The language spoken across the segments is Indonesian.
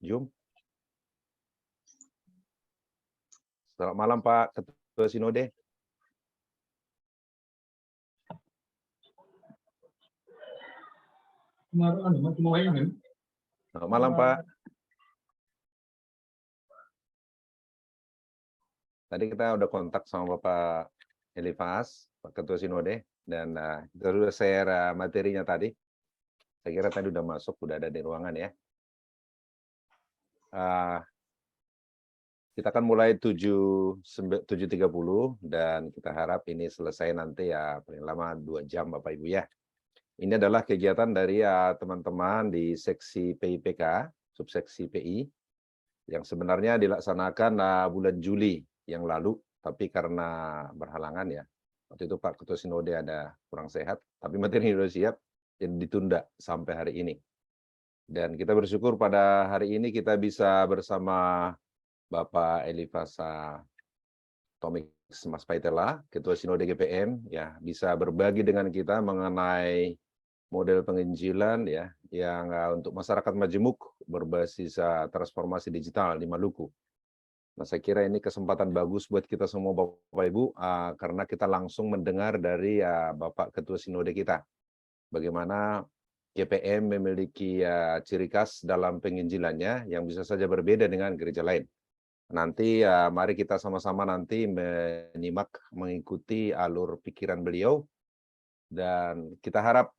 Jum. Selamat malam Pak Ketua Sinode. Selamat malam Pak. Tadi kita udah kontak sama Bapak Elifas, Pak Ketua Sinode, dan kita sudah share materinya tadi. Saya kira tadi udah masuk, udah ada di ruangan ya. Kita akan mulai 7.30 dan kita harap ini selesai nanti ya paling lama 2 jam Bapak Ibu ya. Ini adalah kegiatan dari teman-teman di seksi PIPK, subseksi PI, yang sebenarnya dilaksanakan bulan Juli yang lalu, tapi karena berhalangan ya. Waktu itu Pak Ketua Sinode ada kurang sehat, tapi materi sudah siap, jadi ditunda sampai hari ini. Dan kita bersyukur pada hari ini kita bisa bersama Bapak Elifas Tomix Mas Paitela, Ketua Sinode GPM, ya bisa berbagi dengan kita mengenai model penginjilan ya yang untuk masyarakat majemuk berbasis transformasi digital di Maluku. Nah, saya kira ini kesempatan bagus buat kita semua Bapak Ibu karena kita langsung mendengar dari Bapak Ketua Sinode kita bagaimana GPM memiliki ciri khas dalam penginjilannya yang bisa saja berbeda dengan gereja lain. Nanti mari kita sama-sama nanti menyimak mengikuti alur pikiran beliau dan kita harap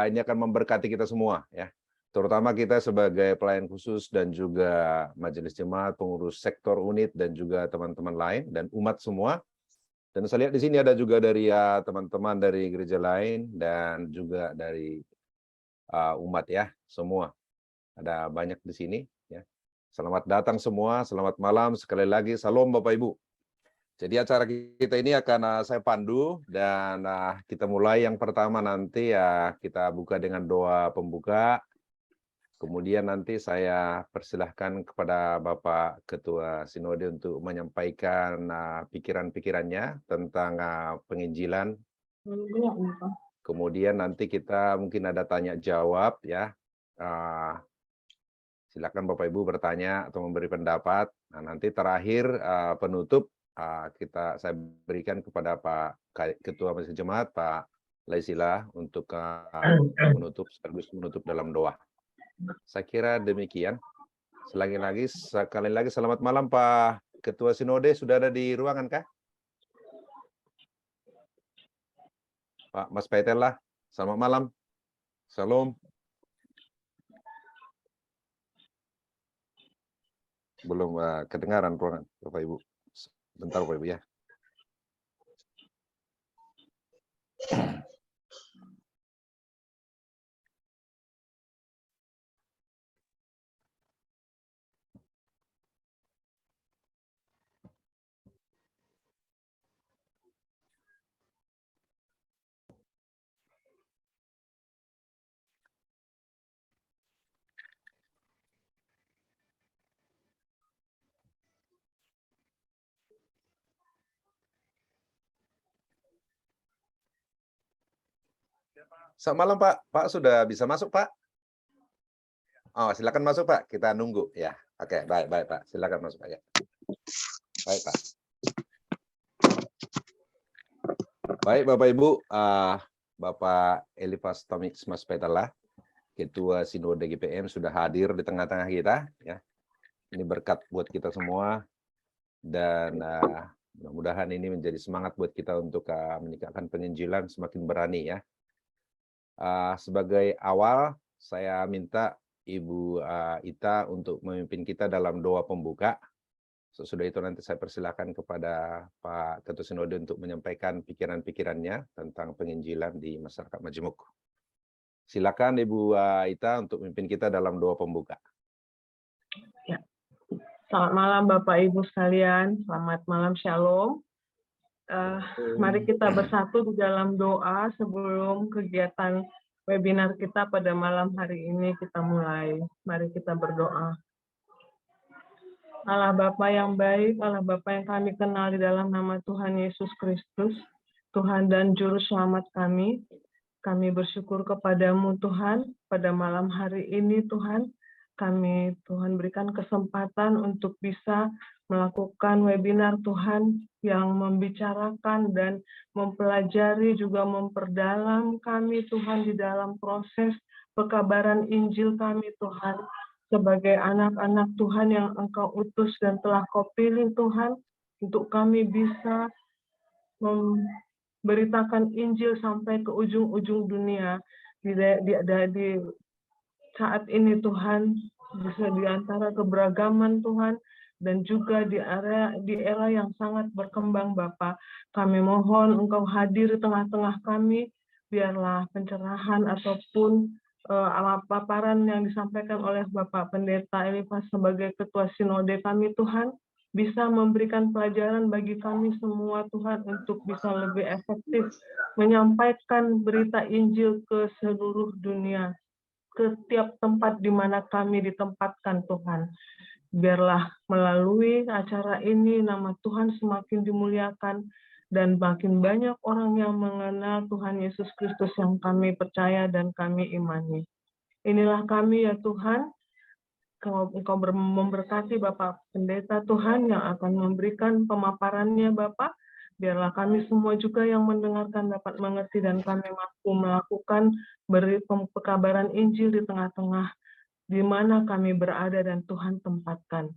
ini akan memberkati kita semua ya. Terutama kita sebagai pelayan khusus dan juga majelis jemaat, pengurus sektor unit dan juga teman-teman lain dan umat semua. Dan saya lihat di sini ada juga dari teman-teman dari gereja lain dan juga dari umat ya semua. Ada banyak di sini ya. Selamat datang semua, selamat malam sekali lagi. Salam Bapak Ibu. Jadi acara kita ini akan saya pandu dan kita mulai yang pertama nanti ya kita buka dengan doa pembuka. Kemudian nanti saya persilahkan kepada Bapak Ketua Sinode untuk menyampaikan pikiran-pikirannya tentang penginjilan. Kemudian nanti kita mungkin ada tanya jawab ya. Silakan Bapak Ibu bertanya atau memberi pendapat. Nah, nanti terakhir penutup saya berikan kepada Pak Ketua Majelis Jemaat Pak Laisila untuk sekaligus menutup dalam doa. Saya kira demikian. Sekali lagi selamat malam Pak Ketua Sinode, sudah ada di ruangan kah? Pak Mas Paitela, selamat malam. Salam. Belum kedengaran ruangan Bapak Ibu. Bentar Bapak Ibu ya. Selamat malam Pak. Pak sudah bisa masuk Pak? Oh, silakan masuk Pak. Kita nunggu ya. Oke, baik Pak. Silakan masuk Pak ya. Baik Pak. Baik Bapak Ibu, Bapak Elifas Tomix Mas Paitela, Ketua Sinode GPM sudah hadir di tengah-tengah kita ya. Ini berkat buat kita semua dan mudah-mudahan ini menjadi semangat buat kita untuk meningkatkan penginjilan semakin berani ya. Sebagai awal saya minta Ibu Ita untuk memimpin kita dalam doa pembuka. Sesudah itu nanti saya persilakan kepada Pak Ketua Sinode untuk menyampaikan pikiran-pikirannya tentang penginjilan di masyarakat Majemuk. Silakan Ibu Ita untuk memimpin kita dalam doa pembuka. Ya. Selamat malam Bapak Ibu sekalian, selamat malam Shalom. Mari kita bersatu di dalam doa sebelum kegiatan webinar kita pada malam hari ini kita mulai. Mari kita berdoa. Allah Bapa yang baik, Allah Bapa yang kami kenal di dalam nama Tuhan Yesus Kristus, Tuhan dan Juru Selamat kami bersyukur kepadamu Tuhan, pada malam hari ini Tuhan, kami Tuhan berikan kesempatan untuk bisa melakukan webinar Tuhan yang membicarakan dan mempelajari juga memperdalam kami Tuhan di dalam proses pekabaran Injil kami Tuhan sebagai anak-anak Tuhan yang Engkau utus dan telah Kau pilih Tuhan untuk kami bisa memberitakan Injil sampai ke ujung-ujung dunia di saat ini Tuhan, bisa di antara keberagaman Tuhan dan juga di era yang sangat berkembang Bapa. Kami mohon Engkau hadir di tengah-tengah kami, biarlah pencerahan ataupun paparan yang disampaikan oleh Bapak Pendeta Elifas sebagai Ketua Sinode kami Tuhan, bisa memberikan pelajaran bagi kami semua Tuhan untuk bisa lebih efektif menyampaikan berita Injil ke seluruh dunia, ke tiap tempat di mana kami ditempatkan Tuhan. Biarlah melalui acara ini nama Tuhan semakin dimuliakan dan makin banyak orang yang mengenal Tuhan Yesus Kristus yang kami percaya dan kami imani. Inilah kami ya Tuhan, Engkau memberkati Bapak Pendeta Tuhan yang akan memberikan pemaparannya Bapak. Biarlah kami semua juga yang mendengarkan dapat mengerti dan kami mampu melakukan beri pekabaran Injil di tengah-tengah di mana kami berada dan Tuhan tempatkan.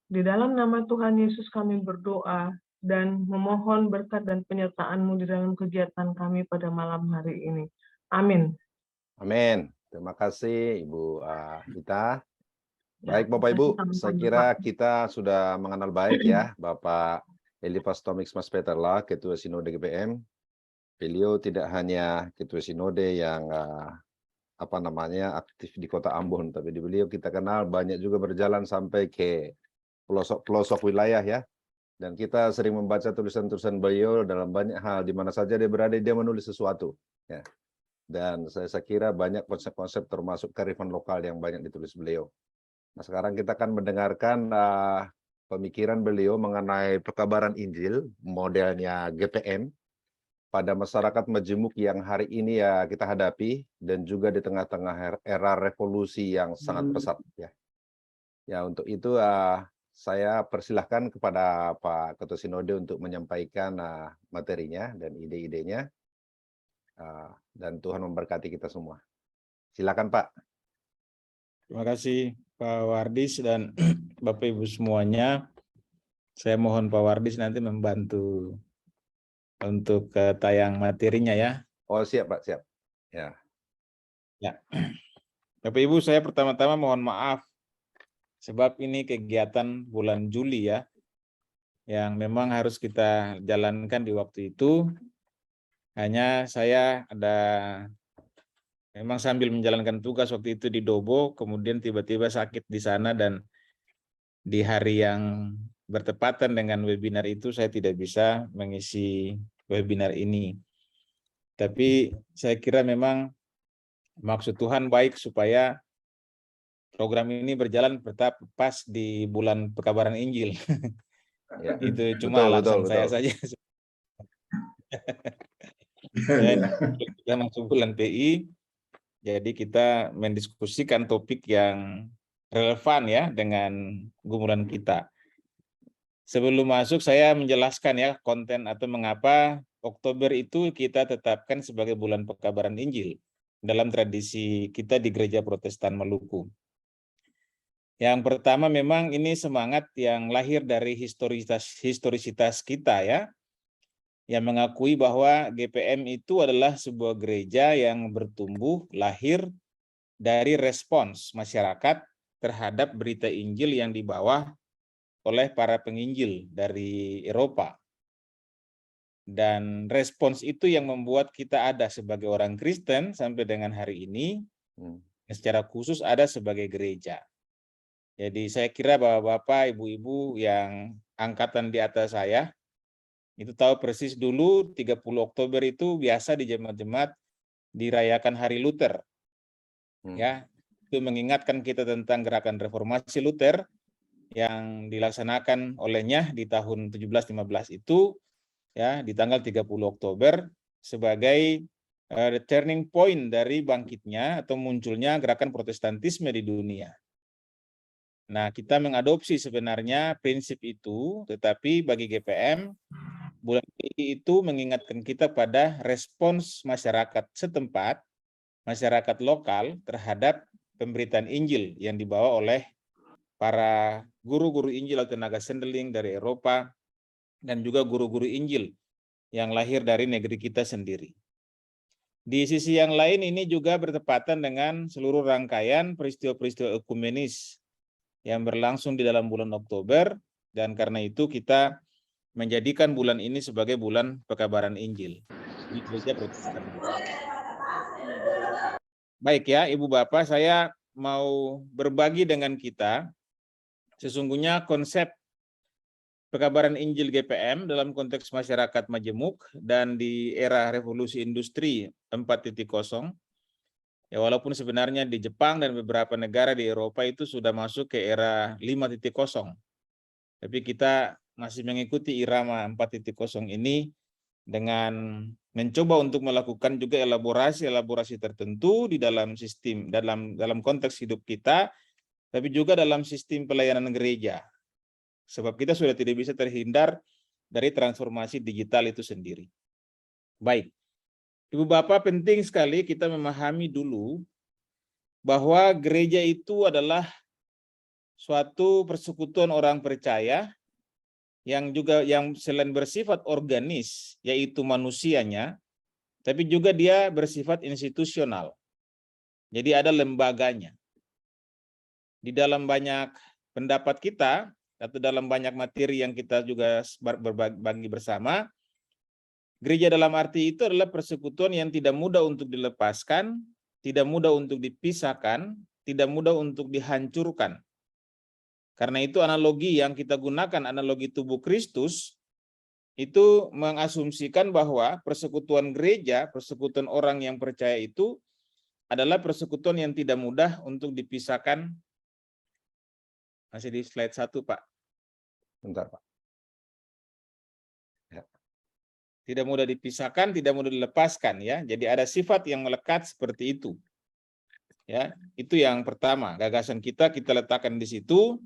Di dalam nama Tuhan Yesus kami berdoa dan memohon berkat dan penyertaan-Mu di dalam kegiatan kami pada malam hari ini. Amin. Amin. Terima kasih Ibu Ita. Baik Bapak Ibu, saya Sama-sama, kira Pak. kita sudah mengenal baik ya Bapak Elifas Tomix Mas Peterla, Ketua Sinode GPM. Beliau tidak hanya Ketua Sinode yang aktif di Kota Ambon, tapi di beliau kita kenal banyak juga berjalan sampai ke pelosok-pelosok wilayah ya. Dan kita sering membaca tulisan-tulisan beliau dalam banyak hal, di mana saja dia berada dia menulis sesuatu ya. Dan saya kira banyak konsep-konsep termasuk kearifan lokal yang banyak ditulis beliau. Nah, sekarang kita akan mendengarkan pemikiran beliau mengenai pekabaran Injil, modelnya GPM, pada masyarakat majemuk yang hari ini ya kita hadapi, dan juga di tengah-tengah era revolusi yang sangat pesat. Ya untuk itu saya persilahkan kepada Pak Ketua Sinode untuk menyampaikan materinya dan ide-idenya, dan Tuhan memberkati kita semua. Silakan Pak. Terima kasih Pak Wardis dan Bapak Ibu semuanya. Saya mohon Pak Wardis nanti membantu untuk tayang materinya ya. Oh siap Pak, siap. Ya. Bapak Ibu, saya pertama-tama mohon maaf sebab ini kegiatan bulan Juli ya, yang memang harus kita jalankan di waktu itu. Hanya saya memang sambil menjalankan tugas waktu itu di Dobo, kemudian tiba-tiba sakit di sana, dan di hari yang bertepatan dengan webinar itu saya tidak bisa mengisi webinar ini. Tapi saya kira memang maksud Tuhan baik supaya program ini berjalan pas di bulan pekabaran Injil. Ya. Itu cuma alasan saya saja. Dan kita masuk bulan PI, jadi kita mendiskusikan topik yang relevan ya dengan gumuran kita. Sebelum masuk saya menjelaskan ya konten atau mengapa Oktober itu kita tetapkan sebagai bulan pekabaran Injil dalam tradisi kita di Gereja Protestan Maluku. Yang pertama memang ini semangat yang lahir dari historisitas kita ya, yang mengakui bahwa GPM itu adalah sebuah gereja yang bertumbuh lahir dari respons masyarakat terhadap berita Injil yang dibawa oleh para penginjil dari Eropa. Dan respons itu yang membuat kita ada sebagai orang Kristen sampai dengan hari ini, secara khusus ada sebagai gereja. Jadi saya kira Bapak, Ibu-ibu yang angkatan di atas saya, itu tahu persis dulu 30 Oktober itu biasa di jemaat-jemaat dirayakan Hari Luther. Ya, itu mengingatkan kita tentang gerakan reformasi Luther yang dilaksanakan olehnya di tahun 1715 itu ya, di tanggal 30 Oktober sebagai turning point dari bangkitnya atau munculnya gerakan Protestantisme di dunia. Nah, kita mengadopsi sebenarnya prinsip itu, tetapi bagi GPM, bulan PI itu mengingatkan kita pada respons masyarakat setempat, masyarakat lokal terhadap pemberitaan Injil yang dibawa oleh para guru-guru Injil atau tenaga sendeling dari Eropa, dan juga guru-guru Injil yang lahir dari negeri kita sendiri. Di sisi yang lain ini juga bertepatan dengan seluruh rangkaian peristiwa-peristiwa ekumenis yang berlangsung di dalam bulan Oktober, dan karena itu kita menjadikan bulan ini sebagai bulan pekabaran Injil di Gereja Protestan. Baik ya, Ibu Bapak, saya mau berbagi dengan kita sesungguhnya konsep pekabaran Injil GPM dalam konteks masyarakat majemuk dan di era revolusi industri 4.0. Ya, walaupun sebenarnya di Jepang dan beberapa negara di Eropa itu sudah masuk ke era 5.0. Tapi kita masih mengikuti irama 4.0 ini dengan mencoba untuk melakukan juga elaborasi tertentu di dalam sistem, dalam konteks hidup kita, tapi juga dalam sistem pelayanan gereja. Sebab kita sudah tidak bisa terhindar dari transformasi digital itu sendiri. Baik. Ibu Bapak, penting sekali kita memahami dulu bahwa gereja itu adalah suatu persekutuan orang percaya yang selain bersifat organis, yaitu manusianya, tapi juga dia bersifat institusional. Jadi ada lembaganya. Di dalam banyak pendapat kita, atau dalam banyak materi yang kita juga berbagi bersama, gereja dalam arti itu adalah persekutuan yang tidak mudah untuk dilepaskan, tidak mudah untuk dipisahkan, tidak mudah untuk dihancurkan. Karena itu analogi yang kita gunakan, analogi tubuh Kristus, itu mengasumsikan bahwa persekutuan gereja, persekutuan orang yang percaya itu adalah persekutuan yang tidak mudah untuk dipisahkan. Masih di slide 1, Pak. Bentar, Pak. Ya. Tidak mudah dipisahkan, tidak mudah dilepaskan, ya. Jadi ada sifat yang melekat seperti itu. Ya, itu yang pertama. Gagasan kita letakkan di situ,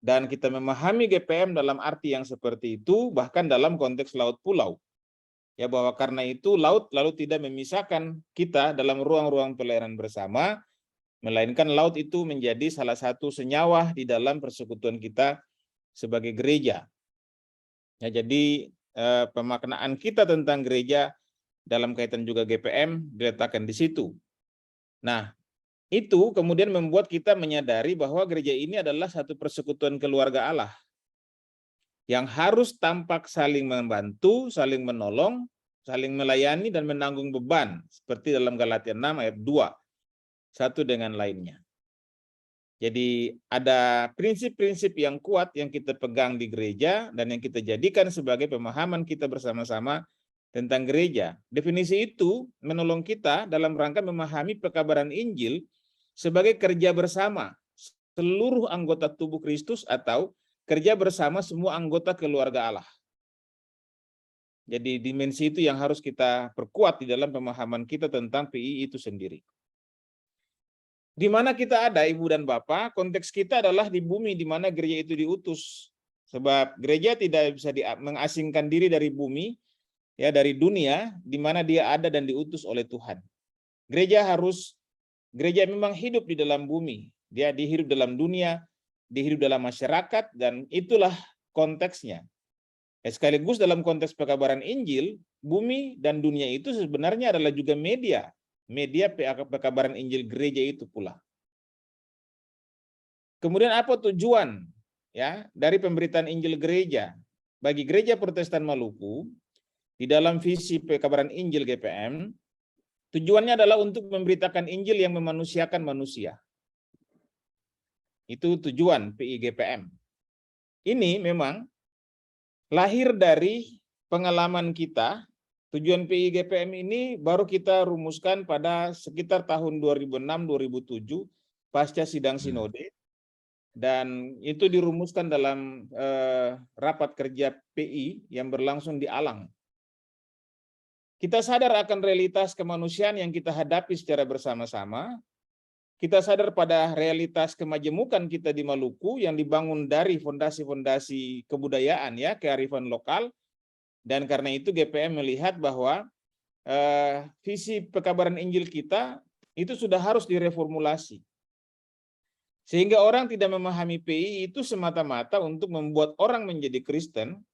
dan kita memahami GPM dalam arti yang seperti itu, bahkan dalam konteks laut pulau. Ya, bahwa karena itu laut lalu tidak memisahkan kita dalam ruang-ruang pelayanan bersama, melainkan laut itu menjadi salah satu senyawa di dalam persekutuan kita sebagai gereja. Ya, jadi pemaknaan kita tentang gereja dalam kaitan juga GPM diletakkan di situ. Nah, itu kemudian membuat kita menyadari bahwa gereja ini adalah satu persekutuan keluarga Allah yang harus tampak saling membantu, saling menolong, saling melayani dan menanggung beban, seperti dalam Galatia 6 ayat 2, satu dengan lainnya. Jadi ada prinsip-prinsip yang kuat yang kita pegang di gereja dan yang kita jadikan sebagai pemahaman kita bersama-sama tentang gereja. Definisi itu menolong kita dalam rangka memahami pekabaran Injil sebagai kerja bersama seluruh anggota tubuh Kristus atau kerja bersama semua anggota keluarga Allah. Jadi dimensi itu yang harus kita perkuat di dalam pemahaman kita tentang PI itu sendiri. Di mana kita ada, Ibu dan Bapak, konteks kita adalah di bumi di mana gereja itu diutus. Sebab gereja tidak bisa mengasingkan diri dari bumi, ya, dari dunia di mana dia ada dan diutus oleh Tuhan. Gereja memang hidup di dalam bumi. Dia dihidup dalam dunia, dihidup dalam masyarakat, dan itulah konteksnya. Sekaligus dalam konteks pekabaran Injil, bumi dan dunia itu sebenarnya adalah juga media pekabaran Injil gereja itu pula. Kemudian apa tujuan, ya, dari pemberitaan Injil gereja? Bagi Gereja Protestan Maluku, di dalam visi pekabaran Injil GPM, tujuannya adalah untuk memberitakan Injil yang memanusiakan manusia. Itu tujuan PIGPM. Ini memang lahir dari pengalaman kita. Tujuan PIGPM ini baru kita rumuskan pada sekitar tahun 2006-2007 pasca sidang sinode. Dan itu dirumuskan dalam rapat kerja PI yang berlangsung di Alang. Kita sadar akan realitas kemanusiaan yang kita hadapi secara bersama-sama, kita sadar pada realitas kemajemukan kita di Maluku yang dibangun dari fondasi-fondasi kebudayaan ya, kearifan lokal. Dan karena itu GPM melihat bahwa visi pekabaran Injil kita itu sudah harus direformulasi. Sehingga orang tidak memahami PI itu semata-mata untuk membuat orang menjadi Kristen,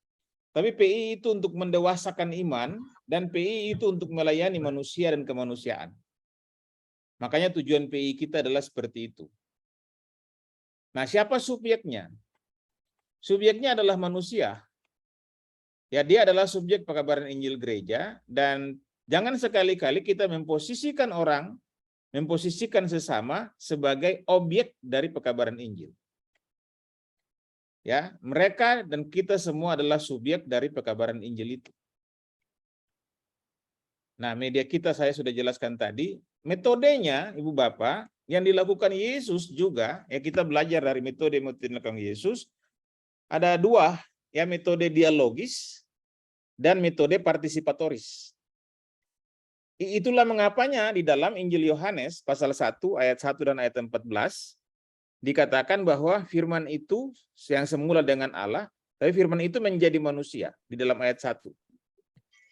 tapi PI itu untuk mendewasakan iman, dan PI itu untuk melayani manusia dan kemanusiaan. Makanya tujuan PI kita adalah seperti itu. Nah, siapa subjeknya? Subjeknya adalah manusia. Ya, dia adalah subjek pekabaran Injil gereja, dan jangan sekali-kali kita memposisikan orang, memposisikan sesama sebagai objek dari pekabaran Injil. Ya, mereka dan kita semua adalah subjek dari pekabaran Injil itu. Nah, media kita saya sudah jelaskan tadi, metodenya Ibu Bapak yang dilakukan Yesus juga, ya kita belajar dari metode dilakukan Yesus, ada dua, ya metode dialogis dan metode partisipatoris. Itulah mengapanya di dalam Injil Yohanes pasal 1 ayat 1 dan ayat 14 dikatakan bahwa firman itu yang semula dengan Allah, tapi firman itu menjadi manusia di dalam ayat 1.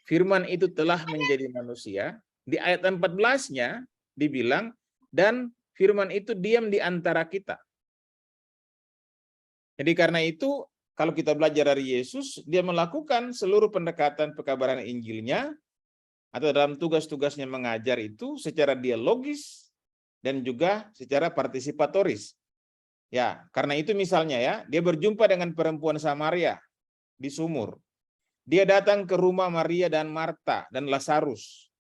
Firman itu telah menjadi manusia. Di ayat 14-nya dibilang, dan firman itu diam di antara kita. Jadi karena itu, kalau kita belajar dari Yesus, dia melakukan seluruh pendekatan pekabaran Injilnya, atau dalam tugas-tugasnya mengajar itu secara dialogis, dan juga secara partisipatoris. Ya, karena itu misalnya ya, dia berjumpa dengan perempuan Samaria di sumur. Dia datang ke rumah Maria dan Marta dan Lazarus.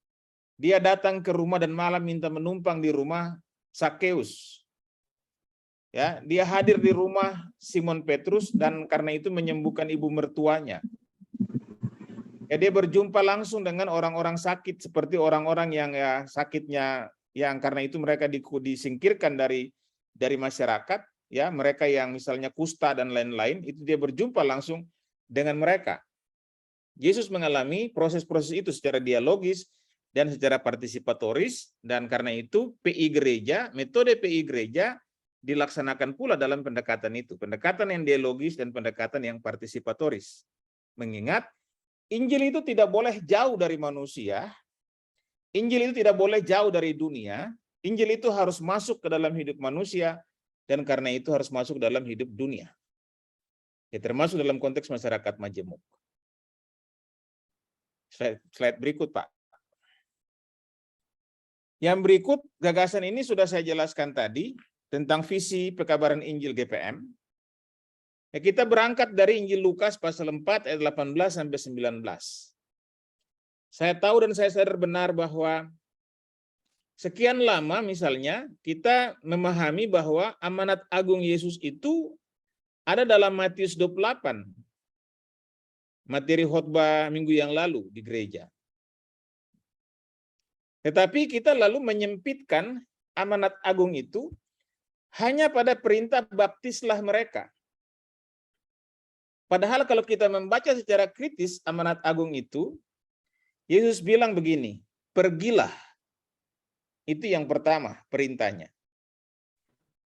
Dia datang ke rumah dan malam minta menumpang di rumah Sakeus. Ya, dia hadir di rumah Simon Petrus dan karena itu menyembuhkan ibu mertuanya. Ya, dia berjumpa langsung dengan orang-orang sakit seperti orang-orang yang ya sakitnya yang karena itu mereka disingkirkan dari masyarakat, ya, mereka yang misalnya kusta dan lain-lain, itu dia berjumpa langsung dengan mereka. Yesus mengalami proses-proses itu secara dialogis dan secara partisipatoris, dan karena itu PI gereja, metode PI gereja dilaksanakan pula dalam pendekatan itu, pendekatan yang dialogis dan pendekatan yang partisipatoris. Mengingat Injil itu tidak boleh jauh dari manusia, Injil itu tidak boleh jauh dari dunia, Injil itu harus masuk ke dalam hidup manusia, dan karena itu harus masuk dalam hidup dunia. Ya, termasuk dalam konteks masyarakat majemuk. Slide berikut, Pak. Yang berikut, gagasan ini sudah saya jelaskan tadi tentang visi pekabaran Injil GPM. Ya, kita berangkat dari Injil Lukas pasal 4 ayat 18 sampai 19. Saya tahu dan saya sadar benar bahwa sekian lama misalnya kita memahami bahwa amanat agung Yesus itu ada dalam Matius 28. Materi khotbah minggu yang lalu di gereja. Tetapi kita lalu menyempitkan amanat agung itu hanya pada perintah baptislah mereka. Padahal kalau kita membaca secara kritis amanat agung itu, Yesus bilang begini, pergilah. Itu yang pertama perintahnya.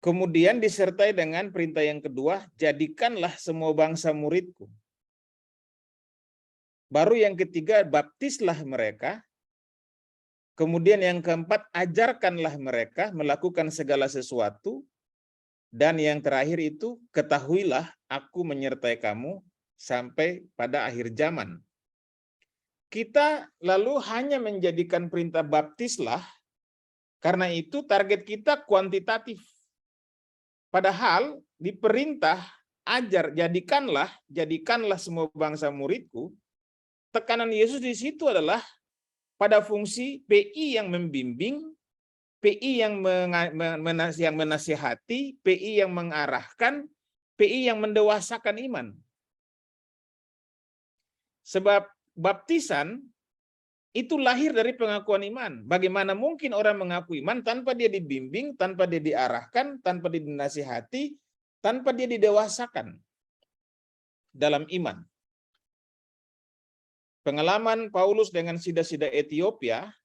Kemudian disertai dengan perintah yang kedua, jadikanlah semua bangsa muridku. Baru yang ketiga, baptislah mereka. Kemudian yang keempat, ajarkanlah mereka melakukan segala sesuatu. Dan yang terakhir itu, ketahuilah aku menyertai kamu sampai pada akhir zaman. Kita lalu hanya menjadikan perintah baptislah, karena itu target kita kuantitatif. Padahal di perintah ajar, jadikanlah semua bangsa muridku, tekanan Yesus di situ adalah pada fungsi PI yang membimbing, PI yang menasihati, PI yang mengarahkan, PI yang mendewasakan iman. Sebab baptisan itu lahir dari pengakuan iman. Bagaimana mungkin orang mengaku iman tanpa dia dibimbing, tanpa dia diarahkan, tanpa dia dinasihati, tanpa dia didewasakan dalam iman. Pengalaman Paulus dengan sida-sida Ethiopia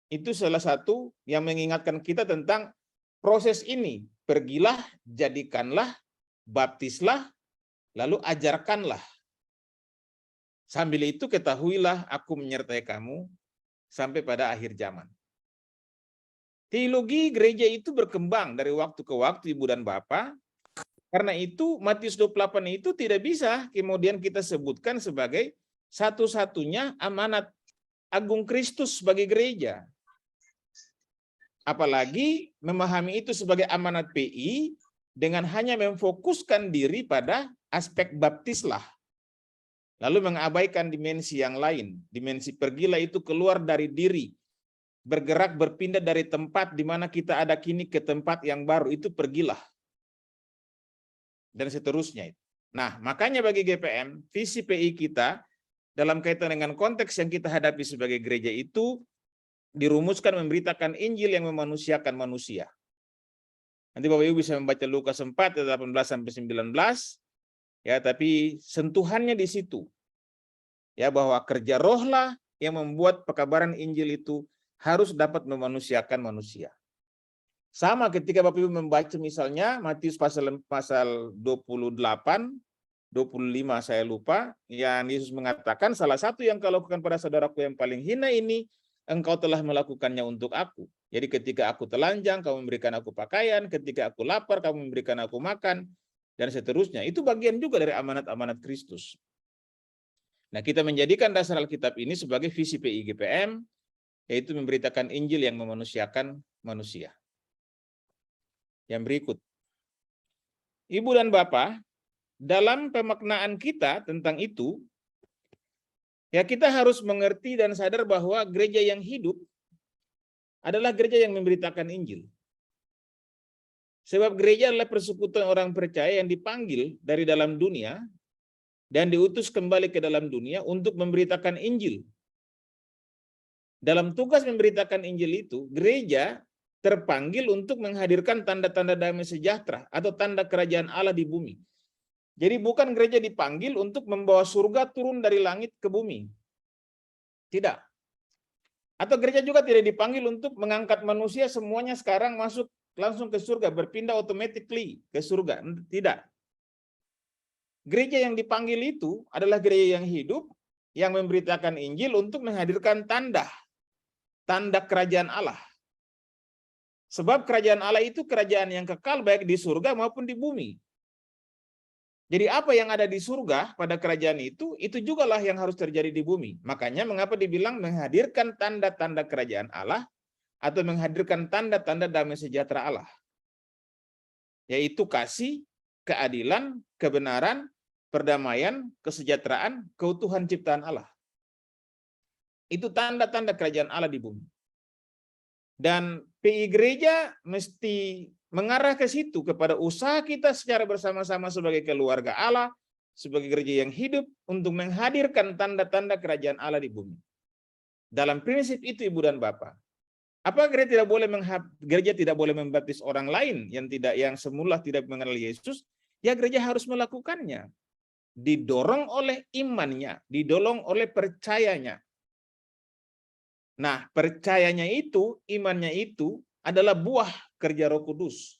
itu salah satu yang mengingatkan kita tentang proses ini, pergilah, jadikanlah, baptislah, lalu ajarkanlah. Sambil itu ketahuilah aku menyertai kamu sampai pada akhir zaman. Teologi gereja itu berkembang dari waktu ke waktu, Ibu dan Bapak. Karena itu Matius 28 itu tidak bisa kemudian kita sebutkan sebagai satu-satunya amanat agung Kristus bagi gereja. Apalagi memahami itu sebagai amanat PI dengan hanya memfokuskan diri pada aspek baptislah. Lalu mengabaikan dimensi yang lain. Dimensi pergilah itu keluar dari diri. Bergerak berpindah dari tempat di mana kita ada kini ke tempat yang baru, itu pergilah. Dan seterusnya. Nah, makanya bagi GPM, visi PI kita dalam kaitan dengan konteks yang kita hadapi sebagai gereja itu dirumuskan memberitakan Injil yang memanusiakan manusia. Nanti Bapak Ibu bisa membaca Lukas 4 ayat 18-19, ya, tapi sentuhannya di situ. Ya, bahwa kerja rohlah yang membuat pekabaran Injil itu harus dapat memanusiakan manusia. Sama ketika Bapak Ibu membaca misalnya Matius pasal 28, 25 saya lupa, yang Yesus mengatakan, salah satu yang kau lakukan pada saudaraku yang paling hina ini, engkau telah melakukannya untuk aku. Jadi ketika aku telanjang, kamu memberikan aku pakaian, ketika aku lapar, kamu memberikan aku makan, dan seterusnya. Itu bagian juga dari amanat-amanat Kristus. Nah, kita menjadikan dasar Alkitab ini sebagai visi PI GPM, yaitu memberitakan Injil yang memanusiakan manusia. Yang berikut, Ibu dan Bapak, dalam pemaknaan kita tentang itu, ya kita harus mengerti dan sadar bahwa gereja yang hidup adalah gereja yang memberitakan Injil. Sebab gereja adalah persekutuan orang percaya yang dipanggil dari dalam dunia dan diutus kembali ke dalam dunia untuk memberitakan Injil. Dalam tugas memberitakan Injil itu, gereja terpanggil untuk menghadirkan tanda-tanda damai sejahtera atau tanda kerajaan Allah di bumi. Jadi bukan gereja dipanggil untuk membawa surga turun dari langit ke bumi. Tidak. Atau gereja juga tidak dipanggil untuk mengangkat manusia semuanya sekarang masuk langsung ke surga, berpindah automatically ke surga. Tidak. Gereja yang dipanggil itu adalah gereja yang hidup, yang memberitakan Injil untuk menghadirkan tanda kerajaan Allah. Sebab kerajaan Allah itu kerajaan yang kekal baik di surga maupun di bumi. Jadi apa yang ada di surga pada kerajaan itu jugalah yang harus terjadi di bumi. Makanya mengapa dibilang menghadirkan tanda-tanda kerajaan Allah atau menghadirkan tanda-tanda damai sejahtera Allah. Yaitu kasih, keadilan, kebenaran, perdamaian, kesejahteraan, keutuhan ciptaan Allah. Itu tanda-tanda kerajaan Allah di bumi. Dan PI gereja mesti mengarah ke situ, kepada usaha kita secara bersama-sama sebagai keluarga Allah, sebagai gereja yang hidup untuk menghadirkan tanda-tanda kerajaan Allah di bumi. Dalam prinsip itu Ibu dan Bapak, apa gereja tidak boleh membaptis orang lain yang semula tidak mengenal Yesus? Ya, gereja harus melakukannya. Didorong oleh imannya, didorong oleh percayanya. Nah, percayanya itu, imannya itu adalah buah kerja Roh Kudus.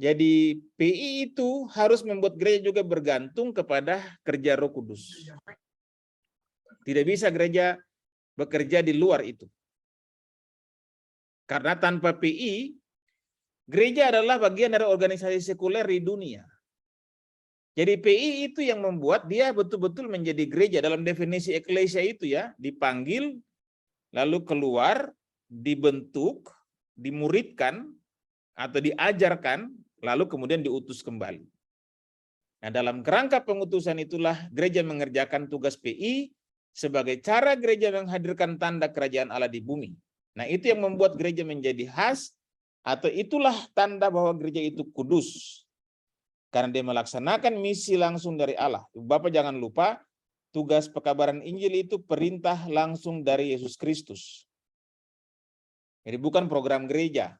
Jadi PI itu harus membuat gereja juga bergantung kepada kerja Roh Kudus. Tidak bisa gereja bekerja di luar itu. Karena tanpa PI, gereja adalah bagian dari organisasi sekuler di dunia. Jadi PI itu yang membuat dia betul-betul menjadi gereja. Dalam definisi eklesia itu ya, dipanggil, lalu keluar, dibentuk, dimuridkan, atau diajarkan, lalu kemudian diutus kembali. Nah, dalam kerangka pengutusan itulah gereja mengerjakan tugas PI sebagai cara gereja menghadirkan tanda kerajaan Allah di bumi. Nah, itu yang membuat gereja menjadi khas, atau itulah tanda bahwa gereja itu kudus. Karena dia melaksanakan misi langsung dari Allah. Bapak jangan lupa, tugas pekabaran Injil itu perintah langsung dari Yesus Kristus. Jadi bukan program gereja.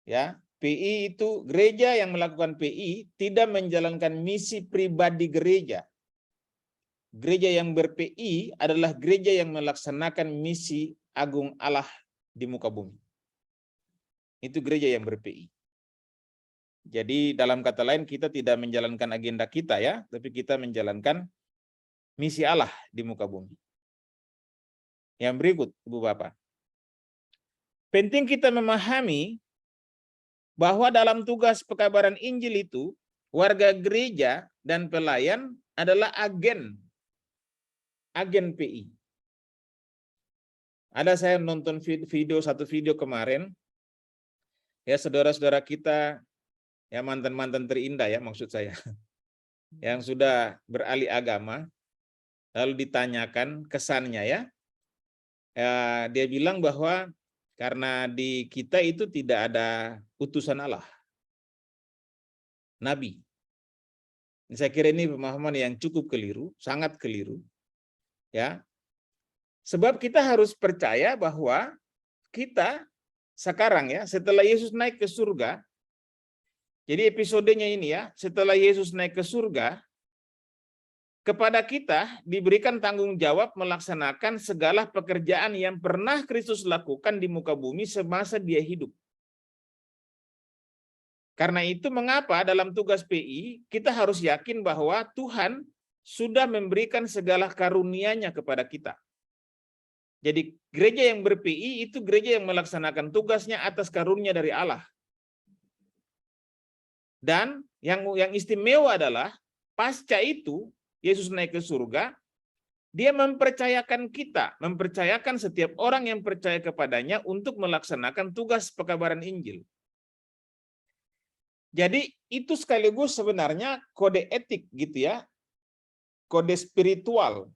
Ya, PI itu gereja yang melakukan PI tidak menjalankan misi pribadi gereja. Gereja yang ber-PI adalah gereja yang melaksanakan misi agung Allah di muka bumi. itu gereja yang ber-PI. Jadi dalam kata lain kita tidak menjalankan agenda kita ya, tapi kita menjalankan misi Allah di muka bumi. Yang berikut, Ibu Bapak. Penting kita memahami bahwa dalam tugas pekabaran Injil itu, warga gereja dan pelayan adalah agen PI. Ada saya nonton satu video kemarin, ya saudara-saudara kita, ya mantan-mantan terindah ya maksud saya, yang sudah beralih agama, lalu ditanyakan kesannya ya, dia bilang bahwa karena di kita itu tidak ada utusan Allah, nabi. Saya kira ini pemahaman yang cukup keliru, sangat keliru. Ya. Sebab kita harus percaya bahwa kita sekarang ya, setelah Yesus naik ke surga, jadi episodenya ini ya, setelah Yesus naik ke surga, kepada kita diberikan tanggung jawab melaksanakan segala pekerjaan yang pernah Kristus lakukan di muka bumi semasa dia hidup. Karena itu mengapa dalam tugas PI kita harus yakin bahwa Tuhan sudah memberikan segala karunia-Nya kepada kita. Jadi gereja yang ber-PI itu gereja yang melaksanakan tugasnya atas karunia dari Allah. Dan yang istimewa adalah pasca itu Yesus naik ke surga, dia mempercayakan kita, mempercayakan setiap orang yang percaya kepadanya untuk melaksanakan tugas pekabaran Injil. Jadi itu sekaligus sebenarnya kode etik gitu ya, kode spiritual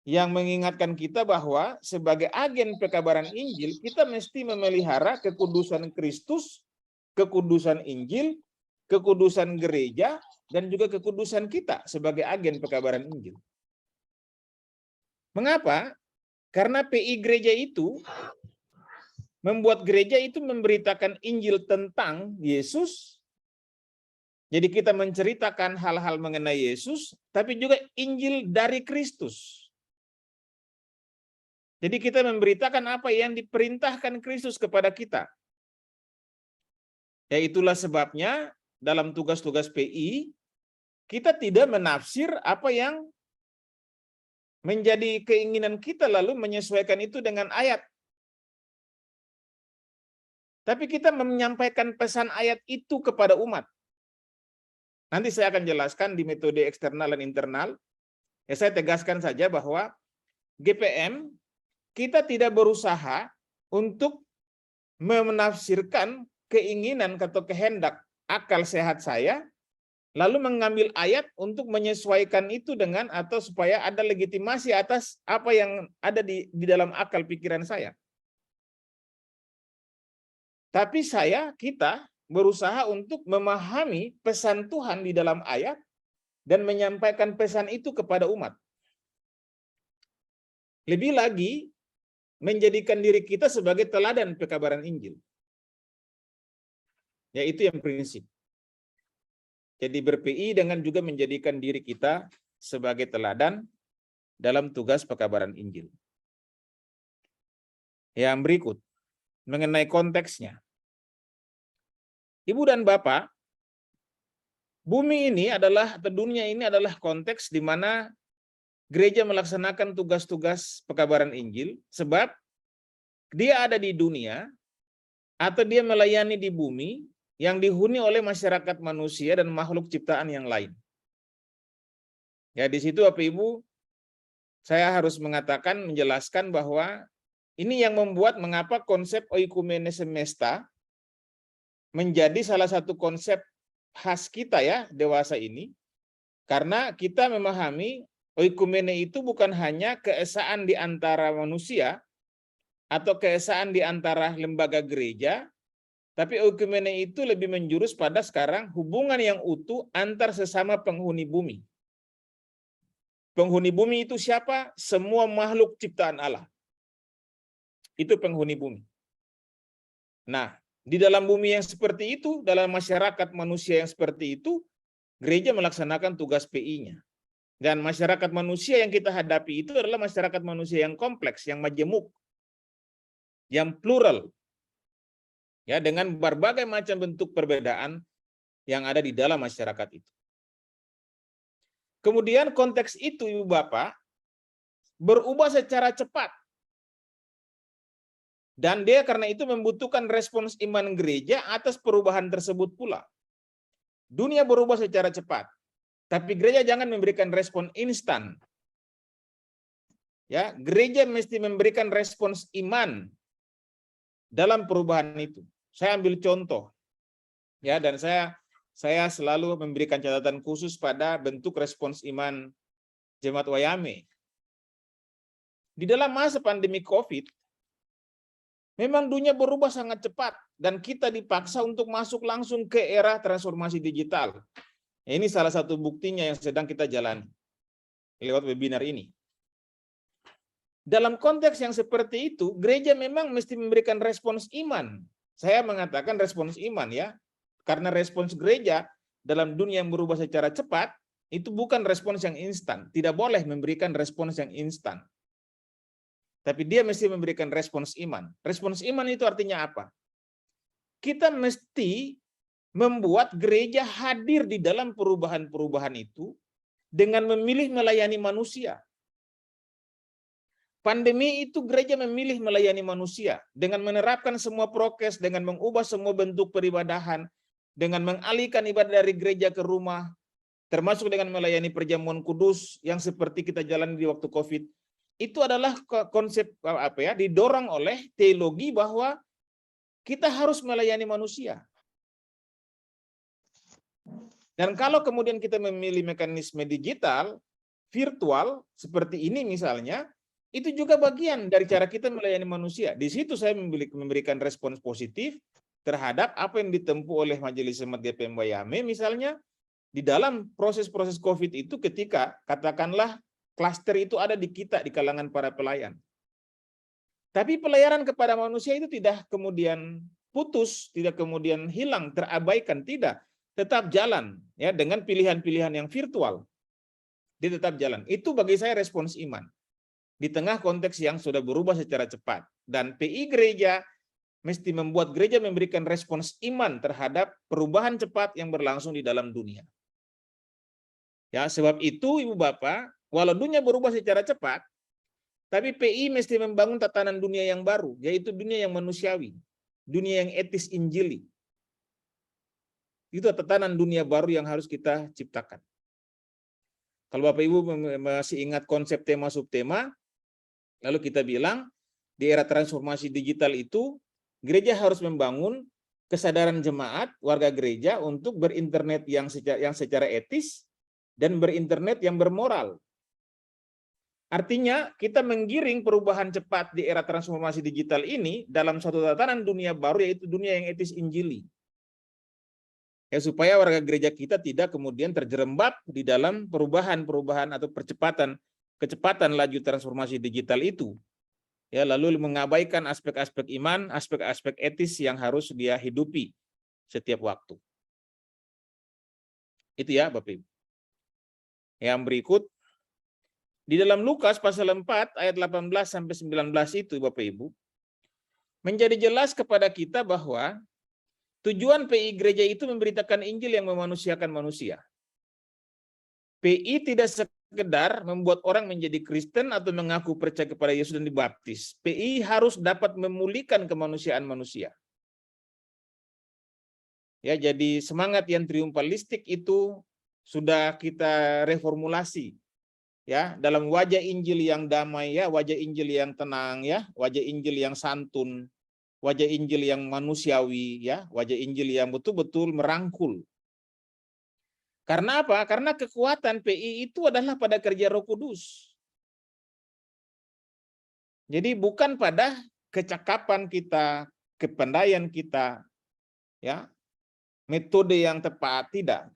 yang mengingatkan kita bahwa sebagai agen pekabaran Injil, kita mesti memelihara kekudusan Kristus, kekudusan Injil, kekudusan gereja, dan juga kekudusan kita sebagai agen pekabaran Injil. Mengapa? Karena PI gereja itu membuat gereja itu memberitakan Injil tentang Yesus. Jadi kita menceritakan hal-hal mengenai Yesus, tapi juga Injil dari Kristus. Jadi kita memberitakan apa yang diperintahkan Kristus kepada kita. Ya itulah sebabnya dalam tugas-tugas PI, kita tidak menafsir apa yang menjadi keinginan kita lalu menyesuaikan itu dengan ayat. Tapi kita menyampaikan pesan ayat itu kepada umat. Nanti saya akan jelaskan di metode eksternal dan internal. Ya saya tegaskan saja bahwa GPM kita tidak berusaha untuk menafsirkan keinginan atau kehendak akal sehat saya, lalu mengambil ayat untuk menyesuaikan itu dengan atau supaya ada legitimasi atas apa yang ada di dalam akal pikiran saya. Tapi kita berusaha untuk memahami pesan Tuhan di dalam ayat dan menyampaikan pesan itu kepada umat. Lebih lagi, menjadikan diri kita sebagai teladan pekabaran Injil. Ya, itu yang prinsip. Jadi ber-PI dengan juga menjadikan diri kita sebagai teladan dalam tugas pekabaran Injil. Yang berikut, mengenai konteksnya. Ibu dan Bapak, bumi ini adalah, atau dunia ini adalah konteks di mana gereja melaksanakan tugas-tugas pekabaran Injil, sebab dia ada di dunia, atau dia melayani di bumi, yang dihuni oleh masyarakat manusia dan makhluk ciptaan yang lain. Ya, di situ Bapak Ibu, saya harus mengatakan, menjelaskan bahwa ini yang membuat mengapa konsep oikumene semesta menjadi salah satu konsep khas kita ya, dewasa ini. Karena kita memahami oikumene itu bukan hanya keesaan di antara manusia atau keesaan di antara lembaga gereja, tapi oikumene itu lebih menjurus pada sekarang hubungan yang utuh antar sesama penghuni bumi. Penghuni bumi itu siapa? Semua makhluk ciptaan Allah. Itu penghuni bumi. Nah, di dalam bumi yang seperti itu, dalam masyarakat manusia yang seperti itu, gereja melaksanakan tugas PI-nya. Dan masyarakat manusia yang kita hadapi itu adalah masyarakat manusia yang kompleks, yang majemuk, yang plural. Ya, dengan berbagai macam bentuk perbedaan yang ada di dalam masyarakat itu. Kemudian konteks itu, Ibu Bapak, berubah secara cepat. Dan dia karena itu membutuhkan respons iman gereja atas perubahan tersebut pula. Dunia berubah secara cepat, tapi gereja jangan memberikan respon instan. Ya, gereja mesti memberikan respons iman dalam perubahan itu. Saya ambil contoh. Ya, dan saya selalu memberikan catatan khusus pada bentuk respons iman Jemaat Wayame. Di dalam masa pandemi Covid, memang dunia berubah sangat cepat dan kita dipaksa untuk masuk langsung ke era transformasi digital. Ini salah satu buktinya yang sedang kita jalani lewat webinar ini. Dalam konteks yang seperti itu, gereja memang mesti memberikan respons iman. Saya mengatakan respons iman ya, karena respons gereja dalam dunia yang berubah secara cepat, itu bukan respons yang instan. Tidak boleh memberikan respons yang instan. Tapi dia mesti memberikan respons iman. Respons iman itu artinya apa? Kita mesti membuat gereja hadir di dalam perubahan-perubahan itu dengan memilih melayani manusia. Pandemi itu gereja memilih melayani manusia dengan menerapkan semua prokes, dengan mengubah semua bentuk peribadahan, dengan mengalihkan ibadah dari gereja ke rumah, termasuk dengan melayani perjamuan kudus yang seperti kita jalani di waktu Covid. Itu adalah konsep didorong oleh teologi bahwa kita harus melayani manusia. Dan kalau kemudian kita memilih mekanisme digital, virtual seperti ini misalnya, itu juga bagian dari cara kita melayani manusia. Di situ saya memberikan respons positif terhadap apa yang ditempuh oleh Majelis Jemaat GPM Wayame misalnya di dalam proses-proses Covid itu ketika katakanlah klaster itu ada di kita di kalangan para pelayan. Tapi pelayanan kepada manusia itu tidak kemudian putus, tidak kemudian hilang, terabaikan, tidak. Tetap jalan ya dengan pilihan-pilihan yang virtual. Dia tetap jalan. Itu bagi saya respons iman. Di tengah konteks yang sudah berubah secara cepat. Dan PI gereja mesti membuat gereja memberikan respons iman terhadap perubahan cepat yang berlangsung di dalam dunia. Ya, sebab itu Ibu Bapak, walau dunia berubah secara cepat, tapi PI mesti membangun tatanan dunia yang baru, yaitu dunia yang manusiawi, dunia yang etis injili. Itu tatanan dunia baru yang harus kita ciptakan. Kalau Bapak Ibu masih ingat konsep tema subtema, lalu kita bilang di era transformasi digital itu gereja harus membangun kesadaran jemaat warga gereja untuk berinternet yang secara etis dan berinternet yang bermoral. Artinya kita menggiring perubahan cepat di era transformasi digital ini dalam suatu tatanan dunia baru yaitu dunia yang etis injili. Ya, supaya warga gereja kita tidak kemudian terjerembab di dalam perubahan-perubahan atau kecepatan laju transformasi digital itu. Ya, lalu mengabaikan aspek-aspek iman, aspek-aspek etis yang harus dia hidupi setiap waktu. Itu ya, Bapak Ibu. Yang berikut, di dalam Lukas pasal 4 ayat 18 sampai 19 itu, Bapak Ibu, menjadi jelas kepada kita bahwa tujuan PI gereja itu memberitakan Injil yang memanusiakan manusia. PI tidak sekedar membuat orang menjadi Kristen atau mengaku percaya kepada Yesus dan dibaptis. PI harus dapat memulihkan kemanusiaan manusia. Ya, jadi semangat yang triumfalistik itu sudah kita reformulasi. Ya, dalam wajah Injil yang damai ya, wajah Injil yang tenang ya, wajah Injil yang santun, wajah Injil yang manusiawi ya, wajah Injil yang betul-betul merangkul. Karena apa? Karena kekuatan PI itu adalah pada kerja Roh Kudus. Jadi bukan pada kecakapan kita, kepandaian kita, ya, metode yang tepat, tidak.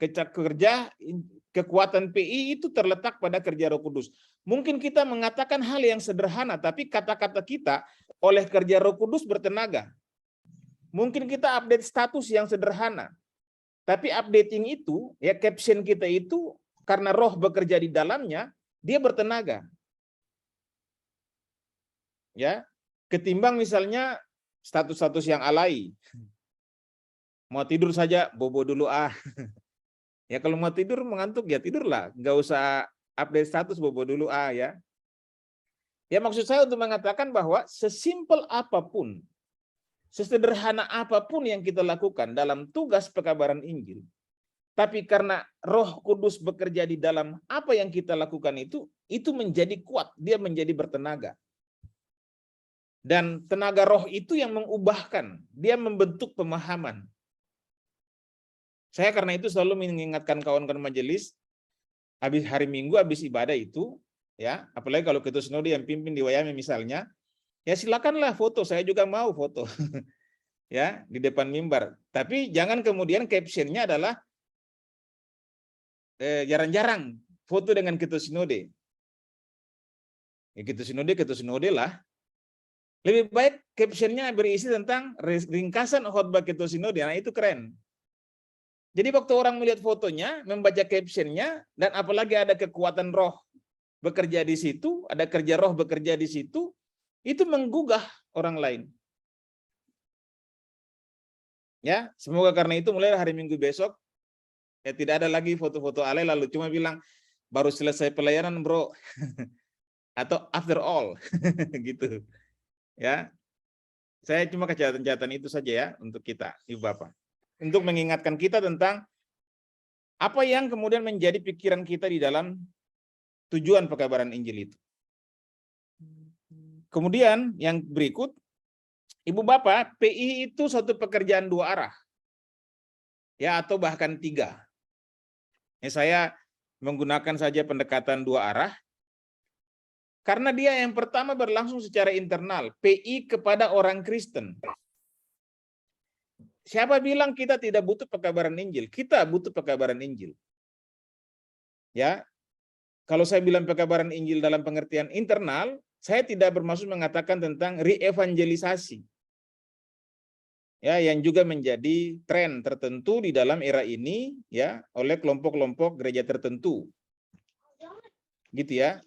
Kekuatan PI itu terletak pada kerja Roh Kudus. Mungkin kita mengatakan hal yang sederhana, tapi kata-kata kita oleh kerja Roh Kudus bertenaga. Mungkin kita update status yang sederhana, tapi updating itu, ya caption kita itu karena Roh bekerja di dalamnya, dia bertenaga. Ya, ketimbang misalnya status-status yang alay. Mau tidur saja, bobo dulu ah. Ya kalau mau tidur mengantuk ya tidurlah, nggak usah update status bobo dulu ah ya. Ya maksud saya untuk mengatakan bahwa sesimpel apapun, sesederhana apapun yang kita lakukan dalam tugas pekabaran Injil, tapi karena Roh Kudus bekerja di dalam apa yang kita lakukan itu menjadi kuat, dia menjadi bertenaga. Dan tenaga roh itu yang mengubahkan, dia membentuk pemahaman. Saya karena itu selalu mengingatkan kawan-kawan majelis, habis hari Minggu, habis ibadah itu, ya, apalagi kalau ketua sinode yang pimpin di Wayame misalnya, ya silakanlah foto, saya juga mau foto, ya, di depan mimbar. Tapi jangan kemudian captionnya adalah jarang-jarang foto dengan ketua sinode. Ya, ketua sinode lah. Lebih baik captionnya berisi tentang ringkasan khotbah ketua sinode, nah itu keren. Jadi waktu orang melihat fotonya, membaca captionnya, dan apalagi ada kekuatan roh bekerja di situ, ada kerja roh bekerja di situ, itu menggugah orang lain. Ya, semoga karena itu mulai hari Minggu besok, ya tidak ada lagi foto-foto alay lalu cuma bilang baru selesai pelayanan bro, atau after all, gitu. Ya, saya cuma catatan-catatan itu saja ya untuk kita, Ibu Bapak. Untuk mengingatkan kita tentang apa yang kemudian menjadi pikiran kita di dalam tujuan pekabaran Injil itu. Kemudian yang berikut, Ibu Bapak, PI itu suatu pekerjaan dua arah. Ya, atau bahkan tiga. Ya, saya menggunakan saja pendekatan dua arah. Karena dia yang pertama berlangsung secara internal, PI kepada orang Kristen. Siapa bilang kita tidak butuh pekabaran Injil? Kita butuh pekabaran Injil. Ya, kalau saya bilang pekabaran Injil dalam pengertian internal, saya tidak bermaksud mengatakan tentang re-evangelisasi. Ya, yang juga menjadi tren tertentu di dalam era ini ya oleh kelompok-kelompok gereja tertentu. Gitu ya.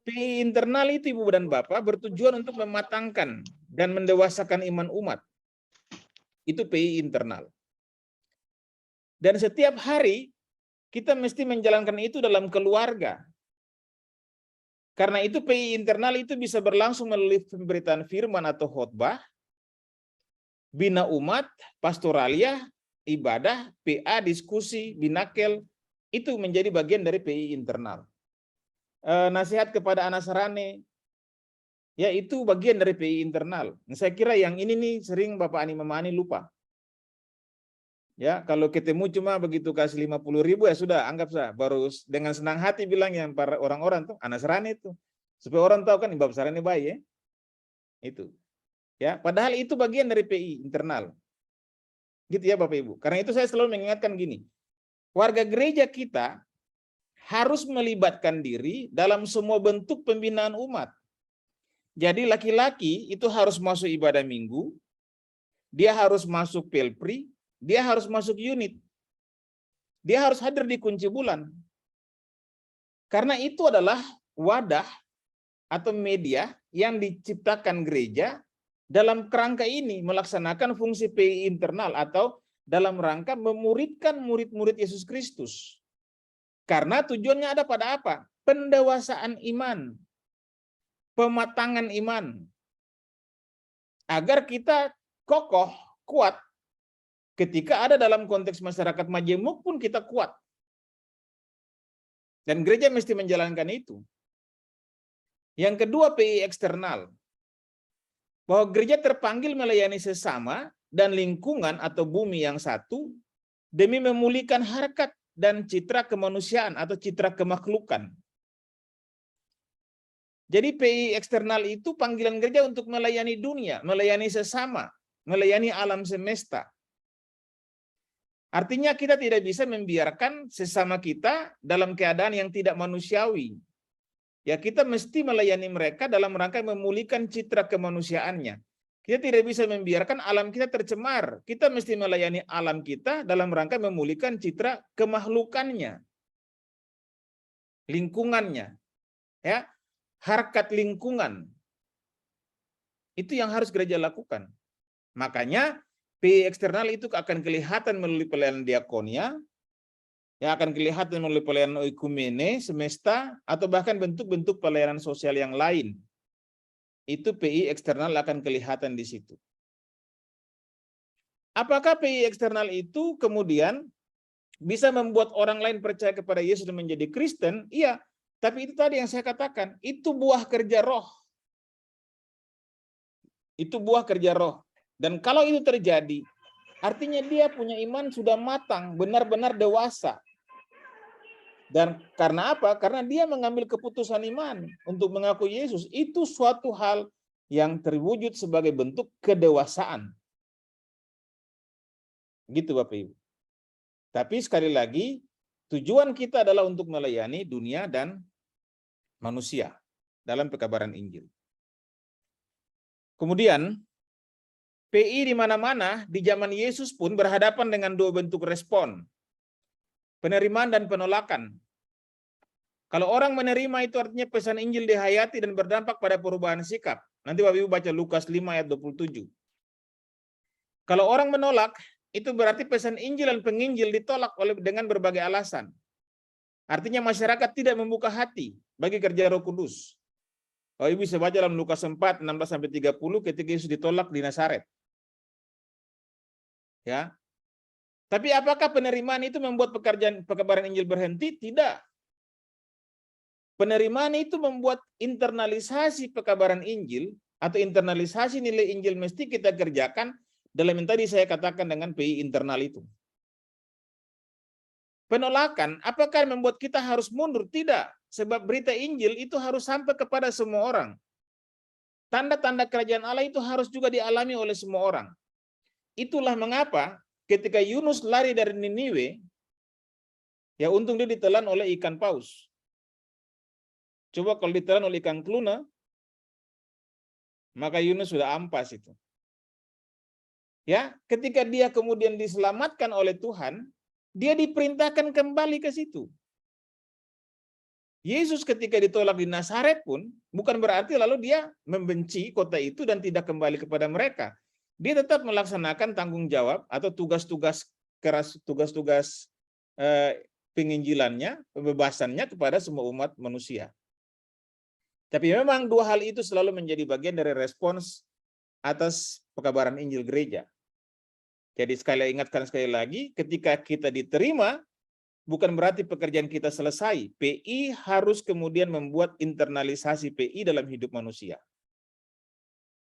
PI internal itu Ibu dan Bapak bertujuan untuk mematangkan dan mendewasakan iman umat. Itu PI internal. Dan setiap hari kita mesti menjalankan itu dalam keluarga. Karena itu PI internal itu bisa berlangsung melalui pemberitaan firman atau khotbah, bina umat, pastoralia, ibadah, PA, diskusi, binakel, itu menjadi bagian dari PI internal. Nasihat kepada anak sarane, ya itu bagian dari PI internal. Nah, saya kira yang ini nih sering Bapak Ani Mama Ani lupa. Ya, kalau ketemu cuma begitu kasih 50.000 ya sudah, anggap saja. Baru dengan senang hati bilang yang para orang-orang tuh anak sarane itu. Supaya orang tahu kan Bapak sarane baik ya. Itu. Ya, padahal itu bagian dari PI internal. Gitu ya Bapak Ibu. Karena itu saya selalu mengingatkan gini. Warga gereja kita harus melibatkan diri dalam semua bentuk pembinaan umat. Jadi laki-laki itu harus masuk ibadah minggu, dia harus masuk pelpri, dia harus masuk unit. Dia harus hadir di kunci bulan. Karena itu adalah wadah atau media yang diciptakan gereja dalam kerangka ini melaksanakan fungsi PI internal atau dalam rangka memuridkan murid-murid Yesus Kristus. Karena tujuannya ada pada apa? Pendewasaan iman, pematangan iman. Agar kita kokoh, kuat, ketika ada dalam konteks masyarakat majemuk pun kita kuat. Dan gereja mesti menjalankan itu. Yang kedua PI eksternal. Bahwa gereja terpanggil melayani sesama dan lingkungan atau bumi yang satu demi memulihkan harkat dan citra kemanusiaan atau citra kemakhlukan. Jadi PI eksternal itu panggilan gereja untuk melayani dunia, melayani sesama, melayani alam semesta. Artinya kita tidak bisa membiarkan sesama kita dalam keadaan yang tidak manusiawi. Ya kita mesti melayani mereka dalam rangka memulihkan citra kemanusiaannya. Kita tidak bisa membiarkan alam kita tercemar. Kita mesti melayani alam kita dalam rangka memulihkan citra kemakhlukannya. Lingkungannya. Ya, harkat lingkungan. Itu yang harus gereja lakukan. Makanya PI eksternal itu akan kelihatan melalui pelayanan diakonia, yang akan kelihatan melalui pelayanan oikumene, semesta, atau bahkan bentuk-bentuk pelayanan sosial yang lain. Itu PI eksternal akan kelihatan di situ. Apakah PI eksternal itu kemudian bisa membuat orang lain percaya kepada Yesus dan menjadi Kristen? Iya, tapi itu tadi yang saya katakan, itu buah kerja roh. Itu buah kerja roh. Dan kalau itu terjadi, artinya dia punya iman sudah matang, benar-benar dewasa. Dan karena apa? Karena dia mengambil keputusan iman untuk mengaku Yesus. Itu suatu hal yang terwujud sebagai bentuk kedewasaan. Gitu Bapak Ibu. Tapi sekali lagi, tujuan kita adalah untuk melayani dunia dan manusia dalam pekabaran Injil. Kemudian, PI di mana-mana di zaman Yesus pun berhadapan dengan dua bentuk respon. Penerimaan dan penolakan. Kalau orang menerima itu artinya pesan Injil dihayati dan berdampak pada perubahan sikap. Nanti Bapak Ibu baca Lukas 5 ayat 27. Kalau orang menolak, itu berarti pesan Injil dan penginjil ditolak dengan berbagai alasan. Artinya masyarakat tidak membuka hati bagi kerja Roh Kudus. Bapak Ibu bisa baca dalam Lukas 4, 16-30 ketika Yesus ditolak di Nazaret. Ya. Tapi apakah penerimaan itu membuat pekerjaan pekabaran Injil berhenti? Tidak. Penerimaan itu membuat internalisasi pekabaran Injil atau internalisasi nilai Injil mesti kita kerjakan dalam yang tadi saya katakan dengan PI internal itu. Penolakan, apakah membuat kita harus mundur? Tidak, sebab berita Injil itu harus sampai kepada semua orang. Tanda-tanda kerajaan Allah itu harus juga dialami oleh semua orang. Itulah mengapa ketika Yunus lari dari Niniwe, ya untung dia ditelan oleh ikan paus. Coba kalau ditelan oleh ikan kluna, maka Yunus sudah ampas itu. Ya, ketika dia kemudian diselamatkan oleh Tuhan, dia diperintahkan kembali ke situ. Yesus ketika ditolak di Nazaret pun bukan berarti lalu dia membenci kota itu dan tidak kembali kepada mereka. Dia tetap melaksanakan tanggung jawab atau tugas-tugas keras, tugas-tugas penginjilannya, pembebasannya kepada semua umat manusia. Tapi memang dua hal itu selalu menjadi bagian dari respons atas pekabaran Injil gereja. Jadi ingatkan sekali lagi, ketika kita diterima, bukan berarti pekerjaan kita selesai. PI harus kemudian membuat internalisasi PI dalam hidup manusia.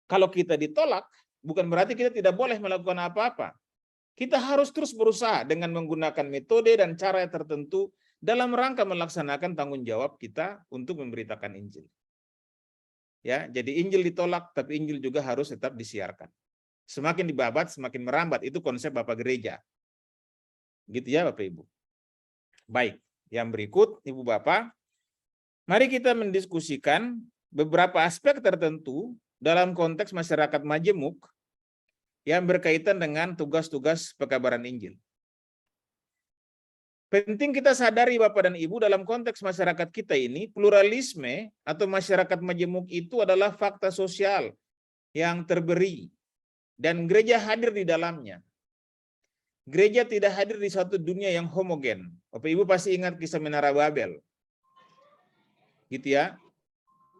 Kalau kita ditolak, bukan berarti kita tidak boleh melakukan apa-apa. Kita harus terus berusaha dengan menggunakan metode dan cara tertentu dalam rangka melaksanakan tanggung jawab kita untuk memberitakan Injil. Ya, jadi Injil ditolak, tapi Injil juga harus tetap disiarkan. Semakin dibabat, semakin merambat. Itu konsep Bapak Gereja. Gitu ya Bapak Ibu. Baik, yang berikut Ibu Bapak, mari kita mendiskusikan beberapa aspek tertentu dalam konteks masyarakat majemuk yang berkaitan dengan tugas-tugas pekabaran Injil. Penting kita sadari Bapak dan Ibu dalam konteks masyarakat kita ini, pluralisme atau masyarakat majemuk itu adalah fakta sosial yang terberi dan gereja hadir di dalamnya. Gereja tidak hadir di satu dunia yang homogen. Bapak Ibu pasti ingat kisah Menara Babel. Gitu ya.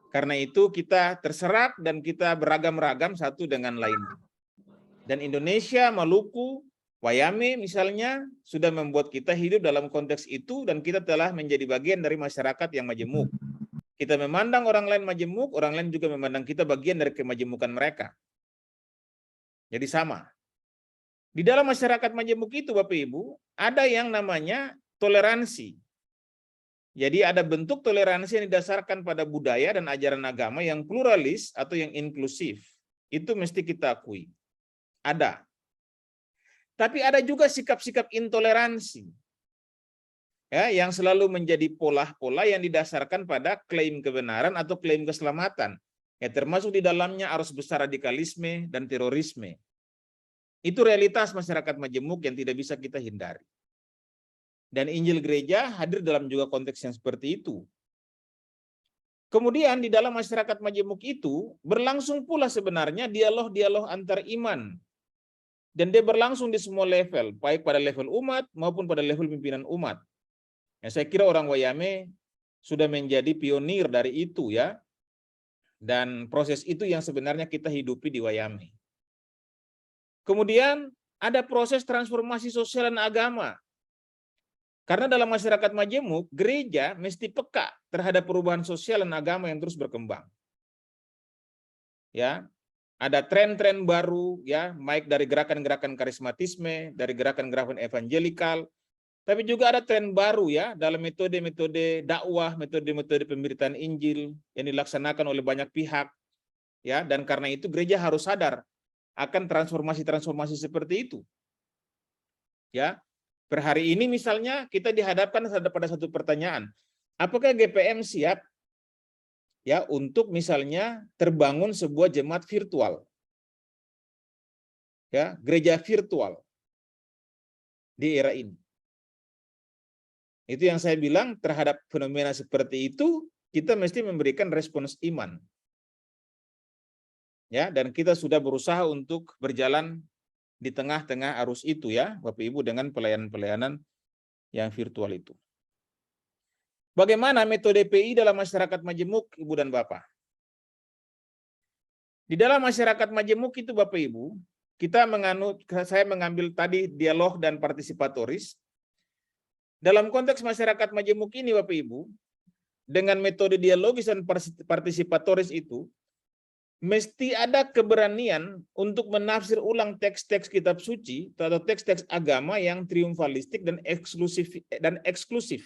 Karena itu kita terserak dan kita beragam-ragam satu dengan lainnya. Dan Indonesia, Maluku, Wayame misalnya sudah membuat kita hidup dalam konteks itu dan kita telah menjadi bagian dari masyarakat yang majemuk. Kita memandang orang lain majemuk, orang lain juga memandang kita bagian dari kemajemukan mereka. Jadi sama. Di dalam masyarakat majemuk itu Bapak Ibu, ada yang namanya toleransi. Jadi ada bentuk toleransi yang didasarkan pada budaya dan ajaran agama yang pluralis atau yang inklusif. Itu mesti kita akui. Ada. Tapi ada juga sikap-sikap intoleransi. Ya, yang selalu menjadi pola-pola yang didasarkan pada klaim kebenaran atau klaim keselamatan. Ya, termasuk di dalamnya arus besar radikalisme dan terorisme. Itu realitas masyarakat majemuk yang tidak bisa kita hindari. Dan Injil gereja hadir dalam juga konteks yang seperti itu. Kemudian di dalam masyarakat majemuk itu berlangsung pula sebenarnya dialog-dialog antar iman. Dan dia berlangsung di semua level, baik pada level umat maupun pada level pimpinan umat. Ya, saya kira orang Wayame sudah menjadi pionir dari itu ya. Dan proses itu yang sebenarnya kita hidupi di Wayame. Kemudian ada proses transformasi sosial dan agama. Karena dalam masyarakat majemuk, gereja mesti peka terhadap perubahan sosial dan agama yang terus berkembang. Ya, ada tren-tren baru ya, baik dari gerakan-gerakan karismatisme, dari gerakan-gerakan evangelikal, tapi juga ada tren baru ya dalam metode-metode dakwah, metode-metode pemberitaan Injil yang dilaksanakan oleh banyak pihak. Ya, dan karena itu gereja harus sadar akan transformasi-transformasi seperti itu. Ya. Per hari ini misalnya kita dihadapkan pada satu pertanyaan. Apakah GPM siap ya untuk misalnya terbangun sebuah jemaat virtual, ya gereja virtual di era ini? Itu yang saya bilang, terhadap fenomena seperti itu kita mesti memberikan respons iman, ya, dan kita sudah berusaha untuk berjalan di tengah-tengah arus itu ya Bapak Ibu, dengan pelayanan-pelayanan yang virtual itu. Bagaimana metode PI dalam masyarakat majemuk, Ibu dan Bapak? Di dalam masyarakat majemuk itu Bapak Ibu, saya mengambil tadi dialog dan partisipatoris. Dalam konteks masyarakat majemuk ini Bapak Ibu, dengan metode dialogis dan partisipatoris itu, mesti ada keberanian untuk menafsir ulang teks-teks kitab suci atau teks-teks agama yang triumfalistik dan eksklusif.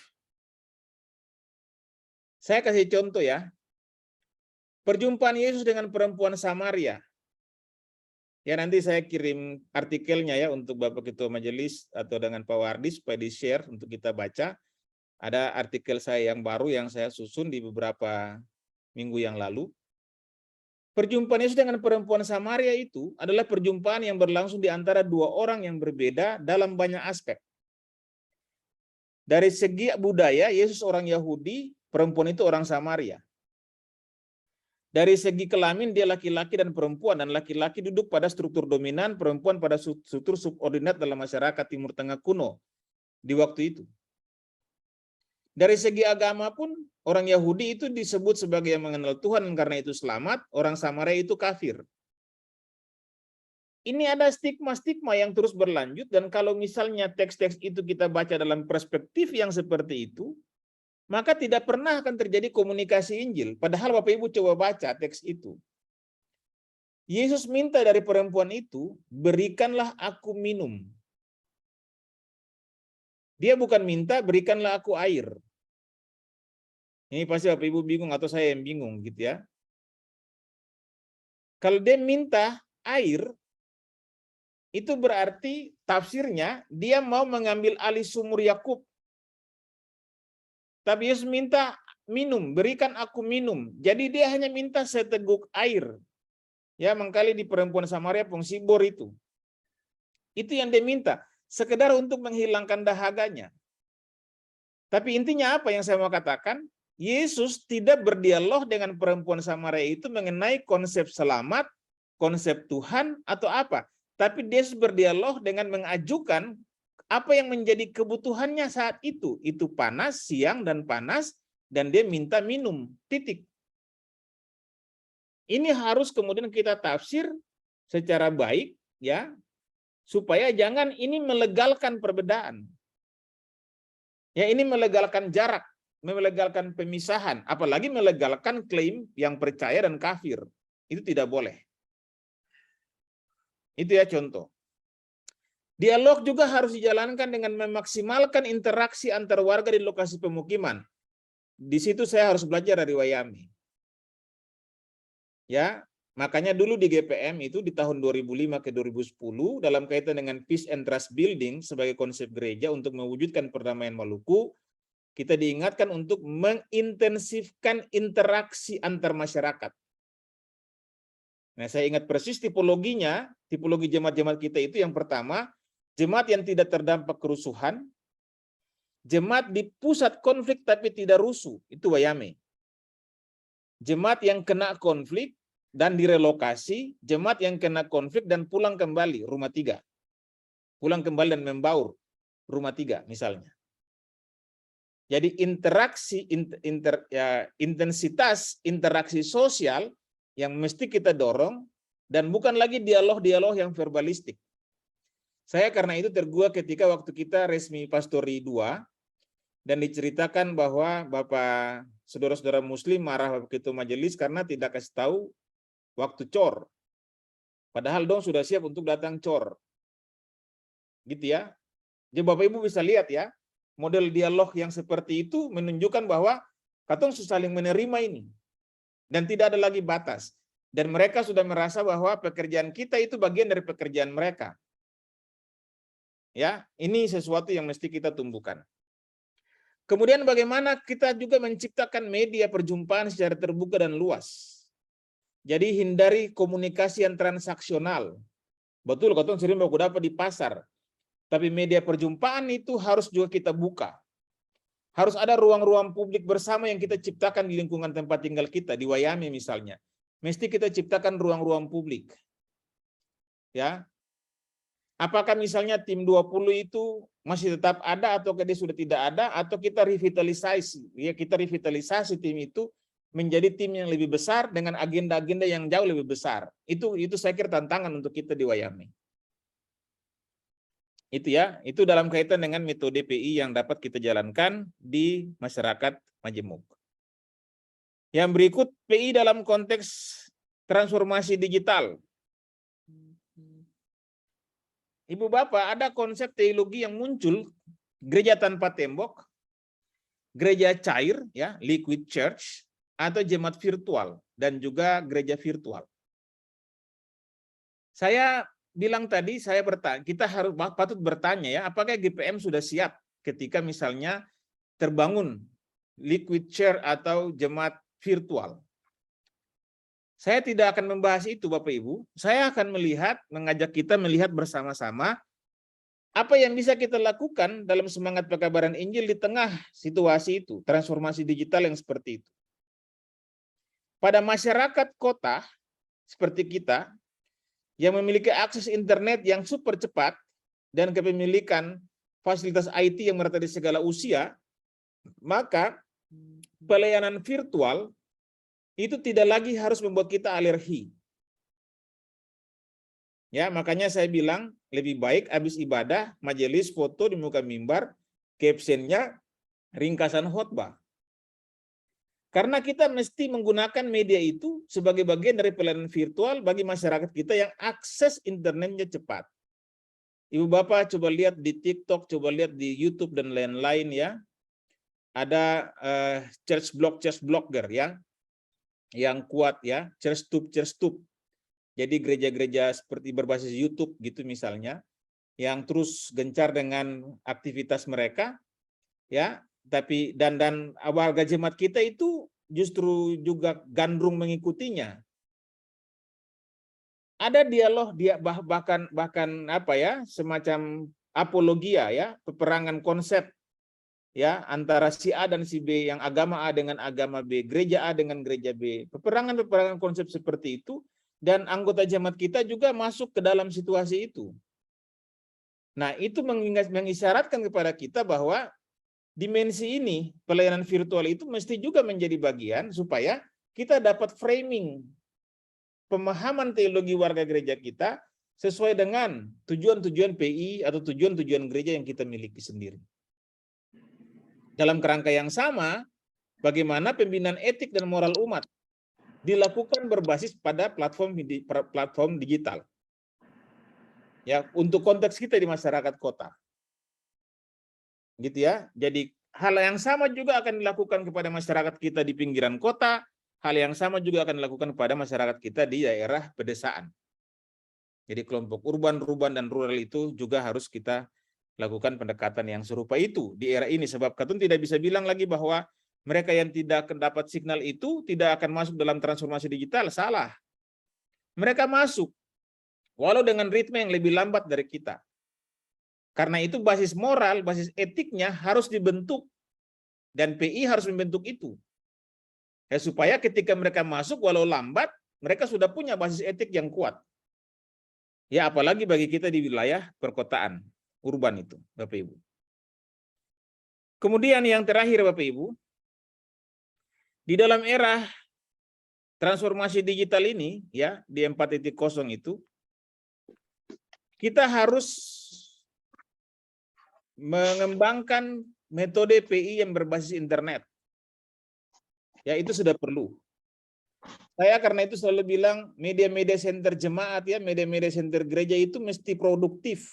Saya kasih contoh ya. Perjumpaan Yesus dengan perempuan Samaria. Ya, nanti saya kirim artikelnya ya untuk Bapak Ketua Majelis atau dengan Pak Wardi supaya di-share untuk kita baca. Ada artikel saya yang baru yang saya susun di beberapa minggu yang lalu. Perjumpaan Yesus dengan perempuan Samaria itu adalah perjumpaan yang berlangsung di antara dua orang yang berbeda dalam banyak aspek. Dari segi budaya, Yesus orang Yahudi, perempuan itu orang Samaria. Dari segi kelamin, dia laki-laki dan perempuan, dan laki-laki duduk pada struktur dominan, perempuan pada struktur subordinat dalam masyarakat Timur Tengah kuno di waktu itu. Dari segi agama pun, orang Yahudi itu disebut sebagai yang mengenal Tuhan, karena itu selamat, orang Samaria itu kafir. Ini ada stigma-stigma yang terus berlanjut, dan kalau misalnya teks-teks itu kita baca dalam perspektif yang seperti itu, maka tidak pernah akan terjadi komunikasi Injil. Padahal Bapak Ibu coba baca teks itu. Yesus minta dari perempuan itu, berikanlah aku minum. Dia bukan minta, berikanlah aku air. Ini pasti Bapak Ibu bingung atau saya yang bingung gitu ya. Kalau dia minta air, itu berarti tafsirnya dia mau mengambil alih sumur Yakub. Tapi Yesus minta minum, berikan aku minum. Jadi dia hanya minta seteguk air. Ya, mengkali di perempuan Samaria Pongsibor itu. Itu yang dia minta, sekedar untuk menghilangkan dahaganya. Tapi intinya apa yang saya mau katakan? Yesus tidak berdialog dengan perempuan Samaria itu mengenai konsep selamat, konsep Tuhan atau apa. Tapi dia berdialog dengan mengajukan apa yang menjadi kebutuhannya saat itu. Itu panas, siang dan panas, dan dia minta minum, titik. Ini harus kemudian kita tafsir secara baik, ya, supaya jangan ini melegalkan perbedaan. Ya, ini melegalkan jarak, melegalkan pemisahan, apalagi melegalkan klaim yang percaya dan kafir. Itu tidak boleh. Itu ya contoh. Dialog juga harus dijalankan dengan memaksimalkan interaksi antar warga di lokasi pemukiman. Di situ saya harus belajar dari Wayame. Ya, makanya dulu di GPM itu di tahun 2005 ke 2010 dalam kaitan dengan Peace and Trust Building sebagai konsep gereja untuk mewujudkan perdamaian Maluku, kita diingatkan untuk mengintensifkan interaksi antar masyarakat. Nah, saya ingat persis tipologinya, tipologi jemaat-jemaat kita itu yang pertama, jemaat yang tidak terdampak kerusuhan, jemaat di pusat konflik tapi tidak rusuh, itu Wayame. Jemaat yang kena konflik dan direlokasi, jemaat yang kena konflik dan pulang kembali, rumah tiga. pulang kembali dan membaur rumah 3 misalnya. Jadi intensitas interaksi sosial yang mesti kita dorong dan bukan lagi dialog-dialog yang verbalistik. Saya karena itu tergugah ketika waktu kita resmi Pastori 2 dan diceritakan bahwa Bapak saudara-saudara Muslim marah begitu majelis karena tidak kasih tahu waktu cor. Padahal dong sudah siap untuk datang cor. Gitu ya. Jadi Bapak Ibu bisa lihat ya, model dialog yang seperti itu menunjukkan bahwa katong saling menerima ini. Dan tidak ada lagi batas. Dan mereka sudah merasa bahwa pekerjaan kita itu bagian dari pekerjaan mereka. Ya, ini sesuatu yang mesti kita tumbuhkan. Kemudian bagaimana kita juga menciptakan media perjumpaan secara terbuka dan luas. Jadi hindari komunikasi yang transaksional. Betul, katong sering mau dapat di pasar. Tapi media perjumpaan itu harus juga kita buka. Harus ada ruang-ruang publik bersama yang kita ciptakan di lingkungan tempat tinggal kita, di Wayame misalnya. Mesti kita ciptakan ruang-ruang publik. Ya. Apakah misalnya tim 20 itu masih tetap ada atau dia sudah tidak ada, atau kita revitalisasi, ya kita revitalisasi tim itu menjadi tim yang lebih besar dengan agenda-agenda yang jauh lebih besar. Itu saya kira tantangan untuk kita di Wayame. Itu ya, itu dalam kaitan dengan metode PI yang dapat kita jalankan di masyarakat majemuk. Yang berikut, PI dalam konteks transformasi digital. Ibu Bapak, ada konsep teologi yang muncul, gereja tanpa tembok, gereja cair, ya, liquid church, atau jemaat virtual, dan juga gereja virtual. Saya bilang tadi, saya bertanya, kita harus patut bertanya ya, apakah GPM sudah siap ketika misalnya terbangun liquid church atau jemaat virtual? Saya tidak akan membahas itu Bapak Ibu, saya akan mengajak kita melihat bersama-sama apa yang bisa kita lakukan dalam semangat pekabaran Injil di tengah situasi itu, transformasi digital yang seperti itu. Pada masyarakat kota seperti kita, yang memiliki akses internet yang super cepat dan kepemilikan fasilitas IT yang merata di segala usia, maka pelayanan virtual itu tidak lagi harus membuat kita alergi. Ya, makanya saya bilang lebih baik habis ibadah majelis foto di muka mimbar, captionnya ringkasan khotbah. Karena kita mesti menggunakan media itu sebagai bagian dari pelayanan virtual bagi masyarakat kita yang akses internetnya cepat. Ibu Bapak coba lihat di TikTok, coba lihat di YouTube dan lain-lain ya. Ada church blogger ya, yang kuat ya, church tube. Jadi gereja-gereja seperti berbasis YouTube gitu misalnya, yang terus gencar dengan aktivitas mereka ya. Tapi dan warga jemaat kita itu justru juga gandrung mengikutinya. Ada dialog bahkan apa ya, semacam apologia ya, peperangan konsep ya antara si A dan si B, yang agama A dengan agama B, gereja A dengan gereja B. Peperangan konsep seperti itu, dan anggota jemaat kita juga masuk ke dalam situasi itu. Nah, itu mengisyaratkan kepada kita bahwa dimensi ini, pelayanan virtual itu mesti juga menjadi bagian supaya kita dapat framing pemahaman teologi warga gereja kita sesuai dengan tujuan-tujuan PI atau tujuan-tujuan gereja yang kita miliki sendiri. Dalam kerangka yang sama, bagaimana pembinaan etik dan moral umat dilakukan berbasis pada platform digital. Ya, untuk konteks kita di masyarakat kota. Gitu ya. Jadi hal yang sama juga akan dilakukan kepada masyarakat kita di pinggiran kota, hal yang sama juga akan dilakukan kepada masyarakat kita di daerah pedesaan. Jadi kelompok urban, dan rural itu juga harus kita lakukan pendekatan yang serupa itu di era ini, sebab Katun tidak bisa bilang lagi bahwa mereka yang tidak mendapat signal itu tidak akan masuk dalam transformasi digital. Salah. Mereka masuk walau dengan ritme yang lebih lambat dari kita. Karena itu basis moral, basis etiknya harus dibentuk. Dan PI harus membentuk itu. Ya, supaya ketika mereka masuk walau lambat, mereka sudah punya basis etik yang kuat. Ya, apalagi bagi kita di wilayah perkotaan, urban itu, Bapak Ibu. Kemudian yang terakhir, Bapak Ibu, di dalam era transformasi digital ini, ya, di 4.0 itu, kita harus mengembangkan metode PI yang berbasis internet. Ya, itu sudah perlu. Saya karena itu selalu bilang media-media center jemaat, ya, media-media center gereja itu mesti produktif.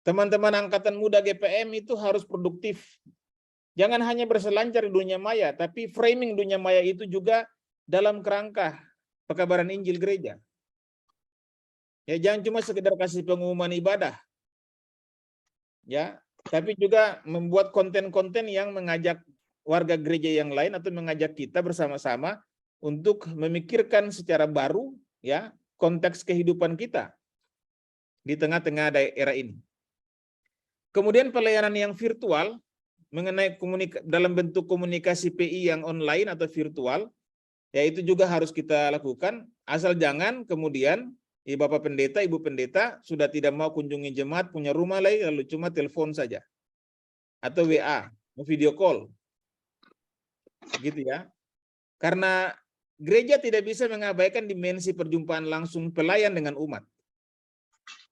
Teman-teman angkatan muda GPM itu harus produktif. Jangan hanya berselancar di dunia maya, tapi framing dunia maya itu juga dalam kerangka pekabaran Injil gereja. Ya, jangan cuma sekedar kasih pengumuman ibadah. Ya, tapi juga membuat konten-konten yang mengajak warga gereja yang lain atau mengajak kita bersama-sama untuk memikirkan secara baru, ya, konteks kehidupan kita di tengah-tengah era ini. Kemudian pelayanan yang virtual mengenai dalam bentuk komunikasi PI yang online atau virtual, ya itu juga harus kita lakukan, asal jangan kemudian Bapak Pendeta, Ibu Pendeta sudah tidak mau kunjungi jemaat, punya rumah lalu cuma telepon saja atau WA, video call. Gitu ya. Karena gereja tidak bisa mengabaikan dimensi perjumpaan langsung pelayan dengan umat.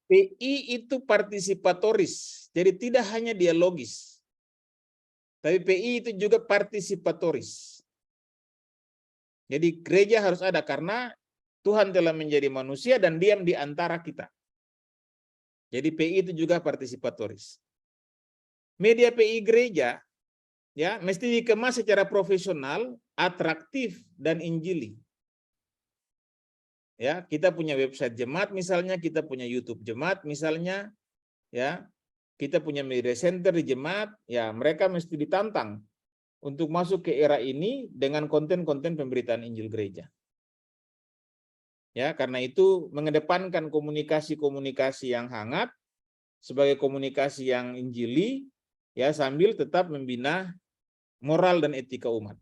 PI itu partisipatoris, jadi tidak hanya dialogis. Tapi PI itu juga partisipatoris. Jadi gereja harus ada karena Tuhan telah menjadi manusia dan diam di antara kita. Jadi PI itu juga partisipatoris. Media PI gereja, ya, mesti dikemas secara profesional, atraktif, dan injili. Ya, kita punya website jemaat misalnya, kita punya YouTube jemaat misalnya, ya, kita punya media center di jemaat, ya, mereka mesti ditantang untuk masuk ke era ini dengan konten-konten pemberitaan Injil gereja. Ya, karena itu mengedepankan komunikasi-komunikasi yang hangat sebagai komunikasi yang injili, ya, sambil tetap membina moral dan etika umat.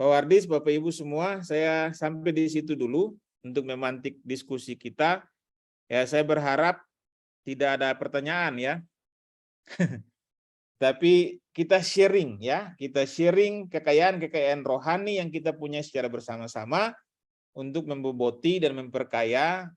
Pak Wardis, Bapak Ibu semua, saya sampai di situ dulu untuk memantik diskusi kita. Ya, saya berharap tidak ada pertanyaan, ya. Tapi kita sharing, ya, kita sharing kekayaan-kekayaan rohani yang kita punya secara bersama-sama untuk memboboti dan memperkaya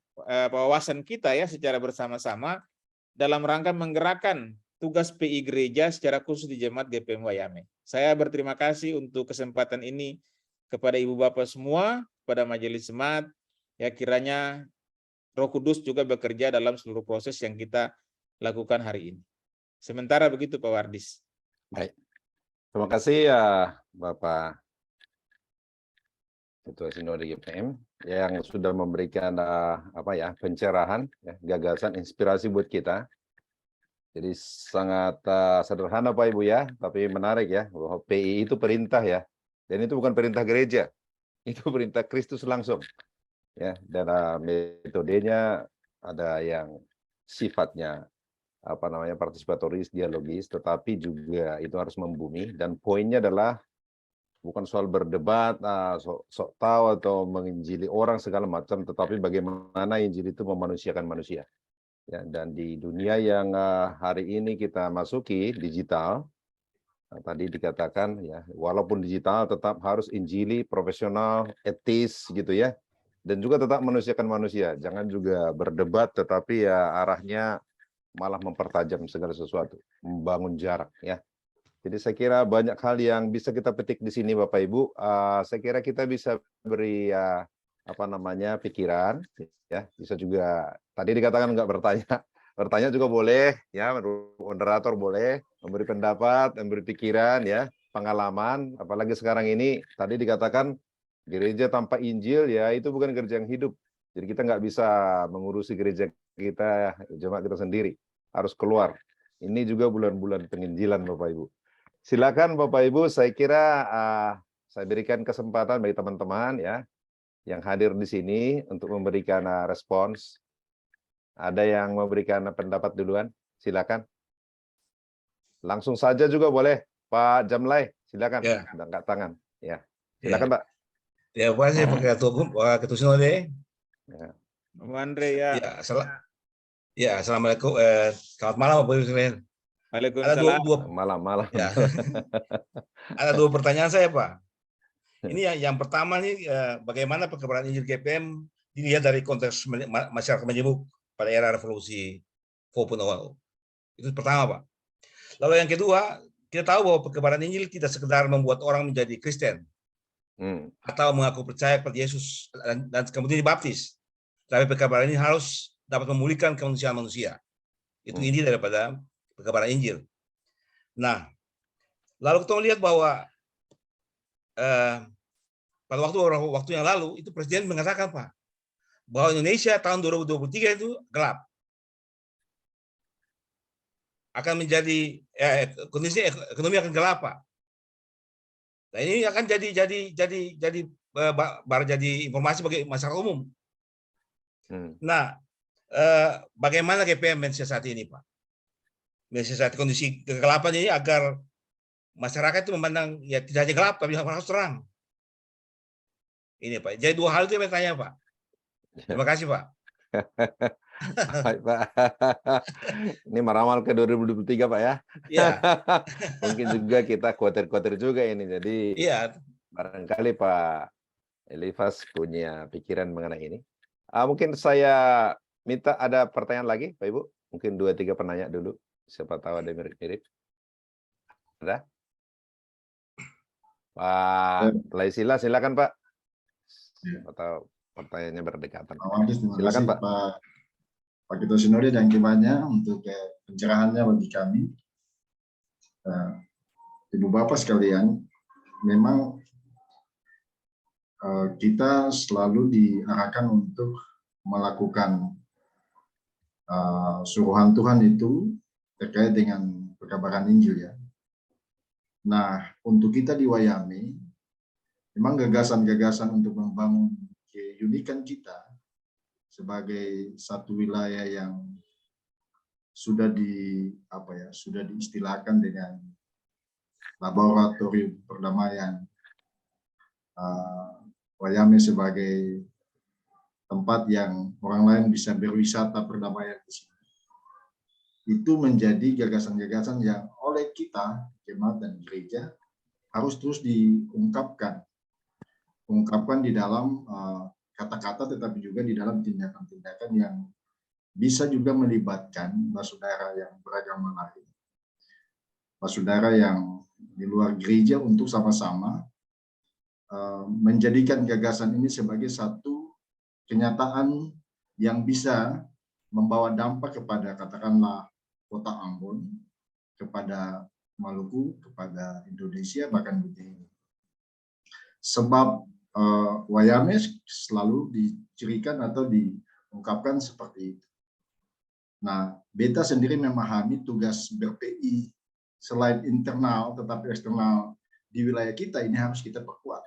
wawasan kita, ya, secara bersama-sama dalam rangka menggerakkan tugas PI gereja secara khusus di Jemaat GPM Wayame. Saya berterima kasih untuk kesempatan ini kepada Ibu Bapak semua, kepada Majelis Jemaat, ya, kiranya Roh Kudus juga bekerja dalam seluruh proses yang kita lakukan hari ini. Sementara begitu Pak Wardis. Baik. Terima kasih ya Bapak Ketua Sinode GPM yang sudah memberikan pencerahan, ya, gagasan, inspirasi buat kita. Jadi sangat sederhana Pak Ibu, ya, tapi menarik, ya, bahwa PI itu perintah, ya, dan itu bukan perintah gereja, itu perintah Kristus langsung, ya, dan metodenya ada yang sifatnya partisipatoris, dialogis, tetapi juga itu harus membumi, dan poinnya adalah bukan soal berdebat, sok tahu atau menginjili orang segala macam, tetapi bagaimana Injil itu memanusiakan manusia. Ya, dan di dunia yang hari ini kita masuki, digital, tadi dikatakan, ya, walaupun digital tetap harus injili, profesional, etis, gitu, ya, dan juga tetap manusiakan manusia. Jangan juga berdebat, tetapi ya arahnya malah mempertajam segala sesuatu, membangun jarak, ya. Jadi saya kira banyak hal yang bisa kita petik di sini Bapak Ibu. Saya kira kita bisa beri pikiran, ya, bisa juga tadi dikatakan nggak bertanya juga boleh, ya, moderator boleh memberi pendapat, memberi pikiran, ya, pengalaman, apalagi sekarang ini tadi dikatakan gereja tanpa Injil, ya, itu bukan gereja yang hidup. Jadi kita nggak bisa mengurusi gereja kita, jemaat kita sendiri, harus keluar. Ini juga bulan-bulan penginjilan Bapak Ibu. Silakan Bapak Ibu, saya kira saya berikan kesempatan bagi teman-teman, ya, yang hadir di sini untuk memberikan respons. Ada yang memberikan pendapat duluan? Silakan. Langsung saja juga boleh, Pak Jamlai. Silakan. Ya. Angkat tangan. Ya. Silakan, ya, Pak. Ya, Pak, saya Pak Ketua Sinode. Ya. Om Andre ya. Ya, assalamualaikum. Selamat malam Bapak Ibu sekalian. Ada Waalaikumsalam. Malam-malam. Ya, ada dua pertanyaan saya, Pak. Ini yang pertama nih, bagaimana perkembangan Injil GPM dilihat dari konteks masyarakat Majemuk pada era revolusi 4.0. Itu pertama, Pak. Lalu yang kedua, kita tahu bahwa perkembangan Injil tidak sekedar membuat orang menjadi Kristen atau mengaku percaya kepada Yesus dan kemudian dibaptis. Tapi perkembangan ini harus dapat memulihkan kemanusiaan manusia. Itu inti daripada perkembangan Injil. Nah, lalu kita lihat bahwa pada waktu yang lalu itu Presiden mengatakan, Pak, bahwa Indonesia tahun 2023 itu gelap. Akan menjadi kondisi ekonomi akan gelap, Pak. Nah, ini akan jadi informasi bagi masyarakat umum. Nah, bagaimana GPM mensiasati ini, Pak? Mensiasati kondisi kegelapan ini agar masyarakat itu memandang ya tidak hanya gelap tapi harus terang. Ini, Pak. Jadi dua hal itu yang saya tanya, Pak. Terima kasih, Pak. Baik, Pak. Ini meramal ke 2023, Pak ya. Iya. Mungkin juga kita khawatir-khawatir juga ini. Jadi Iya. barangkali Pak Elifas punya pikiran mengenai ini. Mungkin saya minta ada pertanyaan lagi, Pak Ibu. Mungkin 2-3 penanya dulu. Siapa tahu ada mirip-mirip. Ada? Pak Laisila, silakan Pak. Atau pertanyaannya berdekatan. Silakan Pak. Pak Ketua Sinode dan Kemanya untuk pencerahannya bagi kami. Ibu Bapak sekalian, memang kita selalu diarahkan untuk melakukan suruhan Tuhan itu terkait dengan perkabaran Injil ya. Nah, untuk kita di Wayame, memang gagasan-gagasan untuk membangun keunikan kita sebagai satu wilayah yang sudah diistilahkan dengan laboratorium perdamaian, Wayame sebagai tempat yang orang lain bisa berwisata perdamaian di sini. Itu menjadi gagasan-gagasan yang oleh kita, jemaat dan gereja, harus terus diungkapkan di dalam kata-kata, tetapi juga di dalam tindakan-tindakan yang bisa juga melibatkan saudara yang beragama lain, saudara yang di luar gereja, untuk sama-sama menjadikan gagasan ini sebagai satu kenyataan yang bisa membawa dampak kepada, katakanlah, kota Ambon, kepada Maluku, kepada Indonesia, bahkan dunia ini. Sebab Wayame selalu dicirikan atau diungkapkan seperti itu. Nah, beta sendiri memahami tugas ber-PI selain internal tetapi eksternal di wilayah kita ini harus kita perkuat.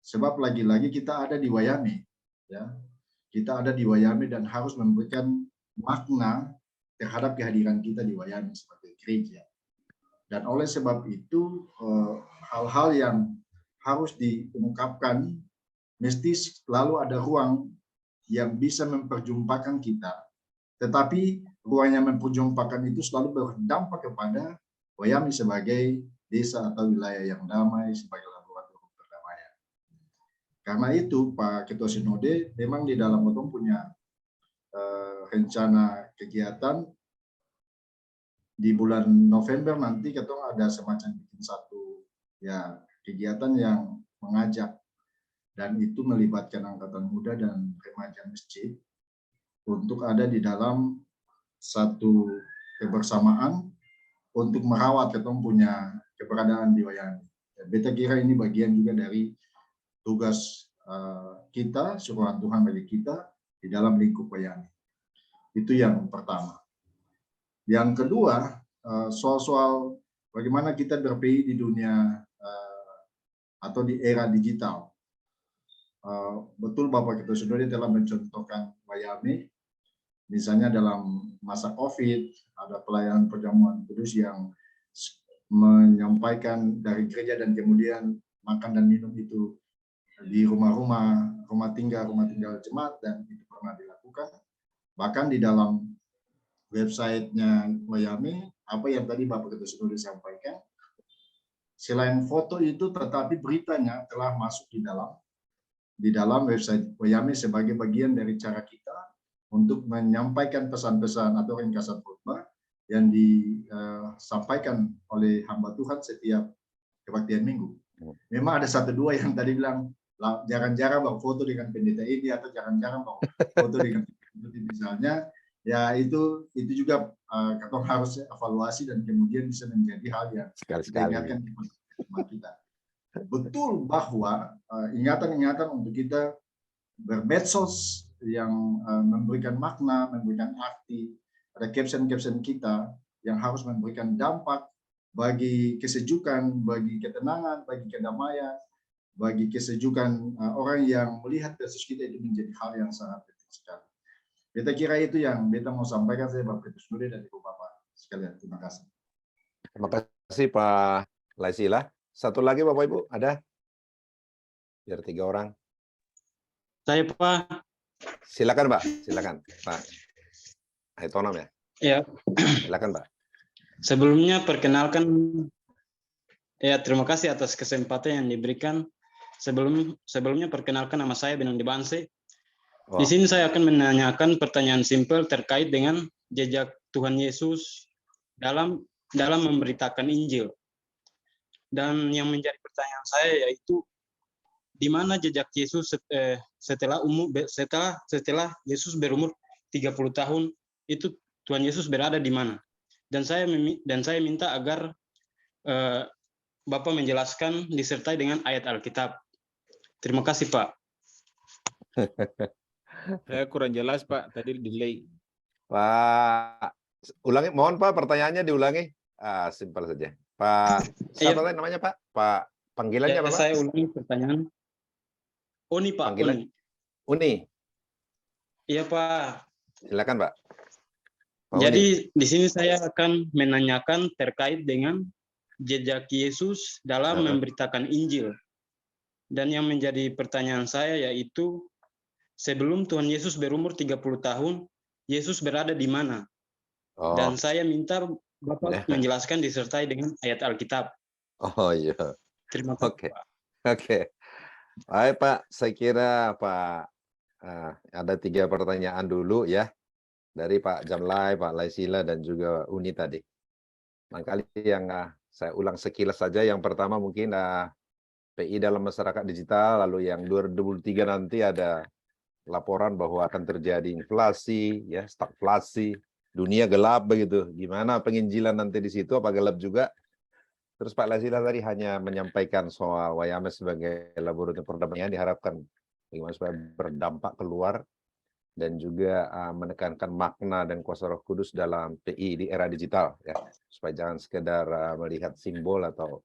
Sebab lagi-lagi kita ada di Wayame, ya. Kita ada di Wayame dan harus memberikan makna terhadap kehadiran kita di Wayame sebagai gereja. Dan oleh sebab itu hal-hal yang harus diungkapkan mesti selalu ada ruang yang bisa memperjumpakan kita. Tetapi ruang yang memperjumpakan itu selalu berdampak kepada Wayame sebagai desa atau wilayah yang damai, sebagai laboratorium perdamaian. Karena itu Pak Ketua Sinode memang di dalam Otong punya rencana kegiatan di bulan November nanti. Kita ada semacam bikin satu ya kegiatan yang mengajak, dan itu melibatkan angkatan muda dan remaja masjid untuk ada di dalam satu kebersamaan untuk merawat kita punya keberadaan di Wayame. Beta kira ini bagian juga dari tugas kita, suruhan Tuhan bagi kita di dalam lingkup Wayame. Itu yang pertama. Yang kedua, soal bagaimana kita ber-PI di dunia atau di era digital. Betul Bapak Ketua Sinode telah mencontohkan Wayame, misalnya dalam masa COVID, ada pelayanan perjamuan kudus yang menyampaikan dari gereja dan kemudian makan dan minum itu di rumah tinggal jemaat, dan itu pernah dilakukan. Bahkan di dalam websitenya Wayame, apa yang tadi Bapak Ketua Sinode sampaikan, selain foto itu, tetapi beritanya telah masuk di dalam website Wayame sebagai bagian dari cara kita untuk menyampaikan pesan-pesan atau ringkasan khotbah yang disampaikan oleh hamba Tuhan setiap kebaktian minggu. Memang ada satu dua yang tadi bilang jarang-jarang bawa foto dengan pendeta ini atau jarang-jarang bawa foto dengan misalnya, ya itu juga kita harus evaluasi dan kemudian bisa menjadi hal yang diingatkan kepada kita. Betul bahwa ingatan-ingatan untuk kita bermedsos yang memberikan makna, memberikan arti, ada caption-caption kita yang harus memberikan dampak bagi kesejukan, bagi ketenangan, bagi kedamaian, bagi kesejukan orang yang melihat kasus kita, itu menjadi hal yang sangat penting sekali. Beta kira itu yang beta mau sampaikan, saya Bapak Ketua Sinode dan Ibu Bapak sekalian. Terima kasih. Terima kasih Pak Laisila. Satu lagi Bapak Ibu, ada? Biar 3 orang. Saya Pak. Silakan Pak, silakan Pak. Aitonom ya? Ya. Silakan Pak. Sebelumnya perkenalkan, ya terima kasih atas kesempatan yang diberikan. Sebelumnya perkenalkan, nama saya Benandi Banse. Di sini saya akan menanyakan pertanyaan simpel terkait dengan jejak Tuhan Yesus dalam memberitakan Injil. Dan yang menjadi pertanyaan saya yaitu, di mana jejak Yesus setelah Yesus berumur 30 tahun, itu Tuhan Yesus berada di mana? Dan saya minta agar Bapak menjelaskan disertai dengan ayat Alkitab. Terima kasih Pak. Saya kurang jelas Pak, tadi delay. Pak, ulangi, mohon Pak, pertanyaannya diulangi. Simpel saja. Pak, siapa tadi namanya Pak? Pak, panggilannya apa Pak? Saya ulangi pertanyaan. Uni Pak, Panggilan. Uni. Iya Pak. Silakan Pak. Jadi di sini saya akan menanyakan terkait dengan jejak Yesus dalam memberitakan Injil. Dan yang menjadi pertanyaan saya yaitu, sebelum Tuhan Yesus berumur 30 tahun, Yesus berada di mana? Dan saya minta Bapak menjelaskan disertai dengan ayat Alkitab. Oh iya. Terima kasih Pak. Oke. Baik Pak, saya kira Pak ada 3 pertanyaan dulu ya. Dari Pak Jamlai, Pak Laisila, dan juga Uni tadi. Barangkali yang saya ulang sekilas saja. Yang pertama mungkin PI dalam masyarakat digital, lalu yang 2023 nanti ada laporan bahwa akan terjadi inflasi, ya, stagflasi, dunia gelap begitu. Gimana penginjilan nanti di situ? Apa gelap juga? Terus Pak Laisila tadi hanya menyampaikan soal Wayame sebagai laboratorium perdamaian, diharapkan bagaimana supaya berdampak keluar, dan juga menekankan makna dan kuasa Roh Kudus dalam PI di era digital, ya, supaya jangan sekedar melihat simbol atau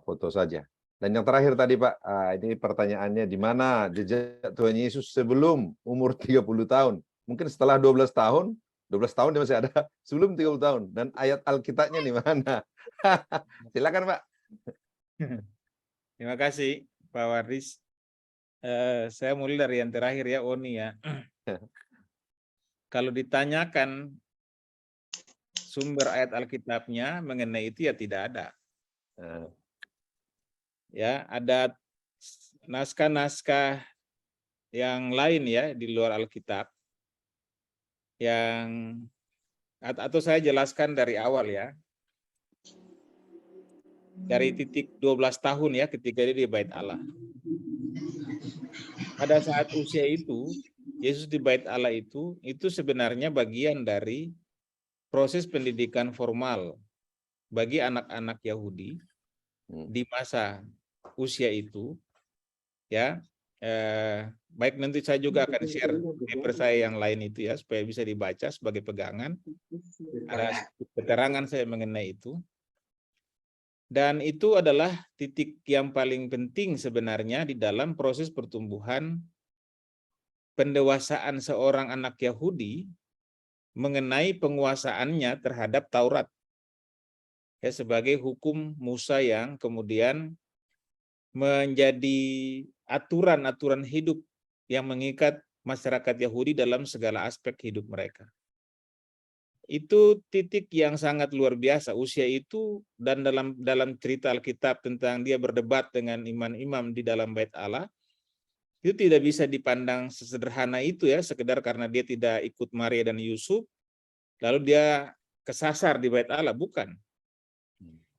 foto saja. Dan yang terakhir tadi Pak, ini pertanyaannya, di mana jejak Tuhan Yesus sebelum umur 30 tahun? Mungkin setelah 12 tahun dia masih ada, sebelum 30 tahun. Dan ayat Alkitabnya di mana? Silakan Pak. Terima kasih Pak Waris. Saya mulai dari yang terakhir ya, Oni ya. Kalau ditanyakan sumber ayat Alkitabnya mengenai itu, ya tidak ada. Ya, ada naskah-naskah yang lain ya di luar Alkitab yang, atau saya jelaskan dari awal ya. Dari titik 12 tahun ya, ketika dia di Bait Allah. Pada saat usia itu, Yesus di Bait Allah itu sebenarnya bagian dari proses pendidikan formal bagi anak-anak Yahudi di masa usia itu, ya. Baik, nanti saya juga akan share paper saya yang lain itu ya, supaya bisa dibaca sebagai pegangan. Ada keterangan saya mengenai itu. Dan itu adalah titik yang paling penting sebenarnya di dalam proses pertumbuhan pendewasaan seorang anak Yahudi mengenai penguasaannya terhadap Taurat. Ya, sebagai hukum Musa yang kemudian menjadi aturan-aturan hidup yang mengikat masyarakat Yahudi dalam segala aspek hidup mereka. Itu titik yang sangat luar biasa usia itu, dan dalam cerita Alkitab tentang dia berdebat dengan imam-imam di dalam Bait Allah, itu tidak bisa dipandang sesederhana itu ya, sekedar karena dia tidak ikut Maria dan Yusuf lalu dia kesasar di Bait Allah, bukan.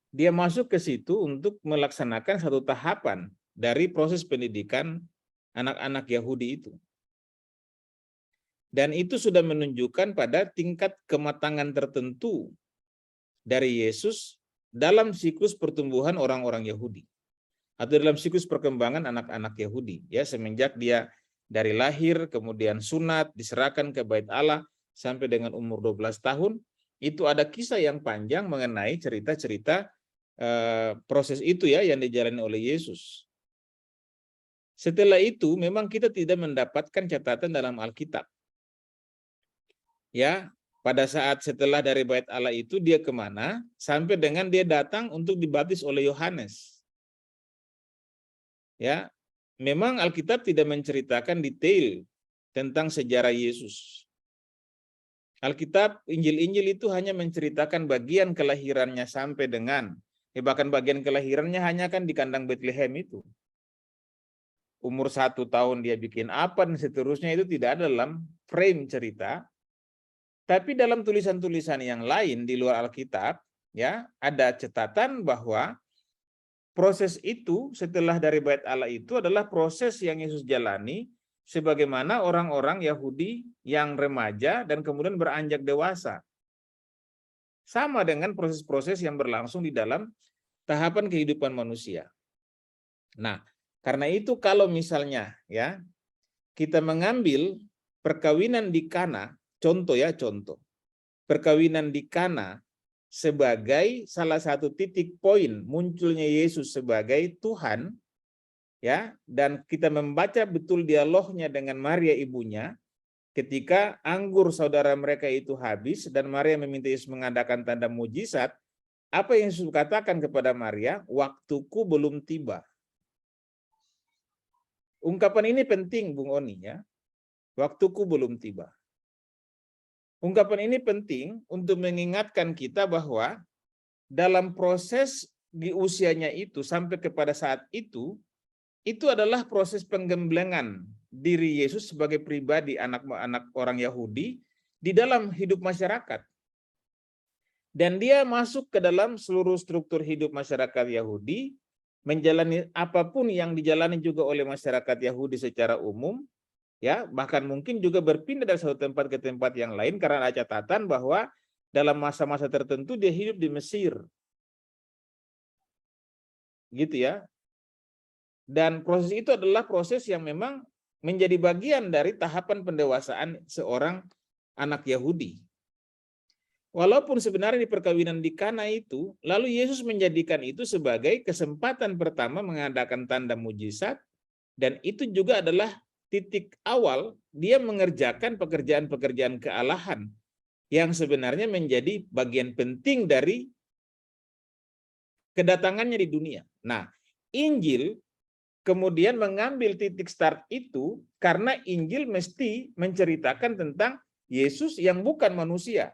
Dia masuk ke situ untuk melaksanakan satu tahapan dari proses pendidikan anak-anak Yahudi itu. Dan itu sudah menunjukkan pada tingkat kematangan tertentu dari Yesus dalam siklus pertumbuhan orang-orang Yahudi. Atau dalam siklus perkembangan anak-anak Yahudi. Ya, semenjak dia dari lahir, kemudian sunat, diserahkan ke Bait Allah, sampai dengan umur 12 tahun, itu ada kisah yang panjang mengenai cerita-cerita proses itu ya yang dijalani oleh Yesus. Setelah itu memang kita tidak mendapatkan catatan dalam Alkitab. Ya, pada saat setelah dari Bait Allah itu dia kemana, sampai dengan dia datang untuk dibaptis oleh Yohanes. Ya, memang Alkitab tidak menceritakan detail tentang sejarah Yesus. Alkitab, Injil-Injil itu hanya menceritakan bagian kelahirannya sampai dengan, bahkan bagian kelahirannya hanya kan di kandang Bethlehem itu. Umur 1 tahun dia bikin apa dan seterusnya itu tidak ada dalam frame cerita. Tapi dalam tulisan-tulisan yang lain di luar Alkitab, ya, ada catatan bahwa proses itu setelah dari Bait Allah itu adalah proses yang Yesus jalani sebagaimana orang-orang Yahudi yang remaja dan kemudian beranjak dewasa. Sama dengan proses-proses yang berlangsung di dalam tahapan kehidupan manusia. Nah, karena itu kalau misalnya ya kita mengambil perkawinan di Kana, contoh, perkawinan di Kana sebagai salah satu titik poin munculnya Yesus sebagai Tuhan, ya, dan kita membaca betul dialognya dengan Maria ibunya ketika anggur saudara mereka itu habis dan Maria meminta Yesus mengadakan tanda mujizat. Apa yang Yesus katakan kepada Maria? Waktuku belum tiba. Ungkapan ini penting, Bung Oni, ya. Waktuku belum tiba. Ungkapan ini penting untuk mengingatkan kita bahwa dalam proses di usianya itu sampai kepada saat itu adalah proses penggemblengan diri Yesus sebagai pribadi anak orang Yahudi di dalam hidup masyarakat. Dan dia masuk ke dalam seluruh struktur hidup masyarakat Yahudi, menjalani apapun yang dijalani juga oleh masyarakat Yahudi secara umum. Ya, bahkan mungkin juga berpindah dari satu tempat ke tempat yang lain karena ada catatan bahwa dalam masa-masa tertentu dia hidup di Mesir. Gitu ya. Dan proses itu adalah proses yang memang menjadi bagian dari tahapan pendewasaan seorang anak Yahudi. Walaupun sebenarnya di perkawinan di Kana itu, lalu Yesus menjadikan itu sebagai kesempatan pertama mengadakan tanda mujizat, dan itu juga adalah titik awal dia mengerjakan pekerjaan-pekerjaan kealahan yang sebenarnya menjadi bagian penting dari kedatangannya di dunia. Nah, Injil kemudian mengambil titik start itu karena Injil mesti menceritakan tentang Yesus yang bukan manusia,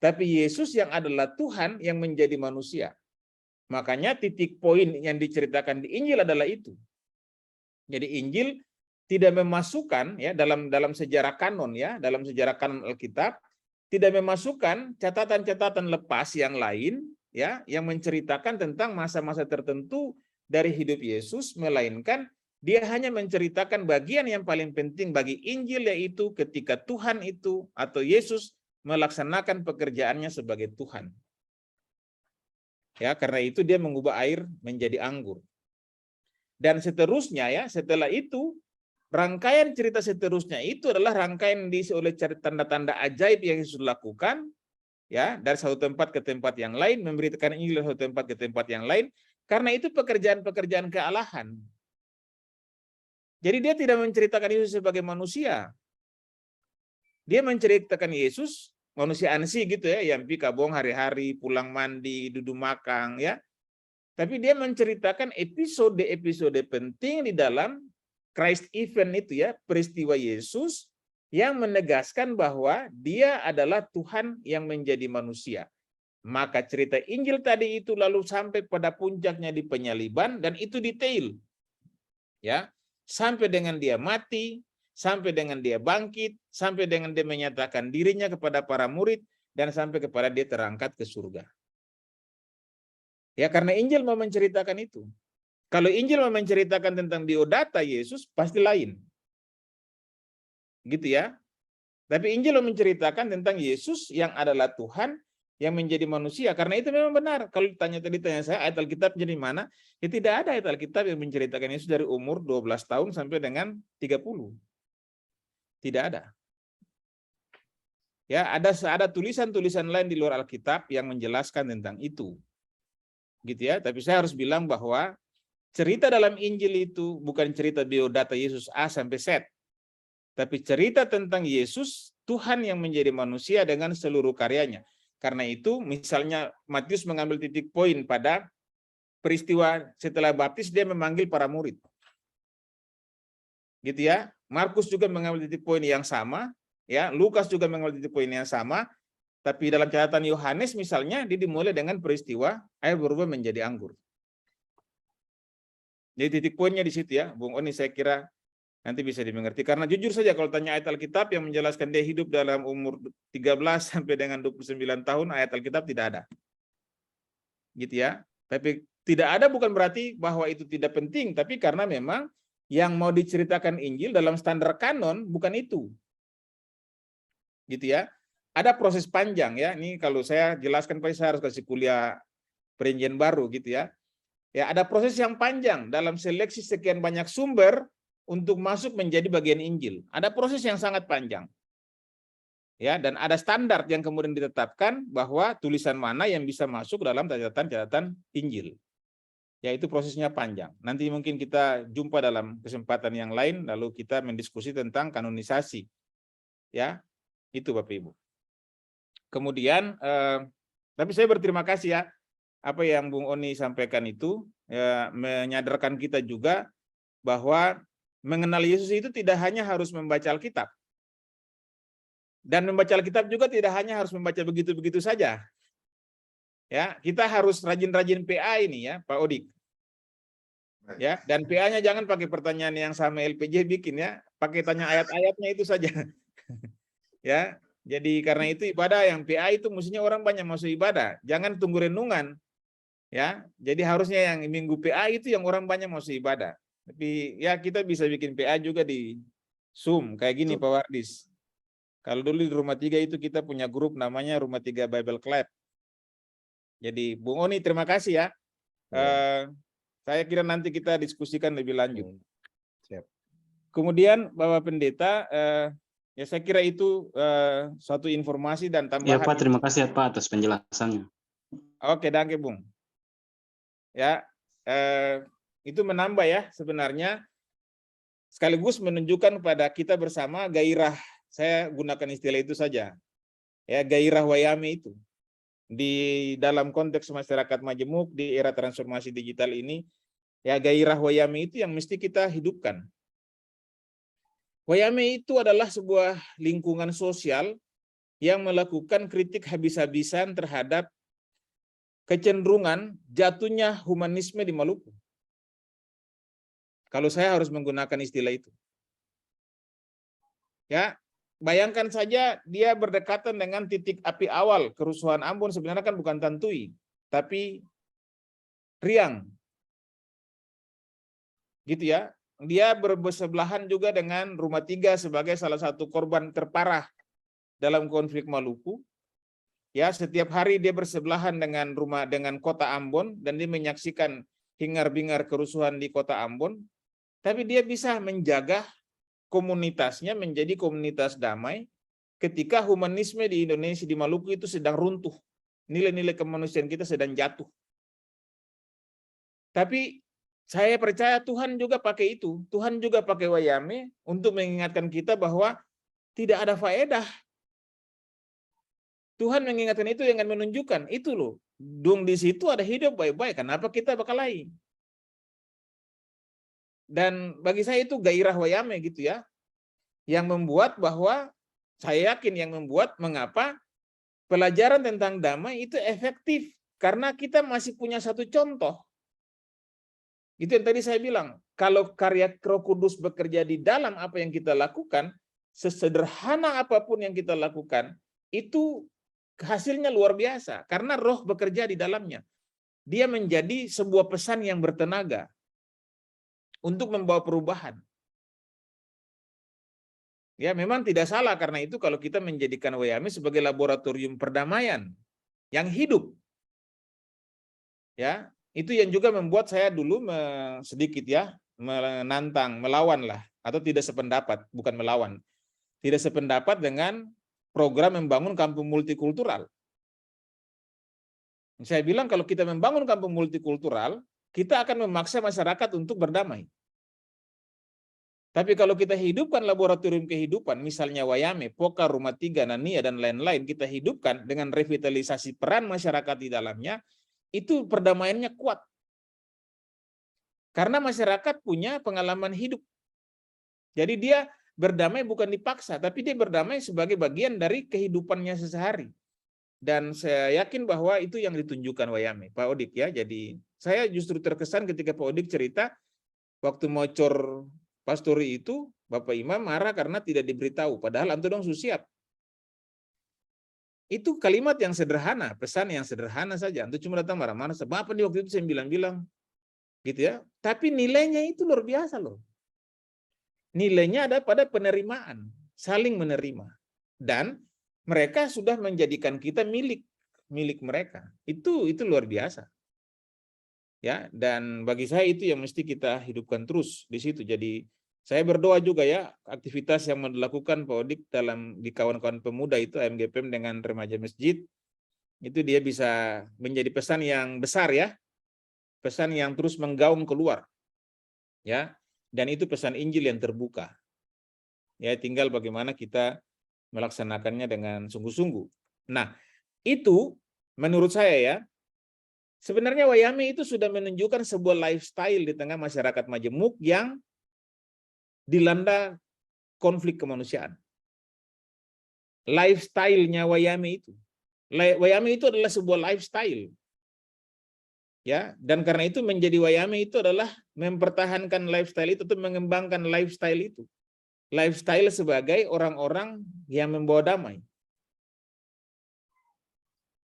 tapi Yesus yang adalah Tuhan yang menjadi manusia. Makanya titik poin yang diceritakan di Injil adalah itu. Jadi Injil tidak memasukkan ya dalam sejarah kanon ya, dalam sejarah kanon Alkitab tidak memasukkan catatan-catatan lepas yang lain ya yang menceritakan tentang masa-masa tertentu dari hidup Yesus, melainkan dia hanya menceritakan bagian yang paling penting bagi Injil, yaitu ketika Tuhan itu atau Yesus melaksanakan pekerjaannya sebagai Tuhan. Ya, karena itu dia mengubah air menjadi anggur. Dan seterusnya ya, setelah itu rangkaian cerita seterusnya itu adalah rangkaian diisi oleh tanda-tanda ajaib yang Yesus lakukan, ya, dari satu tempat ke tempat yang lain, memberitakan Injil dari satu tempat ke tempat yang lain, karena itu pekerjaan-pekerjaan kealahan. Jadi dia tidak menceritakan Yesus sebagai manusia. Dia menceritakan Yesus manusia ansi gitu ya, yang pi kabong hari-hari, pulang mandi, duduk makan ya. Tapi dia menceritakan episode-episode penting di dalam Christ event itu ya, peristiwa Yesus yang menegaskan bahwa dia adalah Tuhan yang menjadi manusia. Maka cerita Injil tadi itu lalu sampai pada puncaknya di penyaliban, dan itu detail. Ya, sampai dengan dia mati, sampai dengan dia bangkit, sampai dengan dia menyatakan dirinya kepada para murid, dan sampai kepada dia terangkat ke surga. Ya, karena Injil mau menceritakan itu. Kalau Injil mau menceritakan tentang biodata Yesus, pasti lain. Gitu ya. Tapi Injil mau menceritakan tentang Yesus yang adalah Tuhan yang menjadi manusia. Karena itu memang benar. Kalau tanya saya, ayat Alkitab jadi mana? Ya tidak ada ayat Alkitab yang menceritakan Yesus dari umur 12 tahun sampai dengan 30. Tidak ada. Ya, ada tulisan-tulisan lain di luar Alkitab yang menjelaskan tentang itu. Gitu ya, tapi saya harus bilang bahwa cerita dalam Injil itu bukan cerita biodata Yesus A sampai Z, tapi cerita tentang Yesus, Tuhan yang menjadi manusia dengan seluruh karyanya. Karena itu, misalnya Matius mengambil titik poin pada peristiwa setelah baptis, dia memanggil para murid. Gitu ya. Markus juga mengambil titik poin yang sama, ya. Lukas juga mengambil titik poin yang sama. Tapi dalam catatan Yohanes misalnya, dia dimulai dengan peristiwa air berubah menjadi anggur. Jadi titik poinnya di situ ya, Bung Oni, saya kira nanti bisa dimengerti. Karena jujur saja kalau tanya ayat Alkitab yang menjelaskan dia hidup dalam umur 13 sampai dengan 29 tahun, ayat Alkitab tidak ada. Gitu ya. Tapi tidak ada bukan berarti bahwa itu tidak penting, tapi karena memang yang mau diceritakan Injil dalam standar kanon bukan itu. Gitu ya. Ada proses panjang ya. Ini kalau saya jelaskan, saya harus kasih kuliah Perjanjian Baru gitu ya. Ya, ada proses yang panjang dalam seleksi sekian banyak sumber untuk masuk menjadi bagian Injil. Ada proses yang sangat panjang. Ya, dan ada standar yang kemudian ditetapkan bahwa tulisan mana yang bisa masuk dalam catatan-catatan Injil. Ya, itu prosesnya panjang. Nanti mungkin kita jumpa dalam kesempatan yang lain lalu kita mendiskusi tentang kanonisasi. Ya, itu Bapak Ibu. Kemudian, tapi saya berterima kasih ya, apa yang Bung Oni sampaikan itu ya, menyadarkan kita juga bahwa mengenal Yesus itu tidak hanya harus membaca Alkitab. Dan membaca Alkitab juga tidak hanya harus membaca begitu-begitu saja. Ya, kita harus rajin-rajin PA ini ya, Pak Odik. Ya, dan PA-nya jangan pakai pertanyaan yang sama LPJ bikin ya, pakai tanya ayat-ayatnya itu saja. Ya. Jadi karena itu ibadah yang PA itu mestinya orang banyak masuk ibadah. Jangan tunggu renungan. Ya, jadi harusnya yang minggu PA itu yang orang banyak masuk ibadah. Tapi ya kita bisa bikin PA juga di Zoom kayak gini Pak Wardis. Kalau dulu di Rumah 3 itu kita punya grup namanya Rumah 3 Bible Club. Jadi Bung Oni terima kasih ya. Saya kira nanti kita diskusikan lebih lanjut. Siap. Kemudian Bapak Pendeta, ya saya kira itu suatu informasi dan tambahan. Ya Pak, terima kasih ya Pak atas penjelasannya. Oke, danke Bung. Ya, itu menambah ya sebenarnya, sekaligus menunjukkan pada kita bersama gairah, saya gunakan istilah itu saja, ya gairah wayame itu. Di dalam konteks masyarakat majemuk di era transformasi digital ini, ya gairah wayame itu yang mesti kita hidupkan. Wayame itu adalah sebuah lingkungan sosial yang melakukan kritik habis-habisan terhadap kecenderungan jatuhnya humanisme di Maluku. Kalau saya harus menggunakan istilah itu. Ya, bayangkan saja dia berdekatan dengan titik api awal kerusuhan Ambon, sebenarnya kan bukan Tantui, tapi Riang. Gitu ya. Dia bersebelahan juga dengan Rumah 3 sebagai salah satu korban terparah dalam konflik Maluku. Ya, setiap hari dia bersebelahan dengan kota Ambon dan dia menyaksikan hingar-bingar kerusuhan di kota Ambon. Tapi dia bisa menjaga komunitasnya menjadi komunitas damai ketika humanisme di Indonesia, di Maluku itu sedang runtuh. Nilai-nilai kemanusiaan kita sedang jatuh. Tapi saya percaya Tuhan juga pakai itu. Tuhan juga pakai wayame untuk mengingatkan kita bahwa tidak ada faedah. Tuhan mengingatkan itu dengan menunjukkan, itu loh. dung di situ ada hidup baik-baik, kenapa kita berkelahi? Dan bagi saya itu gairah wayame gitu ya, yang membuat bahwa saya yakin yang membuat mengapa pelajaran tentang damai itu efektif karena kita masih punya satu contoh. Itu yang tadi saya bilang, kalau karya Roh Kudus bekerja di dalam apa yang kita lakukan, sesederhana apapun yang kita lakukan, itu hasilnya luar biasa karena Roh bekerja di dalamnya. Dia menjadi sebuah pesan yang bertenaga untuk membawa perubahan. Ya, memang tidak salah karena itu kalau kita menjadikan Wayame sebagai laboratorium perdamaian yang hidup. Ya, itu yang juga membuat saya dulu sedikit ya menantang, melawan lah, atau tidak sependapat, bukan melawan. Tidak sependapat dengan program membangun kampung multikultural. Saya bilang kalau kita membangun kampung multikultural, kita akan memaksa masyarakat untuk berdamai. Tapi kalau kita hidupkan laboratorium kehidupan, misalnya Wayame, Poka, Rumah Tiga, Nania, dan lain-lain, kita hidupkan dengan revitalisasi peran masyarakat di dalamnya, itu perdamaiannya kuat. Karena masyarakat punya pengalaman hidup. Jadi dia berdamai bukan dipaksa, tapi dia berdamai sebagai bagian dari kehidupannya sehari-hari. Dan saya yakin bahwa itu yang ditunjukkan Wayame, Pak Odik ya. Jadi saya justru terkesan ketika Pak Odik cerita waktu mau cor pastori itu Bapak Imam marah karena tidak diberitahu, padahal antu dong siap. Itu kalimat yang sederhana, pesan yang sederhana saja. Antu cuma datang marah-marah. Bapak di waktu itu saya bilang-bilang, gitu ya. Tapi nilainya itu luar biasa loh. Nilainya ada pada penerimaan, saling menerima, dan mereka sudah menjadikan kita milik mereka. Itu luar biasa. Ya, dan bagi saya itu yang mesti kita hidupkan terus di situ. Jadi saya berdoa juga ya, aktivitas yang dilakukan Pak Odik di kawan-kawan pemuda itu, AMGPM dengan remaja masjid, itu dia bisa menjadi pesan yang besar ya, pesan yang terus menggaung keluar. Ya, dan itu pesan Injil yang terbuka. Ya, tinggal bagaimana kita melaksanakannya dengan sungguh-sungguh. Nah, itu menurut saya ya, sebenarnya Wayame itu sudah menunjukkan sebuah lifestyle di tengah masyarakat majemuk yang dilanda konflik kemanusiaan. Lifestyle-nya Wayame itu. Wayame itu adalah sebuah lifestyle. Ya, dan karena itu menjadi Wayame itu adalah mempertahankan lifestyle itu, atau mengembangkan lifestyle itu. Lifestyle sebagai orang-orang yang membawa damai.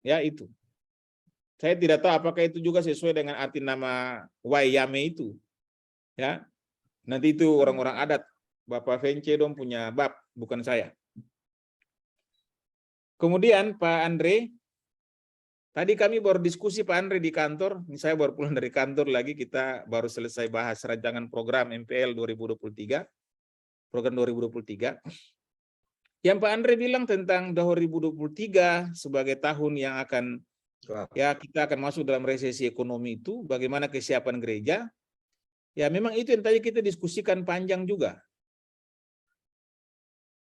Ya, itu. Saya tidak tahu apakah itu juga sesuai dengan arti nama Wayame itu. Ya. Nanti itu orang-orang adat. Bapak Vence dong punya bab, bukan saya. Kemudian Pak Andre, tadi kami baru diskusi Pak Andre di kantor. Saya baru pulang dari kantor lagi, kita baru selesai bahas rancangan program MPL 2023. Program 2023. Yang Pak Andre bilang tentang 2023 sebagai tahun yang akan, ya kita akan masuk dalam resesi ekonomi itu, bagaimana kesiapan gereja. Ya memang itu yang tadi kita diskusikan panjang juga.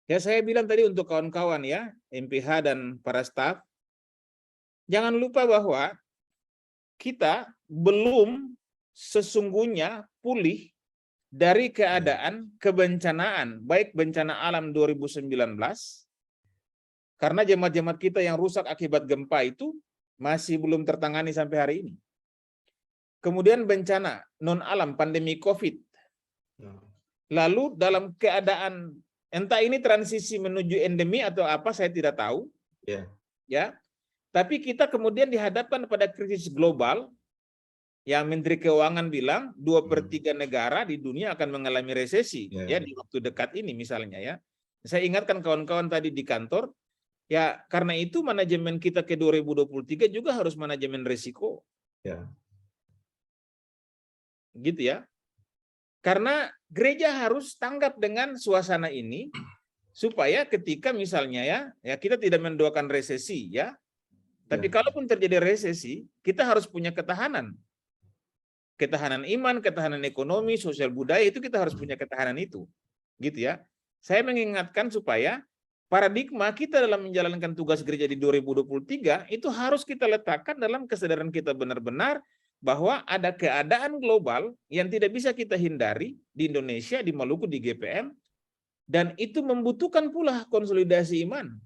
Ya saya bilang tadi untuk kawan-kawan ya, MPH dan para staf, jangan lupa bahwa kita belum sesungguhnya pulih dari keadaan kebencanaan, baik bencana alam 2019, karena jemaat-jemaat kita yang rusak akibat gempa itu masih belum tertangani sampai hari ini. Kemudian bencana non-alam, pandemi COVID. Lalu dalam keadaan, entah ini transisi menuju endemi atau apa, saya tidak tahu. Ya, tapi kita kemudian dihadapkan pada krisis global, yang Menteri Keuangan bilang 2/3 negara di dunia akan mengalami resesi ya di waktu dekat ini misalnya ya. Saya ingatkan kawan-kawan tadi di kantor, ya karena itu manajemen kita ke 2023 juga harus manajemen risiko. Ya. Gitu ya. Karena gereja harus tanggap dengan suasana ini supaya ketika misalnya ya kita tidak mendoakan resesi ya. Tapi kalaupun terjadi resesi, kita harus punya ketahanan. Ketahanan iman, ketahanan ekonomi, sosial budaya, itu kita harus punya ketahanan itu. Gitu ya. Saya mengingatkan supaya paradigma kita dalam menjalankan tugas gereja di 2023 itu harus kita letakkan dalam kesadaran kita benar-benar bahwa ada keadaan global yang tidak bisa kita hindari di Indonesia, di Maluku, di GPM, dan itu membutuhkan pula konsolidasi iman.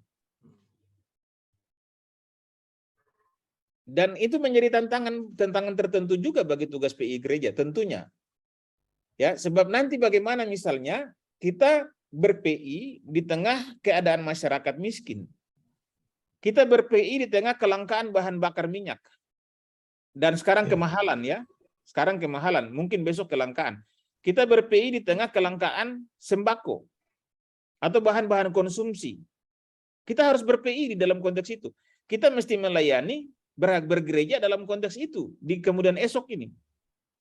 Dan itu menjadi tantangan tertentu juga bagi tugas PI gereja tentunya. Ya, sebab nanti bagaimana misalnya kita ber-PI di tengah keadaan masyarakat miskin. Kita ber-PI di tengah kelangkaan bahan bakar minyak. Dan sekarang kemahalan ya. Sekarang kemahalan, mungkin besok kelangkaan. Kita ber-PI di tengah kelangkaan sembako atau bahan-bahan konsumsi. Kita harus ber-PI di dalam konteks itu. Kita mesti melayani bergereja dalam konteks itu di kemudian esok ini.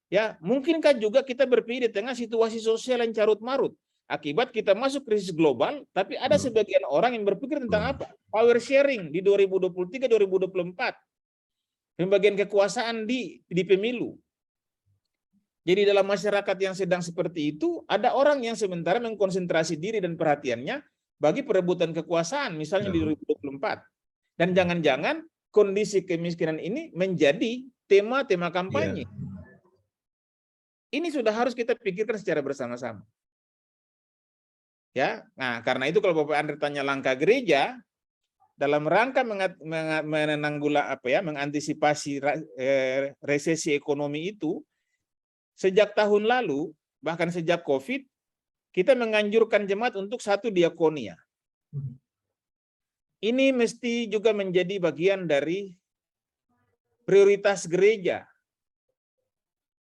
Ya, mungkinkah juga kita ber-PI di tengah situasi sosial yang carut-marut? Akibat kita masuk krisis global, tapi ada sebagian orang yang berpikir tentang apa? Power sharing di 2023-2024. Pembagian kekuasaan di pemilu. Jadi dalam masyarakat yang sedang seperti itu, ada orang yang sementara mengkonsentrasi diri dan perhatiannya bagi perebutan kekuasaan, misalnya di 2024. Dan jangan-jangan kondisi kemiskinan ini menjadi tema-tema kampanye. Ini sudah harus kita pikirkan secara bersama-sama. Ya, nah karena itu kalau Bapak Andre tanya langkah gereja dalam rangka mengantisipasi resesi ekonomi itu, sejak tahun lalu bahkan sejak COVID kita menganjurkan jemaat untuk 1 diakonia. Ini mesti juga menjadi bagian dari prioritas gereja,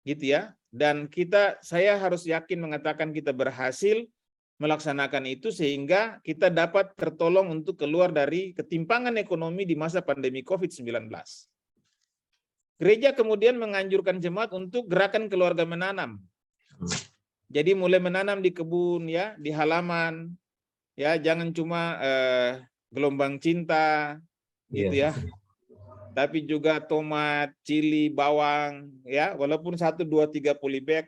gitu ya. Dan saya harus yakin mengatakan kita berhasil melaksanakan itu sehingga kita dapat tertolong untuk keluar dari ketimpangan ekonomi di masa pandemi COVID-19. Gereja kemudian menganjurkan jemaat untuk gerakan keluarga menanam. Jadi mulai menanam di kebun ya, di halaman. Ya, jangan cuma gelombang cinta gitu ya. Tapi juga tomat, cili, bawang ya, walaupun 1 2 3 polybag.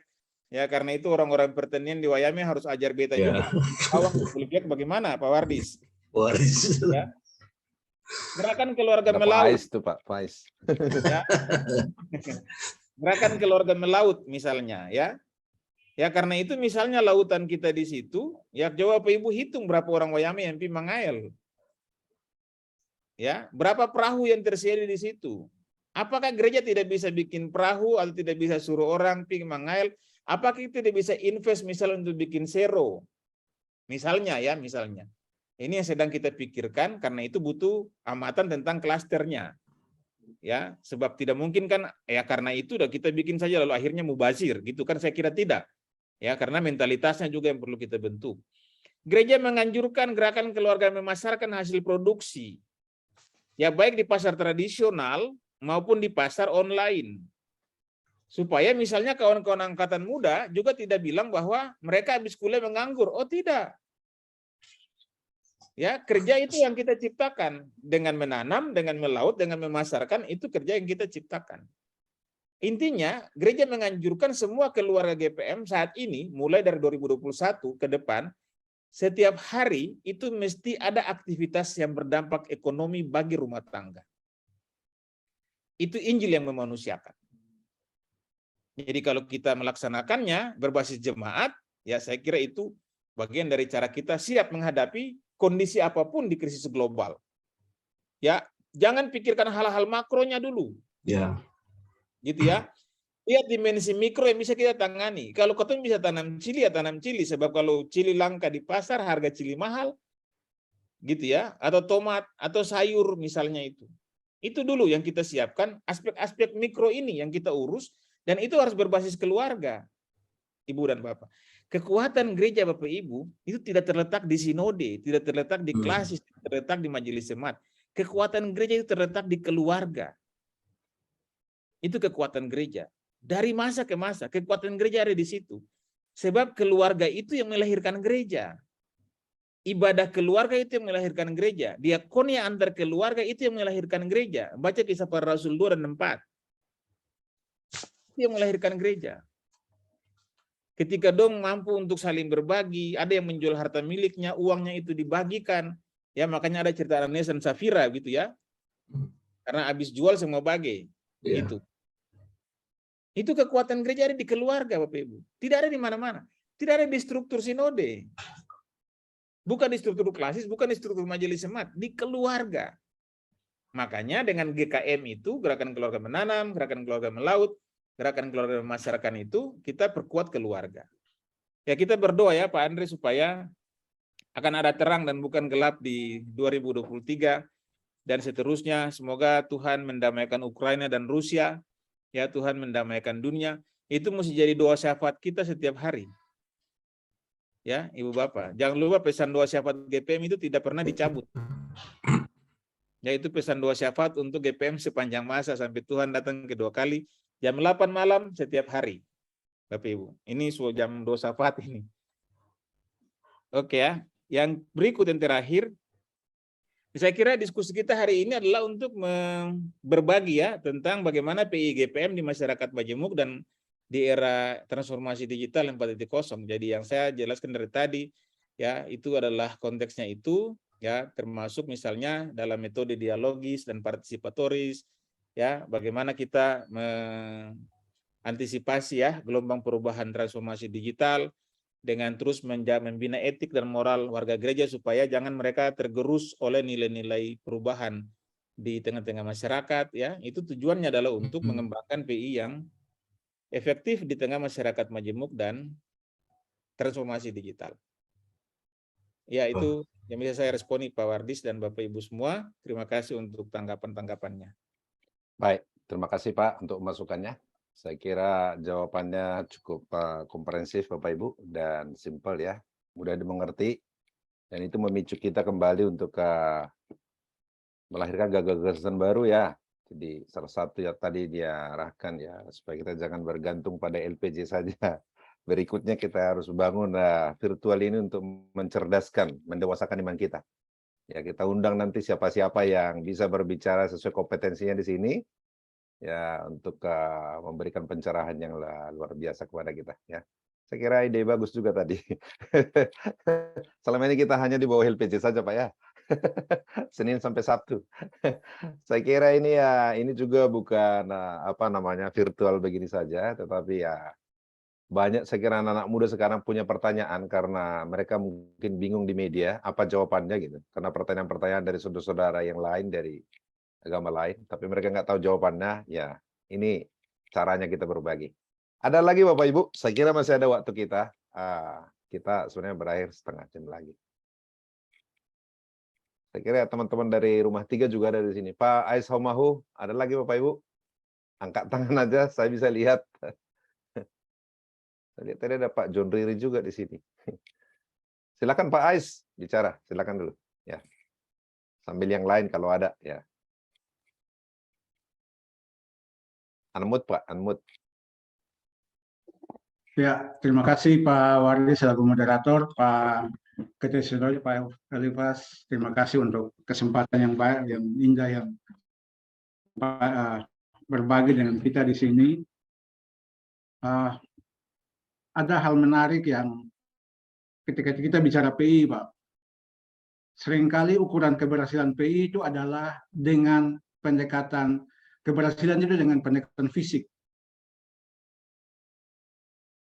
Ya, karena itu orang-orang pertanian di Wayame harus ajar beta juga. Bawang polybag bagaimana, Pak Wardis? Ya. Gerakan keluarga melaut. Faiz tuh Pak, Faiz. Ya. Gerakan keluarga melaut misalnya ya. Ya, karena itu misalnya lautan kita di situ, ya coba Bapak Ibu hitung berapa orang Wayame yang pi mangael. Ya, berapa perahu yang tersedia di situ? Apakah gereja tidak bisa bikin perahu atau tidak bisa suruh orang pi mangael? Apakah kita tidak bisa invest misalnya untuk bikin sero? Misalnya ya, misalnya. Ini yang sedang kita pikirkan karena itu butuh amatan tentang klasternya. Ya, sebab tidak mungkin kan ya karena itu udah kita bikin saja lalu akhirnya mubazir gitu kan, saya kira tidak. Ya, karena mentalitasnya juga yang perlu kita bentuk. Gereja menganjurkan gerakan keluarga memasarkan hasil produksi. Ya, baik di pasar tradisional maupun di pasar online. Supaya misalnya kawan-kawan angkatan muda juga tidak bilang bahwa mereka habis kuliah menganggur. Oh tidak. Ya, kerja itu yang kita ciptakan. Dengan menanam, dengan melaut, dengan memasarkan, itu kerja yang kita ciptakan. Intinya, gereja menganjurkan semua keluarga GPM saat ini, mulai dari 2021 ke depan, setiap hari itu mesti ada aktivitas yang berdampak ekonomi bagi rumah tangga. Itu Injil yang memanusiakan. Jadi kalau kita melaksanakannya berbasis jemaat, ya saya kira itu bagian dari cara kita siap menghadapi kondisi apapun di krisis global. Ya, jangan pikirkan hal-hal makronya dulu. Ya. Gitu ya. Lihat dimensi mikro yang bisa kita tangani. Kalau ketemu bisa tanam cili, ya tanam cili. Sebab kalau cili langka di pasar, harga cili mahal. Gitu ya. Atau tomat, atau sayur misalnya itu. Itu dulu yang kita siapkan, aspek-aspek mikro ini yang kita urus. Dan itu harus berbasis keluarga, Ibu dan Bapak. Kekuatan gereja Bapak Ibu itu tidak terletak di sinode, tidak terletak di klasis, tidak terletak di majelis jemaat. Kekuatan gereja itu terletak di keluarga. Itu kekuatan gereja. Dari masa ke masa, kekuatan gereja ada di situ. Sebab keluarga itu yang melahirkan gereja. Ibadah keluarga itu yang melahirkan gereja. Diakonia antar keluarga itu yang melahirkan gereja. Baca Kisah Para Rasul 2 dan 4. Itu yang melahirkan gereja. Ketika dong mampu untuk saling berbagi, ada yang menjual harta miliknya, uangnya itu dibagikan, Ya, makanya ada cerita Ananias dan Safira gitu ya. Karena habis jual semua bagai. Iya. Gitu. Itu kekuatan gereja ada di keluarga, Bapak Ibu. Tidak ada di mana-mana. Tidak ada di struktur sinode. Bukan di struktur klasis, bukan di struktur majelis jemaat, di keluarga. Makanya dengan GKM itu, Gerakan Keluarga Menanam, Gerakan Keluarga Melaut, Gerakan Keluarga Masyarakat itu, kita perkuat keluarga. Ya, kita berdoa ya Pak Andre supaya akan ada terang dan bukan gelap di 2023 dan seterusnya. Semoga Tuhan mendamaikan Ukraina dan Rusia. Ya, Tuhan mendamaikan dunia. Itu mesti jadi doa syafaat kita setiap hari. Ya, Ibu Bapak, jangan lupa pesan doa syafaat GPM itu tidak pernah dicabut. Yaitu pesan doa syafaat untuk GPM sepanjang masa sampai Tuhan datang kedua kali jam 8 malam setiap hari. Bapak Ibu, ini jam doa syafaat ini. Oke ya, yang berikut yang terakhir, saya kira diskusi kita hari ini adalah untuk berbagi ya tentang bagaimana PI GPM di masyarakat Majemuk dan di era transformasi digital yang 4.0. Jadi yang saya jelaskan dari tadi ya itu adalah konteksnya itu ya, termasuk misalnya dalam metode dialogis dan partisipatoris ya, bagaimana kita mengantisipasi ya gelombang perubahan transformasi digital dengan terus membina etik dan moral warga gereja supaya jangan mereka tergerus oleh nilai-nilai perubahan di tengah-tengah masyarakat ya. Itu tujuannya adalah untuk mengembangkan PI yang efektif di tengah masyarakat majemuk dan transformasi digital. Ya, itu yang bisa saya responi Pak Wardis dan Bapak Ibu semua. Terima kasih untuk tanggapan-tanggapannya. Baik, terima kasih Pak untuk masukannya. Saya kira jawabannya cukup komprehensif Bapak Ibu dan simpel ya, mudah dimengerti. Dan itu memicu kita kembali untuk melahirkan gagasan baru ya. Jadi salah satu yang tadi dia arahkan ya, supaya kita jangan bergantung pada LPG saja. Berikutnya kita harus bangun virtual ini untuk mencerdaskan, mendewasakan iman kita. Ya, kita undang nanti siapa-siapa yang bisa berbicara sesuai kompetensinya di sini, ya untuk memberikan pencerahan yang luar biasa kepada kita. Ya, saya kira ide bagus juga tadi. Selama ini kita hanya di bawah LPG saja Pak ya. Senin sampai Sabtu. Saya kira ini ya, ini juga bukan virtual begini saja, tetapi ya banyak saya kira anak-anak muda sekarang punya pertanyaan karena mereka mungkin bingung di media apa jawabannya gitu. Karena pertanyaan-pertanyaan dari saudara-saudara yang lain dari agama lain, tapi mereka nggak tahu jawabannya. Ya, ini caranya kita berbagi. Ada lagi Bapak Ibu? Saya kira masih ada waktu kita. Kita sebenarnya berakhir setengah jam lagi. Saya kira teman-teman dari Rumah 3 juga ada di sini. Pak Ais Homahu, ada lagi Bapak Ibu? Angkat tangan aja, saya bisa lihat. Saya lihat tadi ada Pak John Riri juga di sini. Silakan Pak Ais bicara, silakan dulu. Ya, sambil yang lain kalau ada ya. Unmute Pak, unmute. Ya, terima kasih Pak Wardi selaku moderator, Pak Ketua Sinode, Pak Elifas. Terima kasih untuk kesempatan yang baik, yang indah, yang berbagi dengan kita di sini. Ada hal menarik yang ketika kita bicara PI, Pak, seringkali ukuran keberhasilan PI itu adalah dengan pendekatan, keberhasilan itu dengan pendekatan fisik.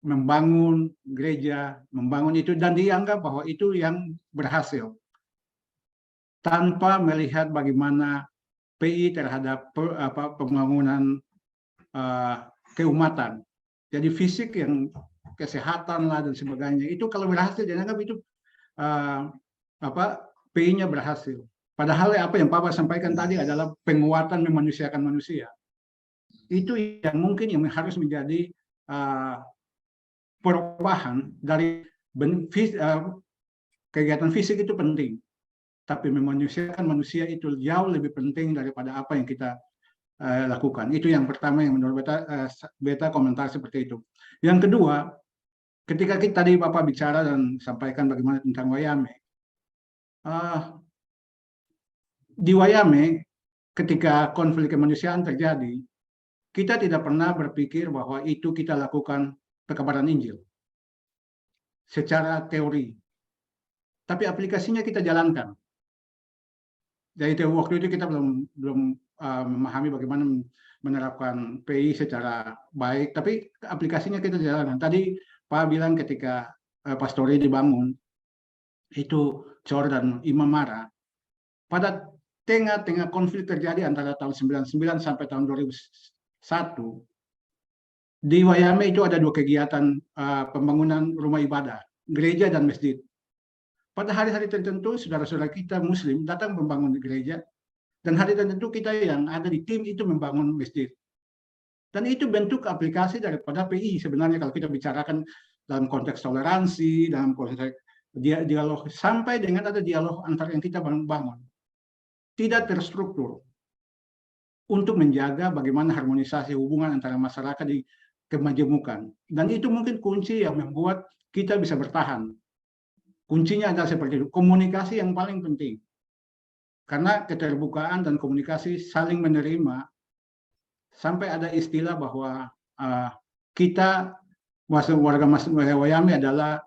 Membangun gereja, membangun itu, dan dianggap bahwa itu yang berhasil. Tanpa melihat bagaimana PI terhadap pembangunan keumatan. Jadi fisik yang kesehatan lah dan sebagainya, itu kalau berhasil dianggap itu PI-nya berhasil. Padahal apa yang Papa sampaikan tadi adalah penguatan memanusiakan manusia. Itu yang mungkin yang harus menjadi perubahan dari kegiatan fisik itu penting, tapi memanusiakan manusia itu jauh lebih penting daripada apa yang kita lakukan. Itu yang pertama yang menurut beta komentar seperti itu. Yang kedua, ketika kita tadi Bapak bicara dan sampaikan bagaimana tentang Wayame, di Wayame ketika konflik kemanusiaan terjadi, kita tidak pernah berpikir bahwa itu kita lakukan pekabaran Injil secara teori, tapi aplikasinya kita jalankan. Jadi waktu itu kita belum memahami bagaimana menerapkan PI secara baik, tapi aplikasinya kita jalankan. Tadi Pak bilang ketika Pastori dibangun, itu Cor dan Imam Mara, pada tengah-tengah konflik terjadi antara tahun 99 sampai tahun 2001, di Wayame itu ada 2 kegiatan pembangunan rumah ibadah, gereja dan masjid. Pada hari-hari tertentu, saudara-saudara kita Muslim datang membangun gereja, dan hari tertentu kita yang ada di tim itu membangun masjid. Dan itu bentuk aplikasi daripada PI sebenarnya kalau kita bicarakan dalam konteks toleransi, dalam konteks dialog, sampai dengan ada dialog antara yang kita bangun. Tidak terstruktur untuk menjaga bagaimana harmonisasi hubungan antara masyarakat di kemajemukan. Dan itu mungkin kunci yang membuat kita bisa bertahan. Kuncinya adalah seperti itu, komunikasi yang paling penting. Karena keterbukaan dan komunikasi saling menerima, sampai ada istilah bahwa kita, warga Wayame adalah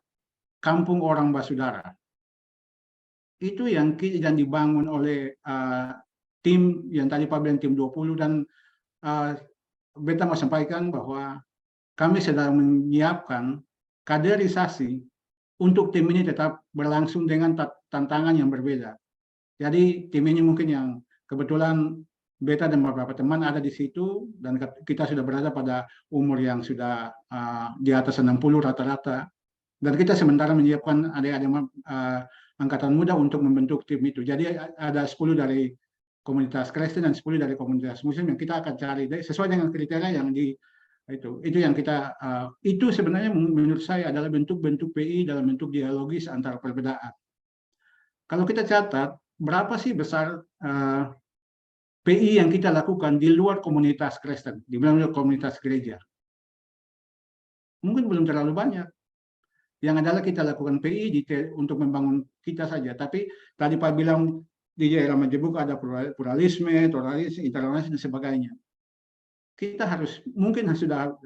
kampung orang basudara. Itu yang dibangun oleh tim yang tadi Pak bilang tim 20, dan beta mau sampaikan bahwa kami sedang menyiapkan kaderisasi untuk tim ini tetap berlangsung dengan tantangan yang berbeda. Jadi tim ini mungkin yang kebetulan beta dan beberapa teman ada di situ, dan kita sudah berada pada umur yang sudah di atas 60 rata-rata, dan kita sementara menyiapkan adik-adik angkatan muda untuk membentuk tim itu. Jadi ada 10 dari komunitas Kristen dan 10 dari komunitas Muslim yang kita akan cari sesuai dengan kriteria yang itu yang kita itu sebenarnya menurut saya adalah bentuk-bentuk PI dalam bentuk dialogis antara perbedaan. Kalau kita catat berapa sih besar PI yang kita lakukan di luar komunitas Kristen, di luar komunitas gereja? Mungkin belum terlalu banyak. Yang adalah kita lakukan PI untuk membangun kita saja. Tapi tadi Pak bilang di daerah Majemuk ada pluralisme, toleransi, intoleransi dan sebagainya. Kita harus mungkin sudah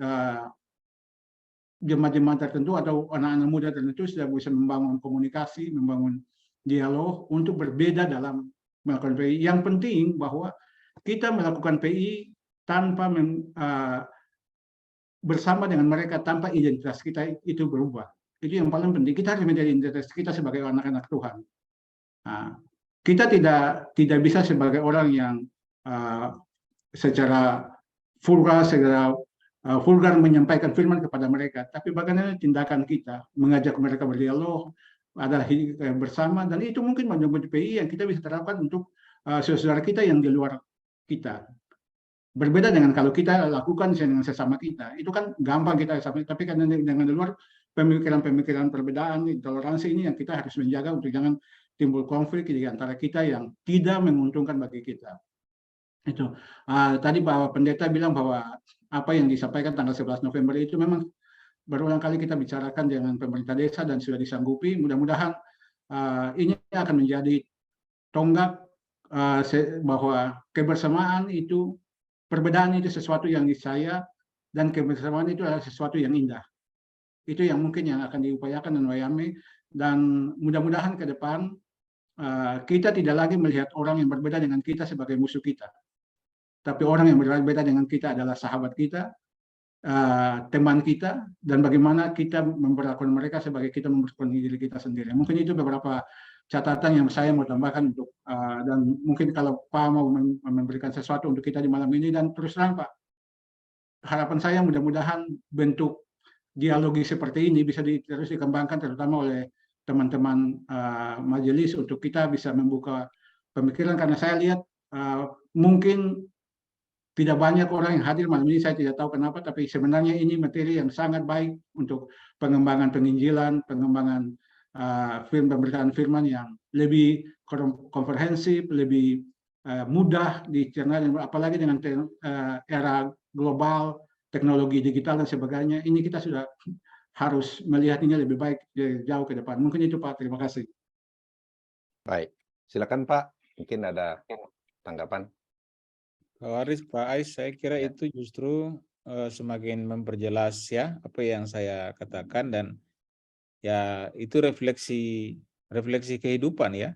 jemaat-jemaat tertentu atau anak-anak muda tertentu sudah bisa membangun komunikasi, membangun dialog untuk berbeda dalam melakukan PI. Yang penting bahwa kita melakukan PI tanpa bersama dengan mereka, tanpa identitas kita itu berubah. Itu yang paling penting. Kita harus menjadi identitas kita sebagai anak-anak Tuhan. Kita tidak bisa sebagai orang yang secara vulgar menyampaikan firman kepada mereka, tapi bagaimana tindakan kita mengajak mereka berdialog, ada bersama, dan itu mungkin menjadi PI yang kita bisa terapkan untuk saudara kita yang di luar kita. Berbeda dengan kalau kita lakukan dengan sesama kita, itu kan gampang kita sama, tapi kan dengan di luar pemikiran-pemikiran perbedaan, intoleransi ini yang kita harus menjaga untuk jangan timbul konflik di antara kita yang tidak menguntungkan bagi kita. Itu tadi bahwa pendeta bilang bahwa apa yang disampaikan tanggal 11 November itu memang berulang kali kita bicarakan dengan pemerintah desa dan sudah disanggupi. Mudah-mudahan ini akan menjadi tonggak bahwa kebersamaan itu, perbedaan itu sesuatu yang niscaya, dan kebersamaan itu adalah sesuatu yang indah. Itu yang mungkin yang akan diupayakan dan Wayame, dan mudah-mudahan ke depan kita tidak lagi melihat orang yang berbeda dengan kita sebagai musuh kita. Tapi orang yang berbeda dengan kita adalah sahabat kita, teman kita, dan bagaimana kita memperlakukan mereka sebagai kita memperlakukan diri kita sendiri. Mungkin itu beberapa catatan yang saya mau tambahkan untuk dan mungkin kalau Pak mau memberikan sesuatu untuk kita di malam ini, dan terus terang Pak, harapan saya mudah-mudahan bentuk dialogi seperti ini bisa terus dikembangkan terutama oleh teman-teman majelis untuk kita bisa membuka pemikiran, karena saya lihat mungkin tidak banyak orang yang hadir malam ini, saya tidak tahu kenapa, tapi sebenarnya ini materi yang sangat baik untuk pengembangan penginjilan, pengembangan pemberitaan firman yang lebih komprehensif, lebih mudah dicerna, apalagi dengan era global, teknologi digital dan sebagainya. Ini kita sudah harus melihat ini lebih baik jauh ke depan. Mungkin itu Pak, terima kasih. Baik, silakan Pak, mungkin ada tanggapan. Pak Ais, saya kira itu justru semakin memperjelas ya apa yang saya katakan, dan ya itu refleksi kehidupan ya.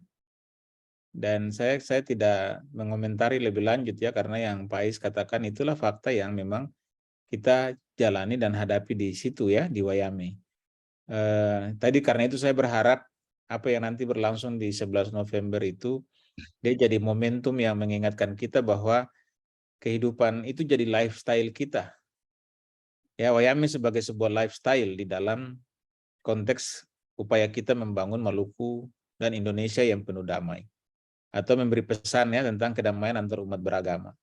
Dan saya tidak mengomentari lebih lanjut ya, karena yang Pak Ais katakan itulah fakta yang memang kita jalani dan hadapi di situ ya, di Wayame. Tadi karena itu saya berharap apa yang nanti berlangsung di 11 November itu dia jadi momentum yang mengingatkan kita bahwa kehidupan itu jadi lifestyle kita. Ya, Wayame sebagai sebuah lifestyle di dalam konteks upaya kita membangun Maluku dan Indonesia yang penuh damai. Atau memberi pesan ya tentang kedamaian antar umat beragama.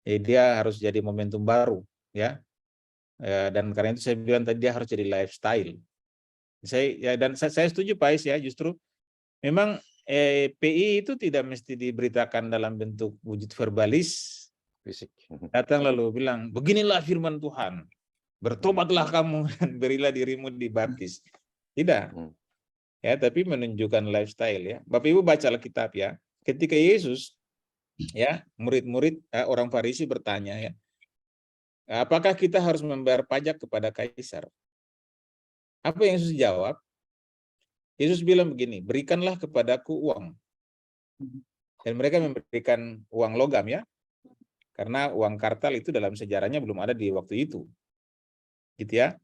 Jadi dia harus jadi momentum baru ya. Dan karena itu saya bilang tadi dia harus jadi lifestyle. Saya setuju Pak Ais ya, justru memang PI itu tidak mesti diberitakan dalam bentuk wujud verbalis Fisik. datang lalu bilang beginilah firman Tuhan, bertobatlah kamu dan berilah dirimu dibaptis. Tidak ya, tapi menunjukkan lifestyle ya. Bapak Ibu baca Alkitab ya, ketika Yesus ya, murid-murid orang Farisi bertanya ya, apakah kita harus membayar pajak kepada kaisar? Apa yang Yesus jawab? Yesus bilang begini, berikanlah kepadaku uang. Dan mereka memberikan uang logam ya, karena uang kartal itu dalam sejarahnya belum ada di waktu itu. Gitu ya.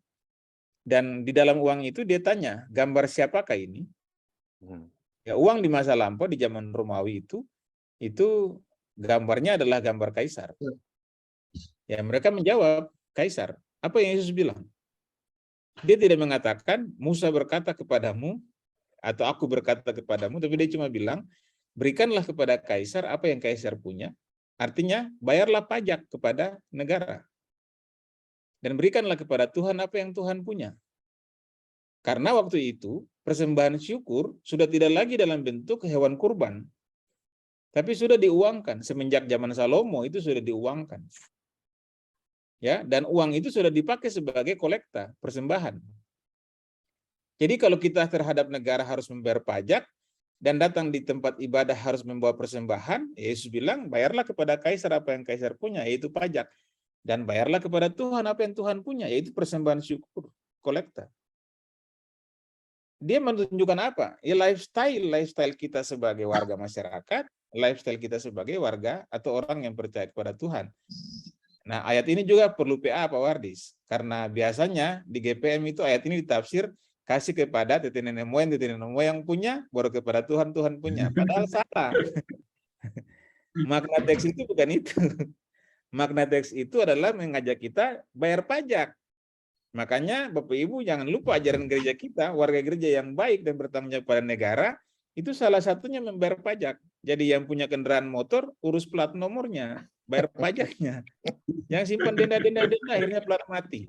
Dan di dalam uang itu dia tanya, gambar siapakah ini? Ya, uang di masa lampau di zaman Romawi itu gambarnya adalah gambar kaisar. Ya, mereka menjawab, kaisar. Apa yang Yesus bilang? Dia tidak mengatakan, Musa berkata kepadamu, atau aku berkata kepadamu, tapi dia cuma bilang, berikanlah kepada kaisar apa yang kaisar punya. Artinya, bayarlah pajak kepada negara. Dan berikanlah kepada Tuhan apa yang Tuhan punya. Karena waktu itu, persembahan syukur sudah tidak lagi dalam bentuk hewan kurban. Tapi sudah diuangkan. Semenjak zaman Salomo itu sudah diuangkan. Ya, dan uang itu sudah dipakai sebagai kolekta, persembahan. Jadi kalau kita terhadap negara harus membayar pajak, dan datang di tempat ibadah harus membawa persembahan, Yesus bilang, bayarlah kepada kaisar apa yang kaisar punya, yaitu pajak. Dan bayarlah kepada Tuhan apa yang Tuhan punya, yaitu persembahan syukur, kolekta. Dia menunjukkan apa? Ya lifestyle kita sebagai warga masyarakat, lifestyle kita sebagai warga atau orang yang percaya kepada Tuhan. Nah, ayat ini juga perlu PA Pak Wardis, karena biasanya di GPM itu ayat ini ditafsir kasih kepada tete nenek moyang punya, baru kepada Tuhan punya. Padahal salah. Makna teks itu bukan itu. Makna teks itu adalah mengajak kita bayar pajak. Makanya Bapak Ibu jangan lupa ajaran gereja kita, warga gereja yang baik dan bertanggung jawab pada negara, itu salah satunya membayar pajak. Jadi yang punya kendaraan motor, urus plat nomornya, bayar pajaknya. Yang simpan denda akhirnya plat mati.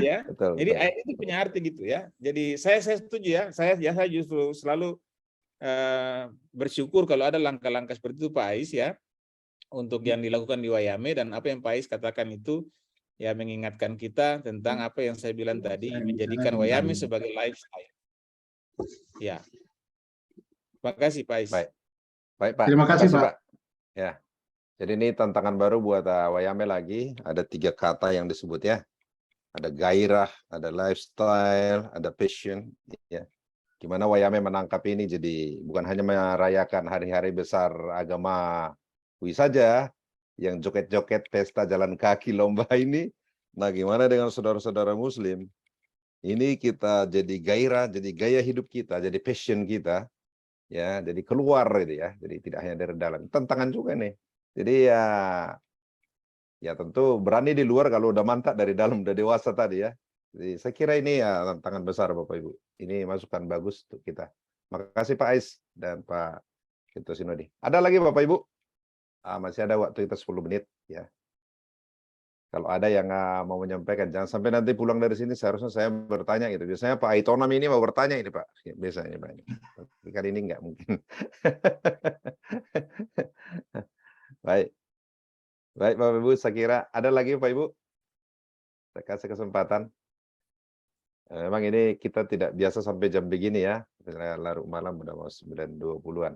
Ya, Betul, jadi betul. ayat itu punya arti gitu ya. Jadi saya setuju ya. Saya justru selalu bersyukur kalau ada langkah-langkah seperti itu Pak Ais ya, untuk yang dilakukan di Wayame, dan apa yang Pak Ais katakan itu ya mengingatkan kita tentang apa yang saya bilang tadi, menjadikan Wayame sebagai lifestyle. Ya. Terima kasih Pak Ais. Baik Pak. Terima kasih Pak. Ya. Jadi ini tantangan baru buat Wayame lagi. Ada 3 kata yang disebut ya. Ada gairah, ada lifestyle, ada passion. Ya. Gimana Wayame menangkap ini? Jadi bukan hanya merayakan hari-hari besar agama Wi saja, yang joget-joget pesta jalan kaki lomba ini. Nah, gimana dengan saudara-saudara Muslim? Ini kita jadi gairah, jadi gaya hidup kita, jadi passion kita. Ya, jadi keluar gitu ya. Jadi tidak hanya dari dalam. Tantangan juga nih. Jadi ya tentu berani di luar kalau udah mantap dari dalam, udah dewasa tadi ya. Jadi saya kira ini ya tantangan besar Bapak Ibu. Ini masukan bagus untuk kita. Makasih Pak Ais dan Pak Ketua Sinodi. Ada lagi Bapak Ibu? Masih ada waktu kita 10 menit ya. Kalau ada yang mau menyampaikan, jangan sampai nanti pulang dari sini seharusnya saya bertanya gitu. Biasanya Pak Aitonam ini mau bertanya ini Pak. Biasanya Pak. Tapi kali ini enggak mungkin. Baik. Baik Bapak Ibu, saya kira ada lagi Pak Ibu? Saya kasih kesempatan. Memang ini kita tidak biasa sampai jam begini ya. Larut malam udah mau 9.20-an.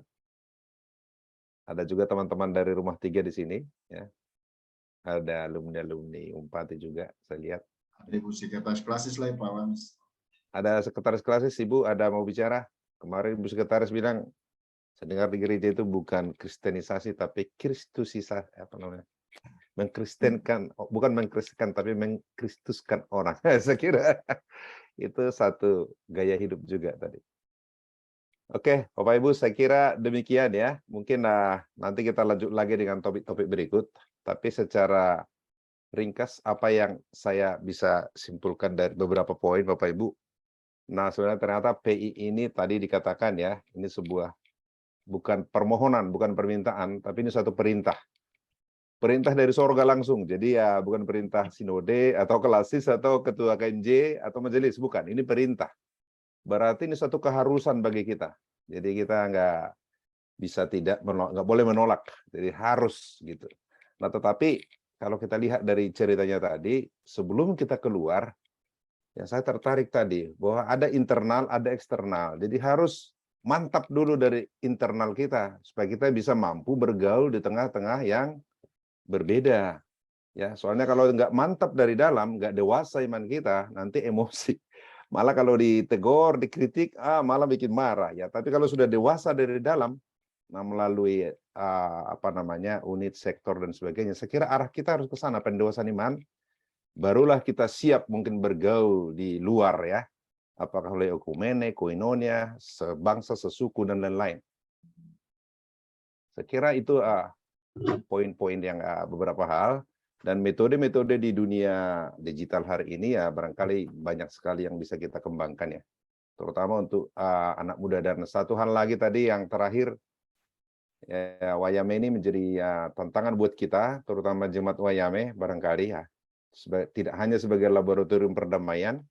Ada juga teman-teman dari Rumah 3 di sini ya. Ada alumni-alumni Umpati juga saya lihat. Ibu Sekretaris Klasis lah Pak Wams. Ada sekretaris klasis Ibu ada mau bicara. Kemarin Ibu Sekretaris bilang Saya dengar di gereja itu bukan kristenisasi tapi kristusisasi, apa namanya? Mengkristenkan, bukan mengkristenkan tapi mengkristuskan orang. Saya kira itu satu gaya hidup juga tadi. Oke, Bapak Ibu, saya kira demikian ya. Mungkin nanti kita lanjut lagi dengan topik-topik berikut. Tapi secara ringkas, apa yang saya bisa simpulkan dari beberapa poin, Bapak Ibu. Nah, sebenarnya ternyata PI ini tadi dikatakan ya, ini sebuah bukan permohonan, bukan permintaan, tapi ini satu perintah. Perintah dari sorga langsung. Jadi ya bukan perintah sinode atau kelasis atau ketua KMJ atau majelis, bukan. Ini perintah. Berarti ini satu keharusan bagi kita. Jadi kita nggak bisa nggak boleh menolak. Jadi harus gitu. Nah tetapi kalau kita lihat dari ceritanya tadi, sebelum kita keluar, ya saya tertarik tadi bahwa ada internal, ada eksternal. Jadi harus mantap dulu dari internal kita supaya kita bisa mampu bergaul di tengah-tengah yang berbeda. Ya, soalnya kalau nggak mantap dari dalam, nggak dewasa iman kita, nanti emosi. Malah kalau ditegur, dikritik, malah bikin marah ya. Tapi kalau sudah dewasa dari dalam, nah melalui apa namanya unit sektor dan sebagainya, saya kira arah kita harus ke sana, pendewasaan iman. Barulah kita siap mungkin bergaul di luar ya. Apakah oleh ekumene, koinonia, sebangsa, sesuku dan lain-lain. Saya kira itu poin-poin yang beberapa hal, dan metode-metode di dunia digital hari ini ya barangkali banyak sekali yang bisa kita kembangkan ya, terutama untuk anak muda. Dan satu hal lagi tadi yang terakhir, ya, Wayame ini menjadi tantangan buat kita, terutama jemaat Wayame barangkali ya, tidak hanya sebagai laboratorium perdamaian,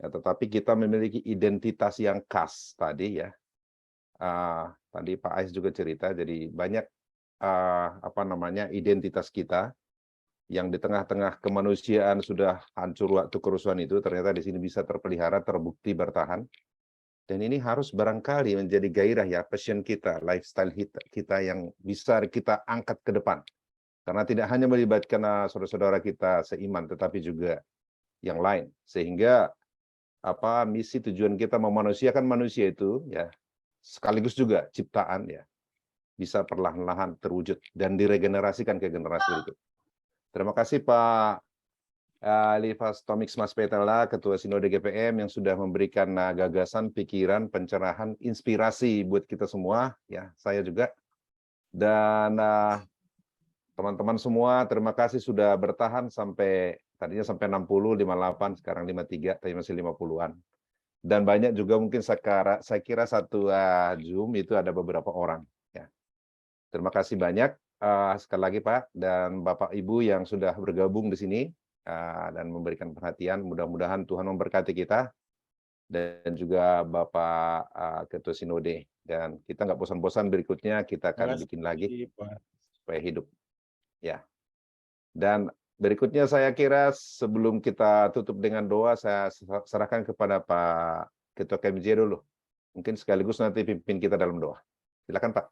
ya, tetapi kita memiliki identitas yang khas tadi ya. Tadi Pak Ais juga cerita, jadi banyak apa namanya identitas kita yang di tengah-tengah kemanusiaan sudah hancur waktu kerusuhan itu, ternyata di sini bisa terpelihara, terbukti bertahan. Dan ini harus barangkali menjadi gairah ya, passion kita, lifestyle kita yang bisa kita angkat ke depan. Karena tidak hanya melibatkan saudara-saudara kita seiman, tetapi juga yang lain. Sehingga misi tujuan kita memanusiakan manusia itu ya, sekaligus juga ciptaan ya, bisa perlahan-lahan terwujud dan diregenerasikan ke generasi berikut. Terima kasih Pak Livas Tomix Mas Petela, Ketua Sinode GPM yang sudah memberikan gagasan, pikiran, pencerahan, inspirasi buat kita semua. Ya, saya juga. Dan teman-teman semua, terima kasih sudah bertahan sampai tadinya sampai 60, 58, sekarang 53, tapi masih 50-an. Dan banyak juga mungkin saya kira satu Zoom itu ada beberapa orang. Ya. Terima kasih banyak sekali lagi Pak dan Bapak Ibu yang sudah bergabung di sini dan memberikan perhatian. Mudah-mudahan Tuhan memberkati kita dan juga Bapak Ketua Sinode. Dan kita nggak bosan-bosan, berikutnya kita akan bikin lagi supaya hidup. Ya. Dan berikutnya saya kira sebelum kita tutup dengan doa, saya serahkan kepada Pak Ketua KMJ dulu. Mungkin sekaligus nanti pimpin kita dalam doa. Silakan Pak.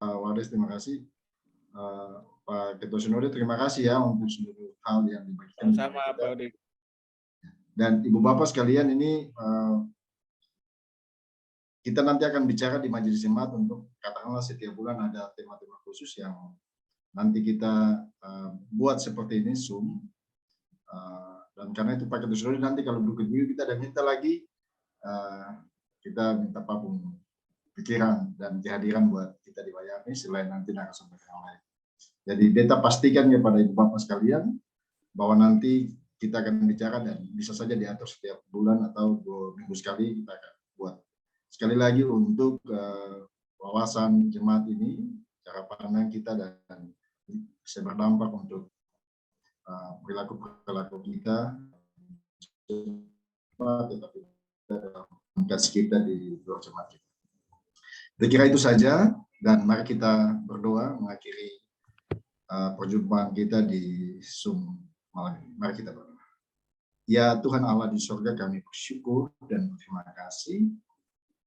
Waris, terima kasih. Pak Ketua Sinode, terima kasih ya untuk seluruh hal yang diberikan. Sama Pak Odi. Dan Ibu Bapak sekalian, ini kita nanti akan bicara di Majelis Jemaat untuk katakanlah setiap bulan ada tema-tema khusus yang nanti kita buat seperti ini Zoom. Dan karena itu Pak Ketua Sinode, nanti kalau berkunjung kita ada minta lagi, kita minta papung pikiran dan kehadiran buat kita di Wayame selain nanti narasumber yang lain. Jadi beta pastikan kepada Ibu Bapak sekalian bahwa nanti kita akan bicara dan bisa saja diatur setiap bulan atau 2 minggu sekali kita akan buat. Sekali lagi untuk wawasan jemaat ini, cara pandang kita dan bisa berdampak untuk perilaku kita, tetapi dalam komunikasi kita di luar jemaat kita. Saya kira itu saja, dan mari kita berdoa mengakhiri perjumpaan kita di Zoom malam ini. Mari kita berdoa. Ya Tuhan Allah di surga, kami bersyukur dan berterima kasih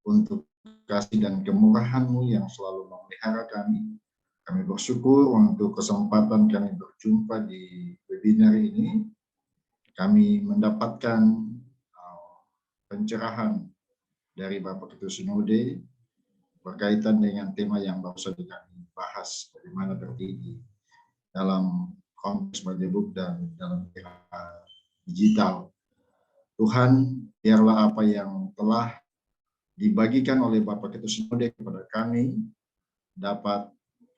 untuk kasih dan kemurahan-Mu yang selalu memelihara kami. Kami bersyukur untuk kesempatan kami berjumpa di webinar ini. Kami mendapatkan pencerahan dari Bapak Ketua Sinode berkaitan dengan tema yang baru saja kami bahas, bagaimana tertinggi dalam konteks Majemuk dan dalam era digital. Tuhan, biarlah apa yang telah dibagikan oleh Bapak Ketua Sinode kepada kami dapat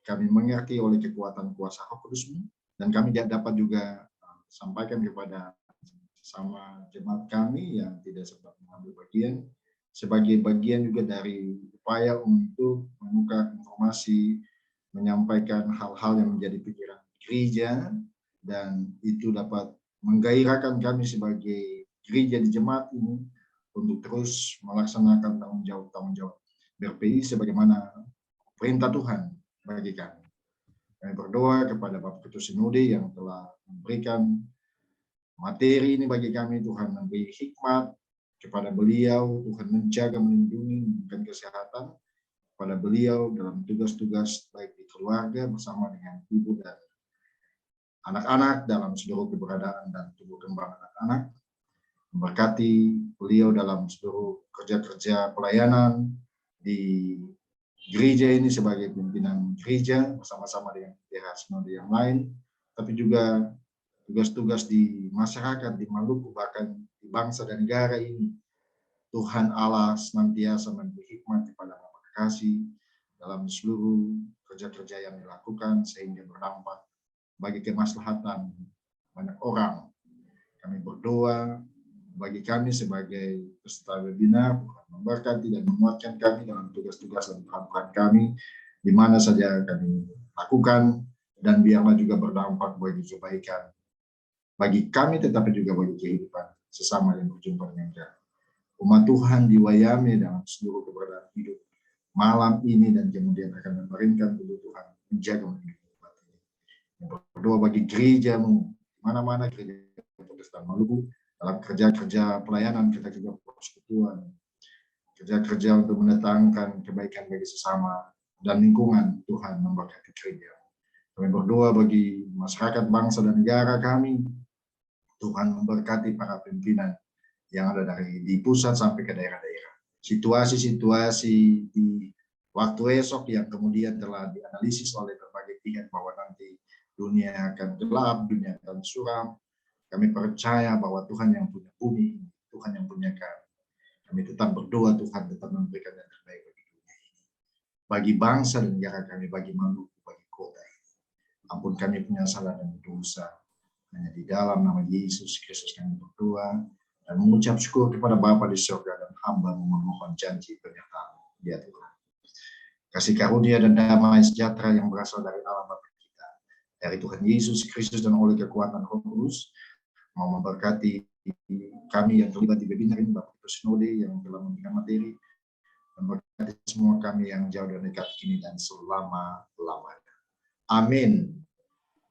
kami mengerti oleh kekuatan kuasa Roh Kudus-Mu, dan kami dapat juga sampaikan kepada sama jemaat kami yang tidak sempat mengambil bagian, sebagai bagian juga dari upaya untuk membuka informasi, menyampaikan hal-hal yang menjadi pikiran gereja, dan itu dapat menggairahkan kami sebagai gereja di jemaat ini untuk terus melaksanakan tanggung jawab BRPI sebagaimana perintah Tuhan bagi kami. Kami berdoa kepada Bapak Ketua Sinode yang telah memberikan materi ini bagi kami. Tuhan memberi hikmat kepada beliau, Tuhan menjaga, melindungi, memberikan kesehatan kepada beliau dalam tugas-tugas baik di keluarga bersama dengan ibu dan anak-anak dalam seluruh keberadaan dan tumbuh kembang anak-anak. Memberkati beliau dalam seluruh kerja-kerja pelayanan di gereja ini sebagai pimpinan gereja bersama-sama dengan pihak sinode yang lain, tapi juga tugas-tugas di masyarakat, di Maluku, bahkan di bangsa dan negara ini. Tuhan Allah senantiasa memberi hikmat kepada Bapak Kekasih dalam seluruh kerja-kerja yang dilakukan sehingga berdampak bagi kemaslahatan banyak orang. Kami berdoa bagi kami sebagai peserta webinar, Tuhan memberkati dan menguatkan kami dalam tugas-tugas dan peran kami di mana saja kami lakukan, dan biarlah juga berdampak bagi kebaikan bagi kami tetapi juga bagi kehidupan sesama yang berjumpa dengan kami. Umat Tuhan di Wayame dalam seluruh keberadaan hidup malam ini dan kemudian akan memerintahkan tubuh Tuhan menjaga melindungi umat ini. Berdoa bagi gerejamu mana-mana gereja Protestan Maluku dalam kerja-kerja pelayanan, kerja-kerja persekutuan, kerja-kerja untuk mendatangkan kebaikan bagi sesama dan lingkungan. Tuhan memberkati gereja. Kami berdoa bagi masyarakat bangsa dan negara kami. Tuhan memberkati para pimpinan yang ada dari di pusat sampai ke daerah-daerah. Situasi-situasi di waktu esok yang kemudian telah dianalisis oleh berbagai pihak bahwa nanti dunia akan gelap, dunia akan suram. Kami percaya bahwa Tuhan yang punya bumi, Tuhan yang punya kami. Kami tetap berdoa Tuhan tetap memberikan yang terbaik bagi dunia ini. Bagi bangsa dan negara kami, bagi Maluku, bagi kota ini. Ampun kami punya salah dan dosa. Hanya di dalam nama Yesus Kristus kami berdoa dan mengucap syukur kepada Bapa di surga dan hamba memohon janji penyertaan dia Tuhan. Kasih karunia dan damai sejahtera yang berasal dari Allah Bapa kita, dari Tuhan Yesus Kristus dan oleh kekuatan Roh Kudus, mau memberkati kami yang terlibat di webinar ini, Bapak Ketua Sinode yang telah memberikan materi, memberkati semua kami yang jauh dan dekat ini dan selama-lamanya. Amin.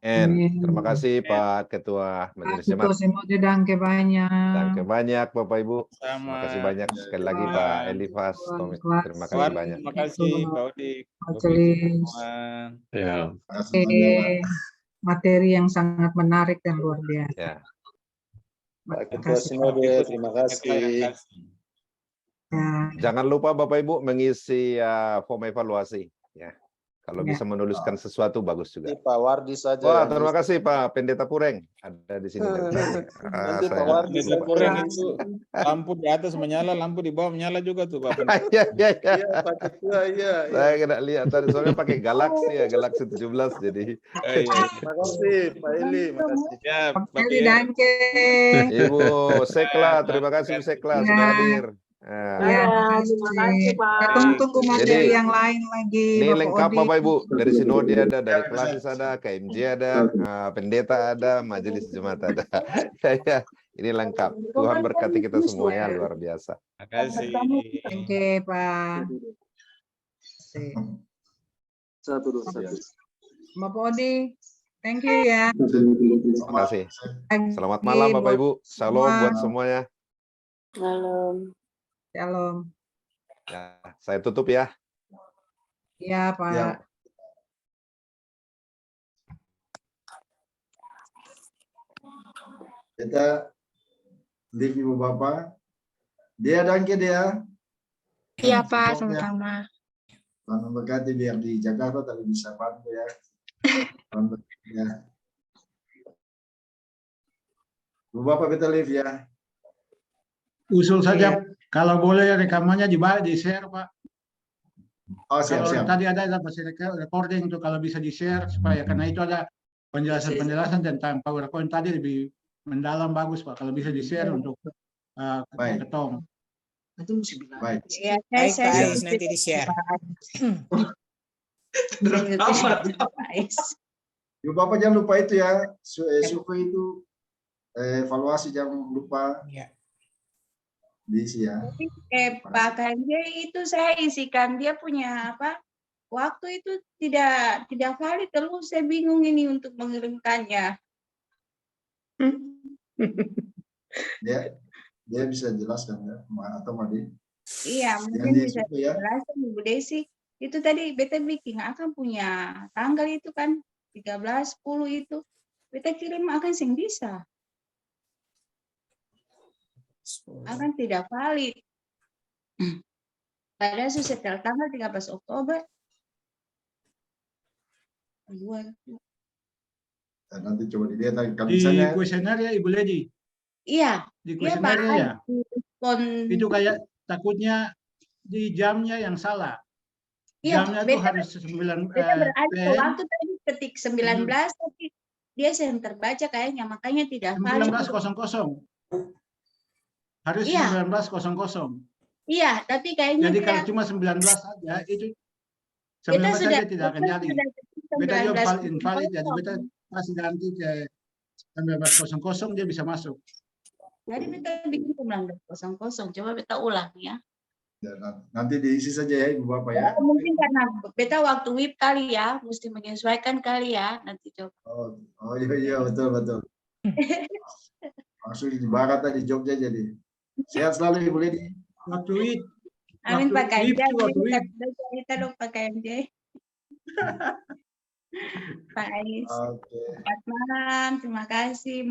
Terima kasih Pak Ketua Majelis Jemaat. Danke banyak. Danke banyak Bapak Ibu. Sama. Terima kasih banyak sekali lagi Pak Elifas. Terima kasih banyak. Terima kasih Pak Odik. Majelis. Ya. Materi yang sangat menarik dan luar biasa. Ya. Pak Ketua Sinode, terima kasih. Ya. Jangan lupa Bapak Ibu mengisi form evaluasi. Ya. Kalau Ya. bisa menuliskan sesuatu bagus juga. Pak Wardi saja. Wah, terima kasih Pak Pendeta Pureng ada di sini. Nanti Pak Wardi Pendeta Pureng itu lampu di atas menyala, lampu di bawah menyala juga tuh Pak. Iya. Iya Pak Ketua, iya. Saya kena lihat tadi soalnya pakai Galaxy ya, Galaxy 17 jadi. Terima kasih Pak Eli, makasih. Ya, Pak Eli, danke. Ibu Sekla, terima kasih Bu Sekla sudah hadir. Ya, terima kasih Pak. Kita tunggu materi yang lain lagi. Ini Bapak lengkap Odi. Bapak Ibu, dari Sinode ada, dari Klasis ada, KMJ ada, Pendeta ada, Majelis Jemaat ada. Ya, ini lengkap. Tuhan berkati kita semuanya luar biasa. Terima kasih. Oke, Pak. Satu. Bapak Odi, thank you ya. Terima kasih. Selamat malam Bapak Ibu. Shalom buat semuanya. Shalom. Ya, saya tutup ya. Iya, Pak. Ya. Kita live Ibu Bapak. Dia danke dia. Iya Pak, sama-sama. Tuhan memberkati biar di Jakarta tapi bisa bantu ya. Ya. Bu Bapak kita live ya. Usul saja, kalau boleh rekamannya di-share, Pak. Oh, siap, Kalau siap. tadi ada masih recording itu kalau bisa di-share supaya karena itu ada penjelasan-penjelasan tentang PowerPoint tadi lebih mendalam bagus, Pak. Kalau bisa di-share untuk Baik. ketong. Baik. Ya, Baik, Pak saya Ais, nanti di-share. Bu Bapak jangan lupa itu ya, survei itu evaluasi jangan lupa Ya. diisi ya. Pak Kanjeng itu saya isikan dia punya apa? Waktu itu tidak valid, terus saya bingung ini untuk mengirimkannya. Dia bisa jelaskan ya, atau Madi? Iya, mungkin bisa jelaskan Ibu Desi. Itu tadi beta bikin akan punya tanggal itu kan 13/10 itu. Beta kirim akan sing bisa. Akan tidak valid. Padahal setelah tanggal 13 Oktober. Nanti coba dilihat kalau Di misalnya kuesioner ya Ibu Lady. Iya. Di kuesioner ya. Itu Itu kayak takutnya di jamnya yang salah. iya, Jamnya tuh harus 9 berarti waktu tadi ketik 19 tapi dia yang terbaca kayaknya makanya tidak valid. 19.00. Harus Iya. 19.00. Iya, tapi kayaknya Jadi dia, kalau cuma 19 saja itu kita 19 sudah saja tidak akan jadi. Beta juga invalid, jadi beta kasih ganti ke 19.00 dia bisa masuk. jadi beta bikin 19.00. Coba beta ulang ya. ya, nanti diisi saja ya Ibu Bapak ya. Mungkin karena beta waktu WIB kali ya, mesti menyesuaikan kali ya. Nanti coba. Oh iya betul. Langsung di Barat tadi Jogja jadi. Sehat selalu Ibu Lady. Waktu itu Amin Pak Kanjeng. waktu WIB. Kita dong Pak Kanjeng. Pak Ais. Oke. Selamat malam, terima kasih.